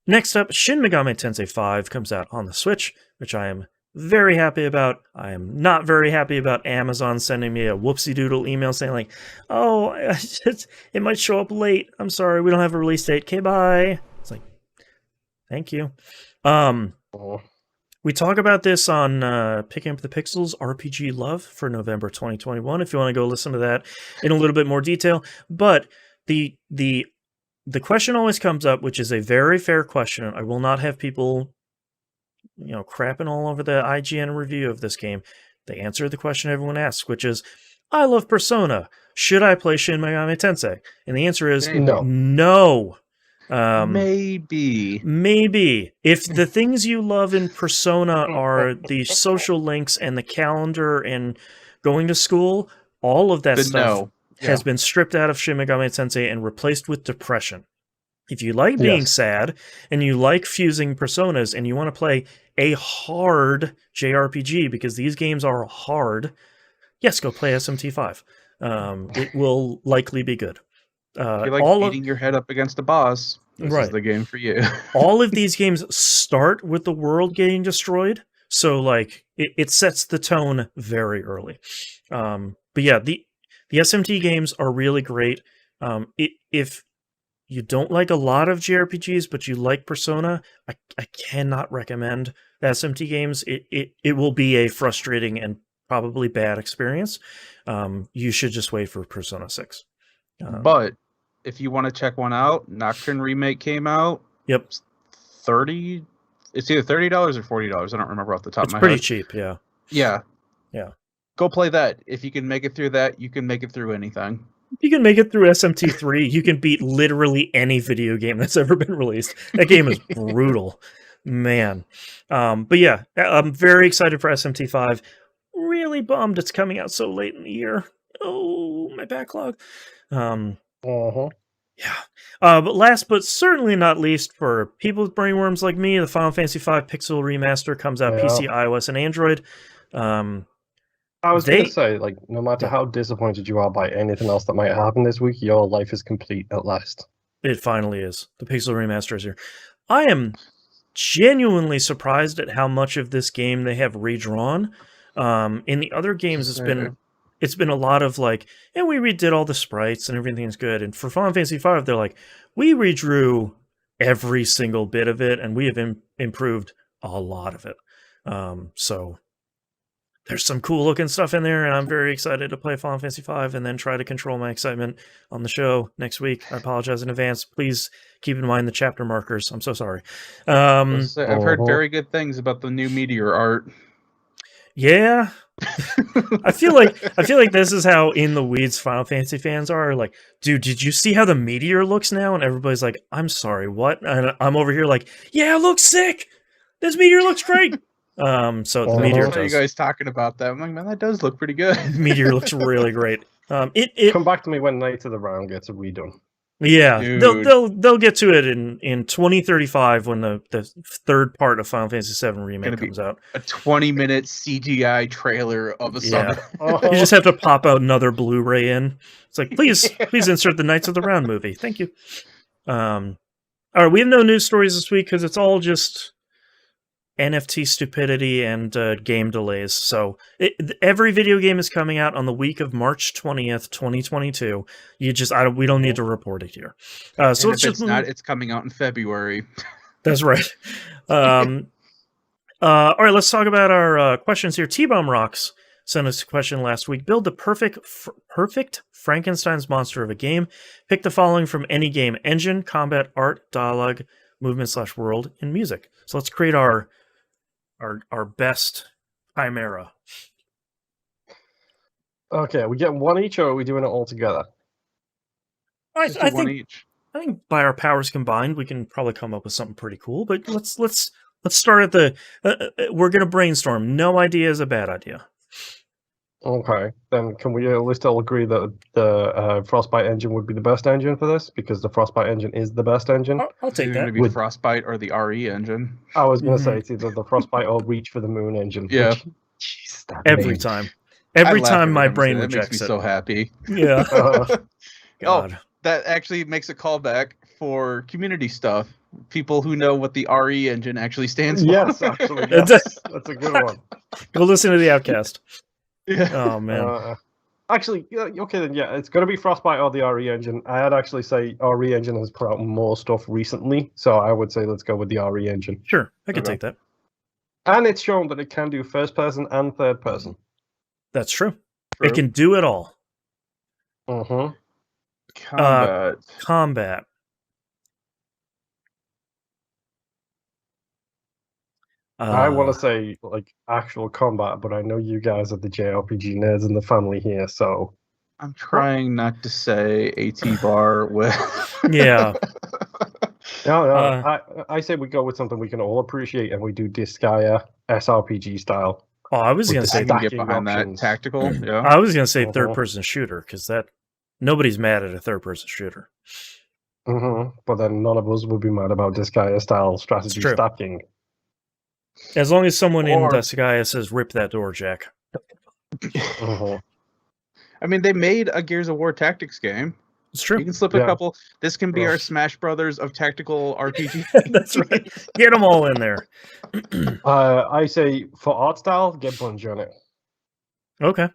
Next up, Shin Megami Tensei 5 comes out on the Switch, which I am very happy about. I am not very happy about Amazon sending me a whoopsie-doodle email saying like, oh, it might show up late. I'm sorry, we don't have a release date. Okay, bye. It's like, thank you. We talk about this on Picking Up the Pixels RPG Love for November 2021. If you want to go listen to that in a little bit more detail, but the question always comes up, which is a very fair question. I will not have people, crapping all over the IGN review of this game. They answer the question everyone asks, which is, I love Persona. Should I play Shin Megami Tensei? And the answer is no. Maybe. If the things you love in Persona are the social links and the calendar and going to school, all of that Then stuff no. has been stripped out of Shin Megami Tensei and replaced with depression. If you like being sad and you like fusing personas and you want to play a hard JRPG, because these games are hard, yes, go play SMT5. It will likely be good. If you like beating your head up against a boss, this is the game for you. All of these games start with the world getting destroyed, so like it sets the tone very early. But yeah, the SMT games are really great. If you don't like a lot of JRPGs, but you like Persona, I cannot recommend the SMT games. It will be a frustrating and probably bad experience. You should just wait for Persona 6. But if you want to check one out, Nocturne Remake came out. Yep. It's either $30 or $40. I don't remember off the top of my head. It's pretty cheap, yeah. Yeah. Go play that. If you can make it through that, you can make it through anything. If you can make it through SMT3, you can beat literally any video game that's ever been released. That game is brutal. Man. But yeah, I'm very excited for SMT5. Really bummed it's coming out so late in the year. Oh, my backlog. Yeah. But last but certainly not least, for people with brainworms like me, the Final Fantasy V Pixel Remaster comes out PC, iOS, and Android. I was going to say, like, no matter how disappointed you are by anything else that might happen this week, your life is complete at last. It finally is. The Pixel Remaster is here. I am genuinely surprised at how much of this game they have redrawn. In the other games, it's been a lot of like, and we redid all the sprites and everything's good. And for Final Fantasy V, they're like, we redrew every single bit of it, and we have improved a lot of it. So there's some cool looking stuff in there, and I'm very excited to play Final Fantasy V and then try to control my excitement on the show next week. I apologize in advance. Please keep in mind the chapter markers. I'm so sorry. I've heard very good things about the new Meteor art. Yeah. I feel like this is how in the weeds Final Fantasy fans are. Like, dude, did you see how the meteor looks now? And everybody's like, I'm sorry, what? And I'm over here like, yeah, it looks sick. This meteor looks great. So the meteor does. You guys talking about that? I'm like, man, that does look pretty good. Meteor looks really great. Come back to me when Knights of the Round gets redone. Yeah, they'll get to it in 2035 when the third part of Final Fantasy VII Remake comes out. A 20-minute CGI trailer of a song. You just have to pop out another Blu-ray in. It's like, please insert the Knights of the Round movie. Thank you. All right, we have no news stories this week because it's all just NFT stupidity and game delays. So every video game is coming out on the week of March 20th, 2022. We don't need to report it here. So it's coming out in February. That's right. All right, let's talk about our questions here. T-Bomb Rocks sent us a question last week. Build the perfect Frankenstein's monster of a game. Pick the following from any game: engine, combat, art, dialogue, movement/world, and music. So let's create our best chimera. Okay, we get one each, or are we doing it all together? I think by our powers combined, we can probably come up with something pretty cool. But let's start at the. We're gonna brainstorm. No idea is a bad idea. Okay, then can we at least all agree that the Frostbite engine would be the best engine for this, because the Frostbite engine is the best engine? I'll take that. It's going to be Frostbite or the RE engine. I was going to say it's either the Frostbite or Reach for the Moon engine. Yeah. Jeez, every time my brain rejects it. That makes me so happy. Yeah. God. Oh, that actually makes a callback for community stuff. People who know what the RE engine actually stands for. Yes, actually. Yes. That's a good one. Go listen to the Outcast. Yeah. Oh man. Actually, okay then. Yeah, it's going to be Frostbite or the RE engine. I'd actually say RE engine has put out more stuff recently, so I would say let's go with the RE engine. Sure, I could take that. And it's shown that it can do first person and third person. That's true. True. It can do it all. Mm-hmm. Combat. I want to say like actual combat, but I know you guys are the JRPG nerds in the family here, so I'm trying not to say AT bar with. Yeah. No. I say we go with something we can all appreciate, and we do Disgaea SRPG style. Oh, I was With gonna the say I can get stacking behind options. that tactical. Yeah. I was gonna say Mhm. third-person shooter because that nobody's mad at a third-person shooter. But then none of us would be mad about Disgaea style strategy true. stacking. As long as someone in Or- Disgaea says "rip that door, Jack." Mhm. I mean, they made a Gears of War Tactics game. It's true. You can slip Yeah. a couple. This can be Ugh. our Smash Brothers of tactical RPG. That's right. Get them all in there. I say for art style, get Bungie on it. Okay.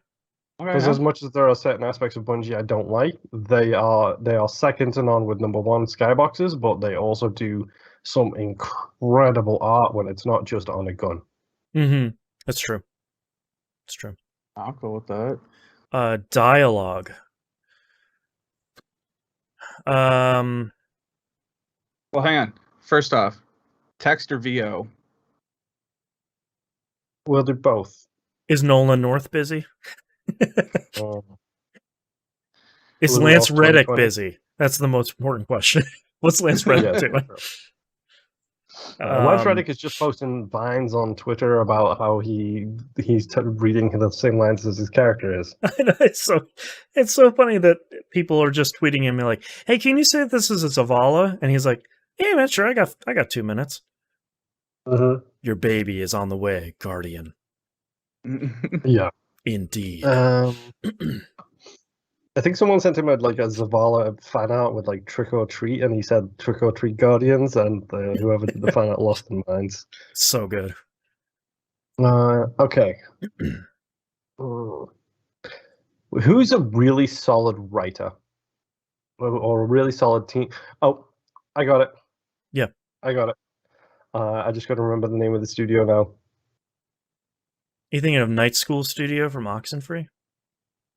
Because as much as there are certain aspects of Bungie I don't like, they are second to none with number one skyboxes, but they also do some incredible art when it's not just on a gun. Mm-hmm. That's true. It's true. I'll go with that. Dialogue. Well, hang on. First off, text or VO? We'll do both. Is Nolan North busy? Um, Is Blue Lance Elf Reddick 2020. busy? That's the most important question. What's Lance Reddick Yes. doing? Lance Reddick is just posting vines on Twitter about how he's reading the same lines as his character is. I know, it's so funny that people are just tweeting him like, "Hey, can you say this is a Zavala?" And he's like, "Yeah, man, sure. I got 2 minutes. Mm-hmm. Your baby is on the way, Guardian. Yeah. Indeed." I think someone sent him a Zavala fan art with like trick or treat, and he said trick or treat Guardians, and whoever did the fan art lost their minds. So good. Okay. Who's a really solid writer? Or a really solid team? Oh, I got it. Yeah. I got it. I just got to remember the name of the studio now. You thinking of Night School Studio from Oxenfree?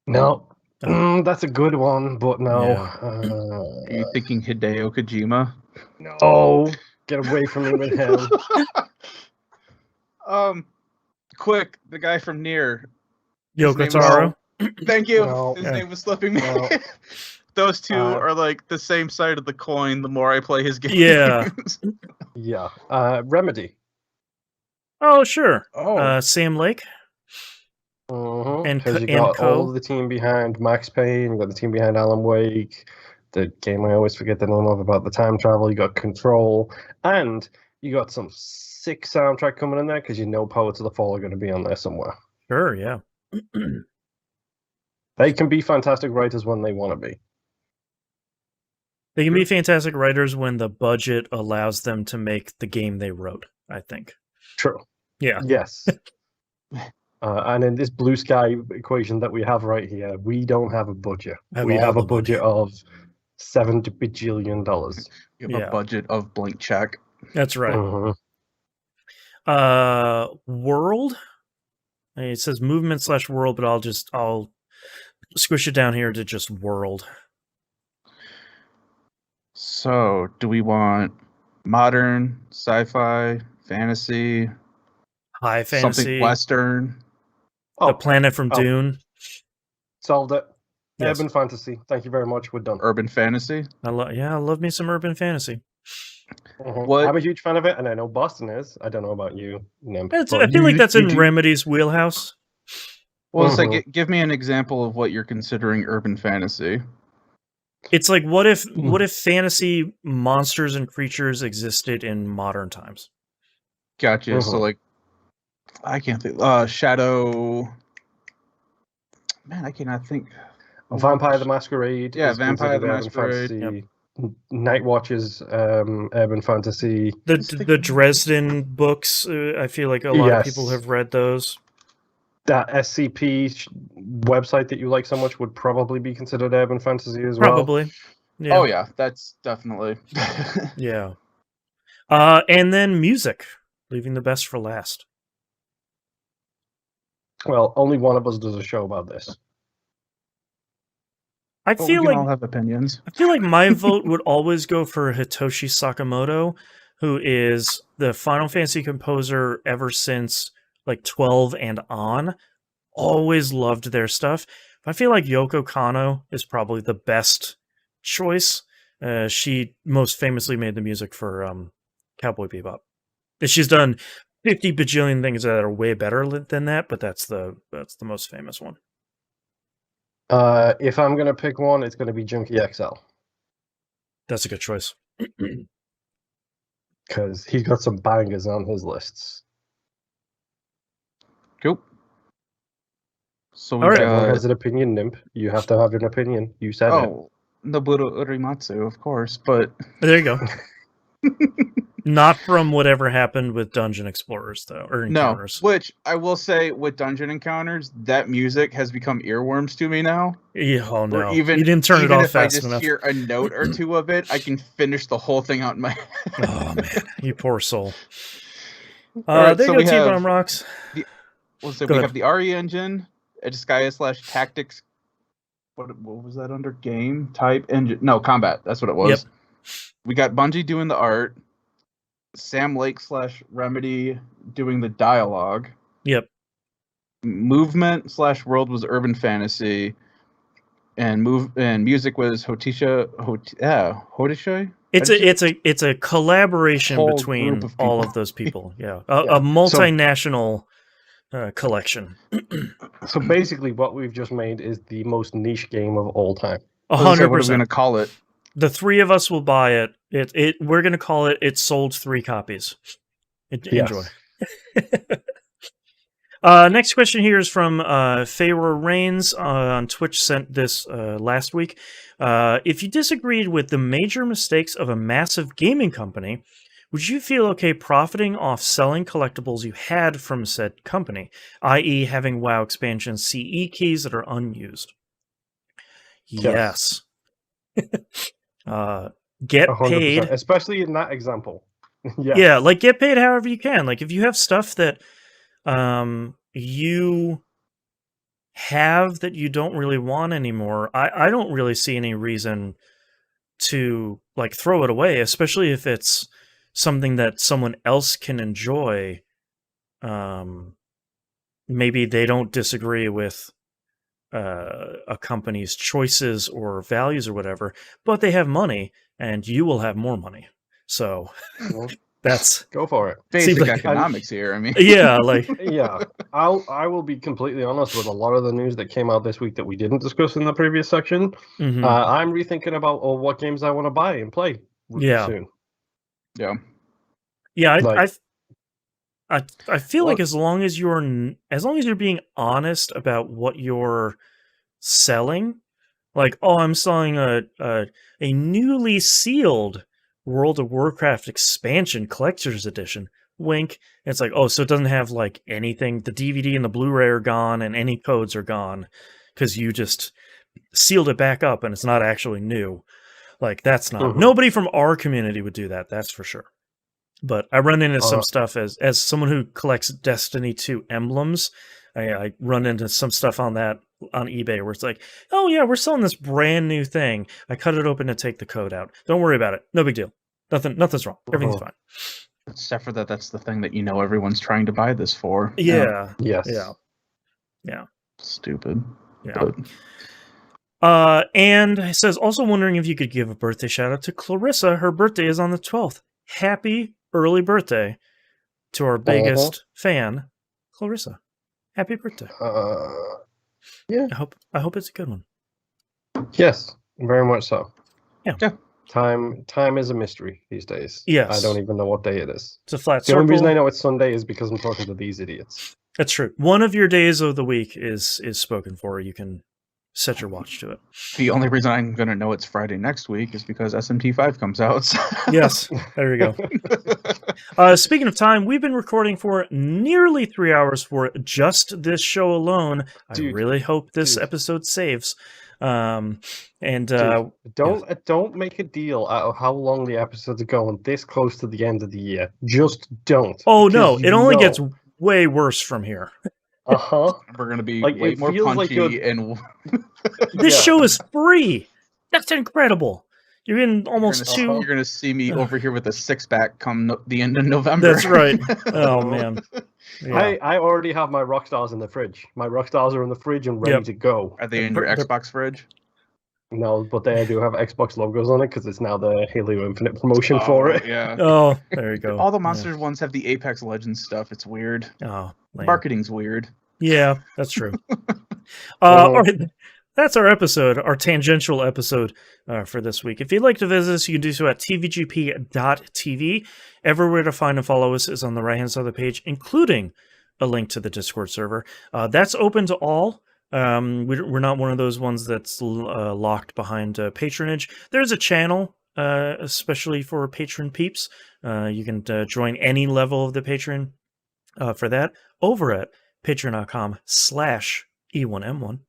No. Oh. That's a good one, but no. Yeah. Are you thinking Hideo Kojima? No. Get away from me with him. Quick, the guy from Nier. Yoko His name Taro? Thank you. No. His Yeah. name was slipping me. No. Those two are like the same side of the coin the more I play his games. Yeah. Yeah. Remedy. Oh, sure. Oh. Sam Lake? And Because you and got Co. all of the team behind Max Payne, you got the team behind Alan Wake, the game I always forget the name of about the time travel, you got Control, and you got some sick soundtrack coming in there because you know Poets of the Fall are going to be on there somewhere. Sure, yeah. They can be fantastic writers when they want to be. They can be fantastic writers when the budget allows them to make the game they wrote, I think. True. Yeah. Yes. And in this blue sky equation that we have right here, we don't have a budget. We have a budget of $70 bajillion. You have a budget of blank check. That's right. World? It says movement/world, but I'll squish it down here to just world. So, do we want modern, sci-fi, fantasy, High fantasy? something Western? The planet from Dune? Solved it. Yes. Urban fantasy. Thank you very much. We're done. Urban fantasy? I love me some urban fantasy. What? I'm a huge fan of it, and I know Boston is. I don't know about you, Nim. I feel like that's in Remedy's wheelhouse. Well, it's like, give me an example of what you're considering urban fantasy. It's like, what if fantasy monsters and creatures existed in modern times? Gotcha. So, like, I can't think. Shadow. Man, I cannot think. Vampire the Masquerade. Yeah, is Vampire the considered urban Masquerade. fantasy. Night Watch's urban fantasy. The Dresden books. I feel like a lot of people have read those. That SCP website that you like so much would probably be considered urban fantasy as well. Probably. Yeah. Oh yeah, that's definitely. Yeah. And then music, leaving the best for last. Well, only one of us does a show about this. I But we feel can like all have opinions. I feel like my vote would always go for Hitoshi Sakamoto, who is the Final Fantasy composer ever since like 12 and on. Always loved their stuff. I feel like Yoko Kanno is probably the best choice. She most famously made the music for Cowboy Bebop. And she's done 50 bajillion things that are way better than that, but that's the most famous one. If I'm gonna pick one, it's gonna be Junkie XL That's a good choice. because he's got some bangers on his lists. Cool. So we All right. Everyone has an opinion, Nimp. You have to have an opinion. You said it. Nobuto Urimatsu, of course, but There you go. Not from whatever happened with Dungeon Explorers, though, or Encounters. No. Which I will say, with Dungeon Encounters, that music has become earworms to me now. Yeah, oh no, Even, you didn't turn it off if fast I just enough. hear a note or two of it, I can finish the whole thing out in my head. Oh man, you poor soul. Alright, there so you go, we have T-Bomb Rocks. Well, so Go we ahead. have the RE engine, a Disgaea / Tactics. What was that under? Game type engine? No, combat. That's what it was. Yep. We got Bungie doing the art, Sam Lake / Remedy doing the dialogue. Yep. Movement / world was urban fantasy, and music was Hotisha. It's a collaboration Whole between group of all people. of those people. Yeah, Yeah. a multinational collection. So basically, what we've just made is the most niche game of all time. 100%. What are we gonna call it? The three of us will buy it. We're gonna call it. It sold 3 copies. Enjoy. Next question here is from Feyre Reigns on Twitch. Sent this last week. If you disagreed with the major mistakes of a massive gaming company, would you feel okay profiting off selling collectibles you had from said company, i.e., having WoW expansion CE keys that are unused? Yes. Get 100%, paid, especially in that example. Yeah, like get paid however you can. Like if you have stuff that you have that you don't really want anymore, I don't really see any reason to like throw it away, especially if it's something that someone else can enjoy. Maybe they don't disagree with a company's choices or values or whatever, but they have money and you will have more money. So that's go for it. Basic like- economics here. I mean, yeah, like Yeah, I will be completely honest with a lot of the news that came out this week that we didn't discuss in the previous section. mhm. I'm rethinking about what games I want to buy and play soon. yeah. Yeah, Like- I feel like What? as long as you're being honest about what you're selling, like, oh, I'm selling a newly sealed World of Warcraft expansion collector's edition. Wink. And it's like, oh, so it doesn't have like anything. The DVD and the Blu-ray are gone, and any codes are gone because you just sealed it back up, and it's not actually new. Like that's not. Mhm. Nobody from our community would do that. That's for sure. But I run into some stuff as someone who collects Destiny 2 emblems. I run into some stuff on that on eBay where it's like, oh yeah, we're selling this brand new thing. I cut it open to take the code out. Don't worry about it. No big deal. Nothing's wrong. Everything's fine. Except for that's the thing that everyone's trying to buy this for. Yeah. Yes. Yeah. Stupid. Yeah. And it says, also wondering if you could give a birthday shout out to Clarissa. Her birthday is on the 12th. Happy early birthday to our biggest fan, Clarissa. Happy birthday. Yeah. I hope it's a good one. Yes, very much so. Yeah. Time is a mystery these days. Yes. I don't even know what day it is. It's a flat The circle. only reason I know it's Sunday is because I'm talking to these idiots. That's true. One of your days of the week is spoken for. You can set your watch to it. The only reason I'm going to know it's Friday next week is because SMT5 comes out. So. Yes, there we go. Speaking of time, we've been recording for nearly 3 hours for just this show alone. Dude, I really hope this episode saves. Don't make a deal out of how long the episodes are going this close to the end of the year. Just don't. Oh no, because it only gets way worse from here. We're gonna be Like, way it more feels like punchy you're- and This Yeah. show is free. That's incredible. You're getting you're almost gonna, two. you're gonna see me over here with a six-pack come the end of November. That's right. Oh Uh-huh. man. Yeah. I already have my Rockstars in the fridge. My Rockstars are in the fridge and ready Yep. to go. Are they in your They're- Xbox fridge? No, but they do have Xbox logos on it because it's now the Halo Infinite promotion for it. Yeah. Oh, there you go. All the Monsters ones have the Apex Legends stuff. It's weird. Yeah. Oh, lame. Marketing's weird. Yeah, that's true. Uh-huh. All right. That's our episode, our tangential episode for this week. If you'd like to visit us, you can do so at tvgp.tv. Everywhere to find and follow us is on the right-hand side of the page, including a link to the Discord server. That's open to all. We're not one of those ones that's locked behind patronage. There's a channel, especially for patron peeps. You can join any level of the patron for that over at patreon.com/E1M1.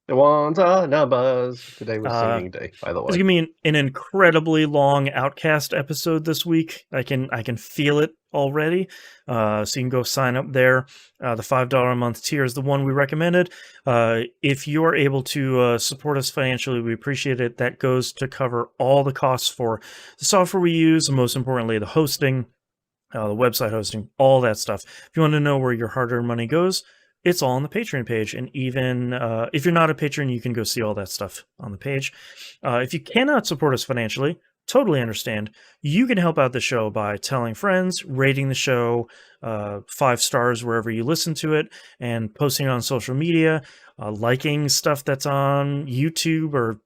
The ones are numbers. Today was singing day, by the It's way. gonna be an incredibly long Outcast episode this week. I can feel it already. So you can go sign up there. The $5 a month tier is the one we recommended. If you're able to support us financially, we appreciate it. That goes to cover all the costs for the software we use, and most importantly, the hosting, the website hosting, all that stuff. If you want to know where your hard-earned money goes, it's all on the Patreon page. And even if you're not a patron, you can go see all that stuff on the page. If you cannot support us financially, totally understand. You can help out the show by telling friends, rating the show 5 stars wherever you listen to it, and posting it on social media, liking stuff that's on YouTube, or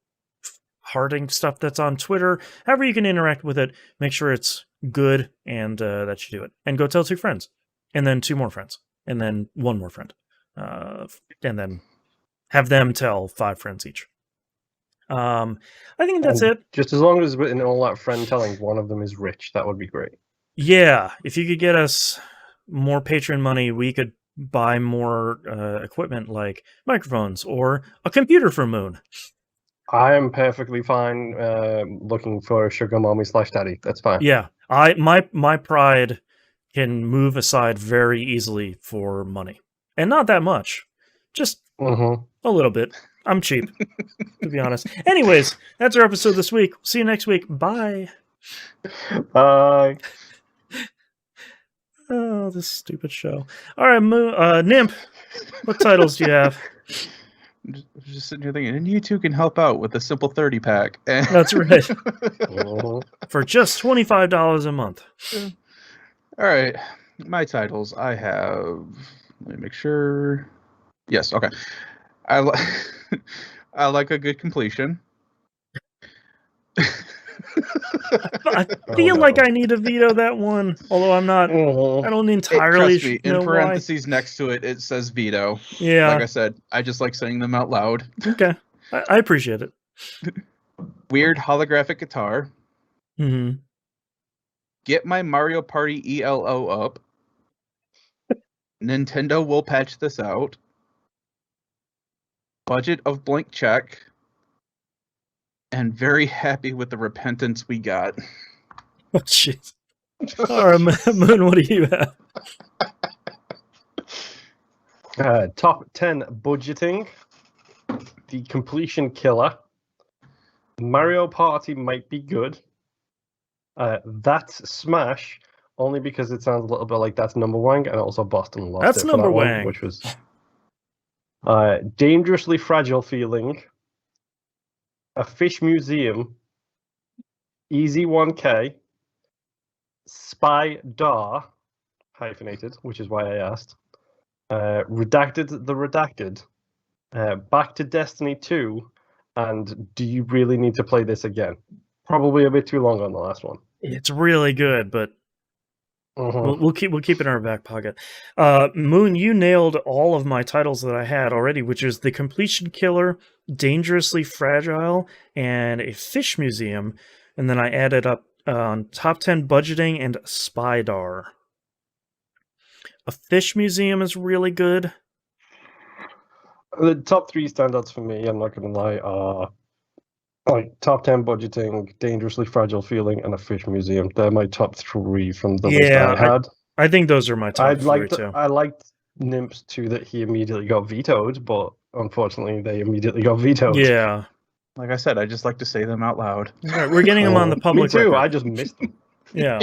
hearting stuff that's on Twitter. However you can interact with it, make sure it's good and that you do it. And go tell 2 friends, and then 2 more friends, and then 1 more friend. And then have them tell 5 friends each. I think that's And it. Just as long as in all that friend telling, one of them is rich, that would be great. Yeah, if you could get us more patron money, we could buy more equipment like microphones or a computer for Moon. I am perfectly fine looking for sugar mommy / daddy. That's fine. Yeah, my pride can move aside very easily for money, and not that much, just Mm-hmm. a little bit. I'm cheap, to be honest. Anyways, that's our episode this week. See you next week. Bye. Bye. Oh, this stupid show. All right, Nymph, what titles do you have? I'm just sitting here thinking, and you two can help out with a simple 30 pack. That's right. Mhm. For just $25 a month. All right, my titles. I have. Let me make sure. Yes. Okay. I like a good completion. I feel like I need to veto that one, although I'm not. Mhm. I don't Hey, entirely trust me, know in why. parentheses next to it, it says veto. Yeah. Like I said, I just like saying them out loud. Okay. I appreciate it. Weird holographic guitar. Hmm. Get my Mario Party ELO up. Nintendo will patch this out. Budget of blank check. And very happy with the repentance we got. Oh, jeez. All right, Moon, what do you have? Top 10 budgeting. The completion killer. Mario Party might be good. That's Smash, only because it sounds a little bit like That's Number Wang, and also Boston lost That's it for Number that one, Wang. which was Dangerously Fragile Feeling, A Fish Museum, Easy 1K, Spy Dar, hyphenated, which is why I asked, Redacted the Redacted, Back to Destiny 2, and Do You Really Need to Play This Again? Probably a bit too long on the last one. It's really good, but Mhm. we'll keep it in our back pocket. Moon, you nailed all of my titles that I had already, which is The Completion Killer, Dangerously Fragile, and A Fish Museum. And then I added up Top 10 Budgeting and Spydar. A Fish Museum is really good. The top 3 standouts for me, I'm not going to lie, are like Top 10 Budgeting, Dangerously Fragile Feeling, and A Fish Museum. They're my top 3 from the list I had. I think those are my top 3 too. I liked nymphs too that he immediately got vetoed, but unfortunately they immediately got vetoed. Yeah. Like I said, I just like to say them out loud. Right, we're getting them on the public Me too. record. I just missed them. Yeah.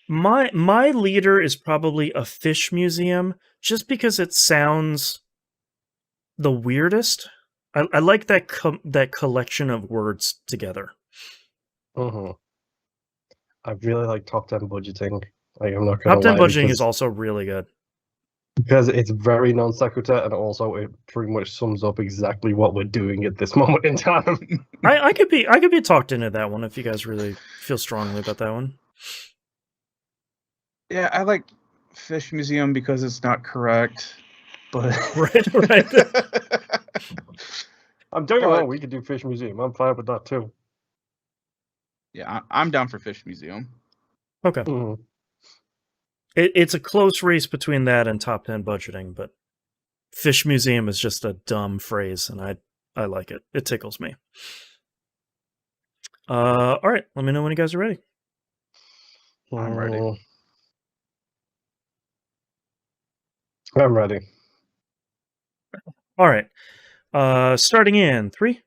My leader is probably a fish museum, just because it sounds the weirdest. I like that that collection of words together. Mm-hmm. I really like top 10 budgeting. Like, I'm not gonna Top 10 lie, budgeting is also really good. because it's very non sequitur, and also it pretty much sums up exactly what we're doing at this moment in time. I could be talked into that one if you guys really feel strongly about that one. Yeah, I like Fish Museum because it's not correct, but Right. I'm doing it wrong. We could do Fish Museum. I'm fine with that too. Yeah, I'm down for Fish Museum. Okay. Mm-hmm. It's a close race between that and top 10 budgeting, but Fish Museum is just a dumb phrase, and I like it. It tickles me. All right, let me know when you guys are ready. I'm ready. I'm ready. All right. Starting in 3,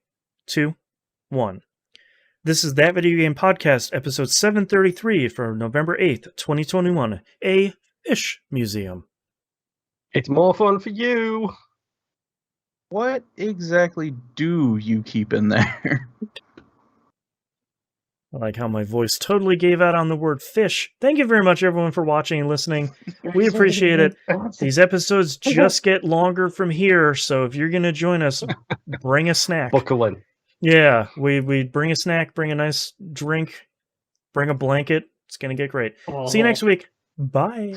2, 1. This is That Video Game Podcast, episode 733 for November 8th, 2021. A Fish Museum. It's more fun for you. What exactly do you keep in there? I like how my voice totally gave out on the word fish. Thank you very much, everyone, for watching and listening. We appreciate it. These episodes just get longer from here, so if you're going to join us, bring a snack. Buckle in. Yeah, we bring a snack, bring a nice drink, bring a blanket. It's going to get great. See you next week. Bye.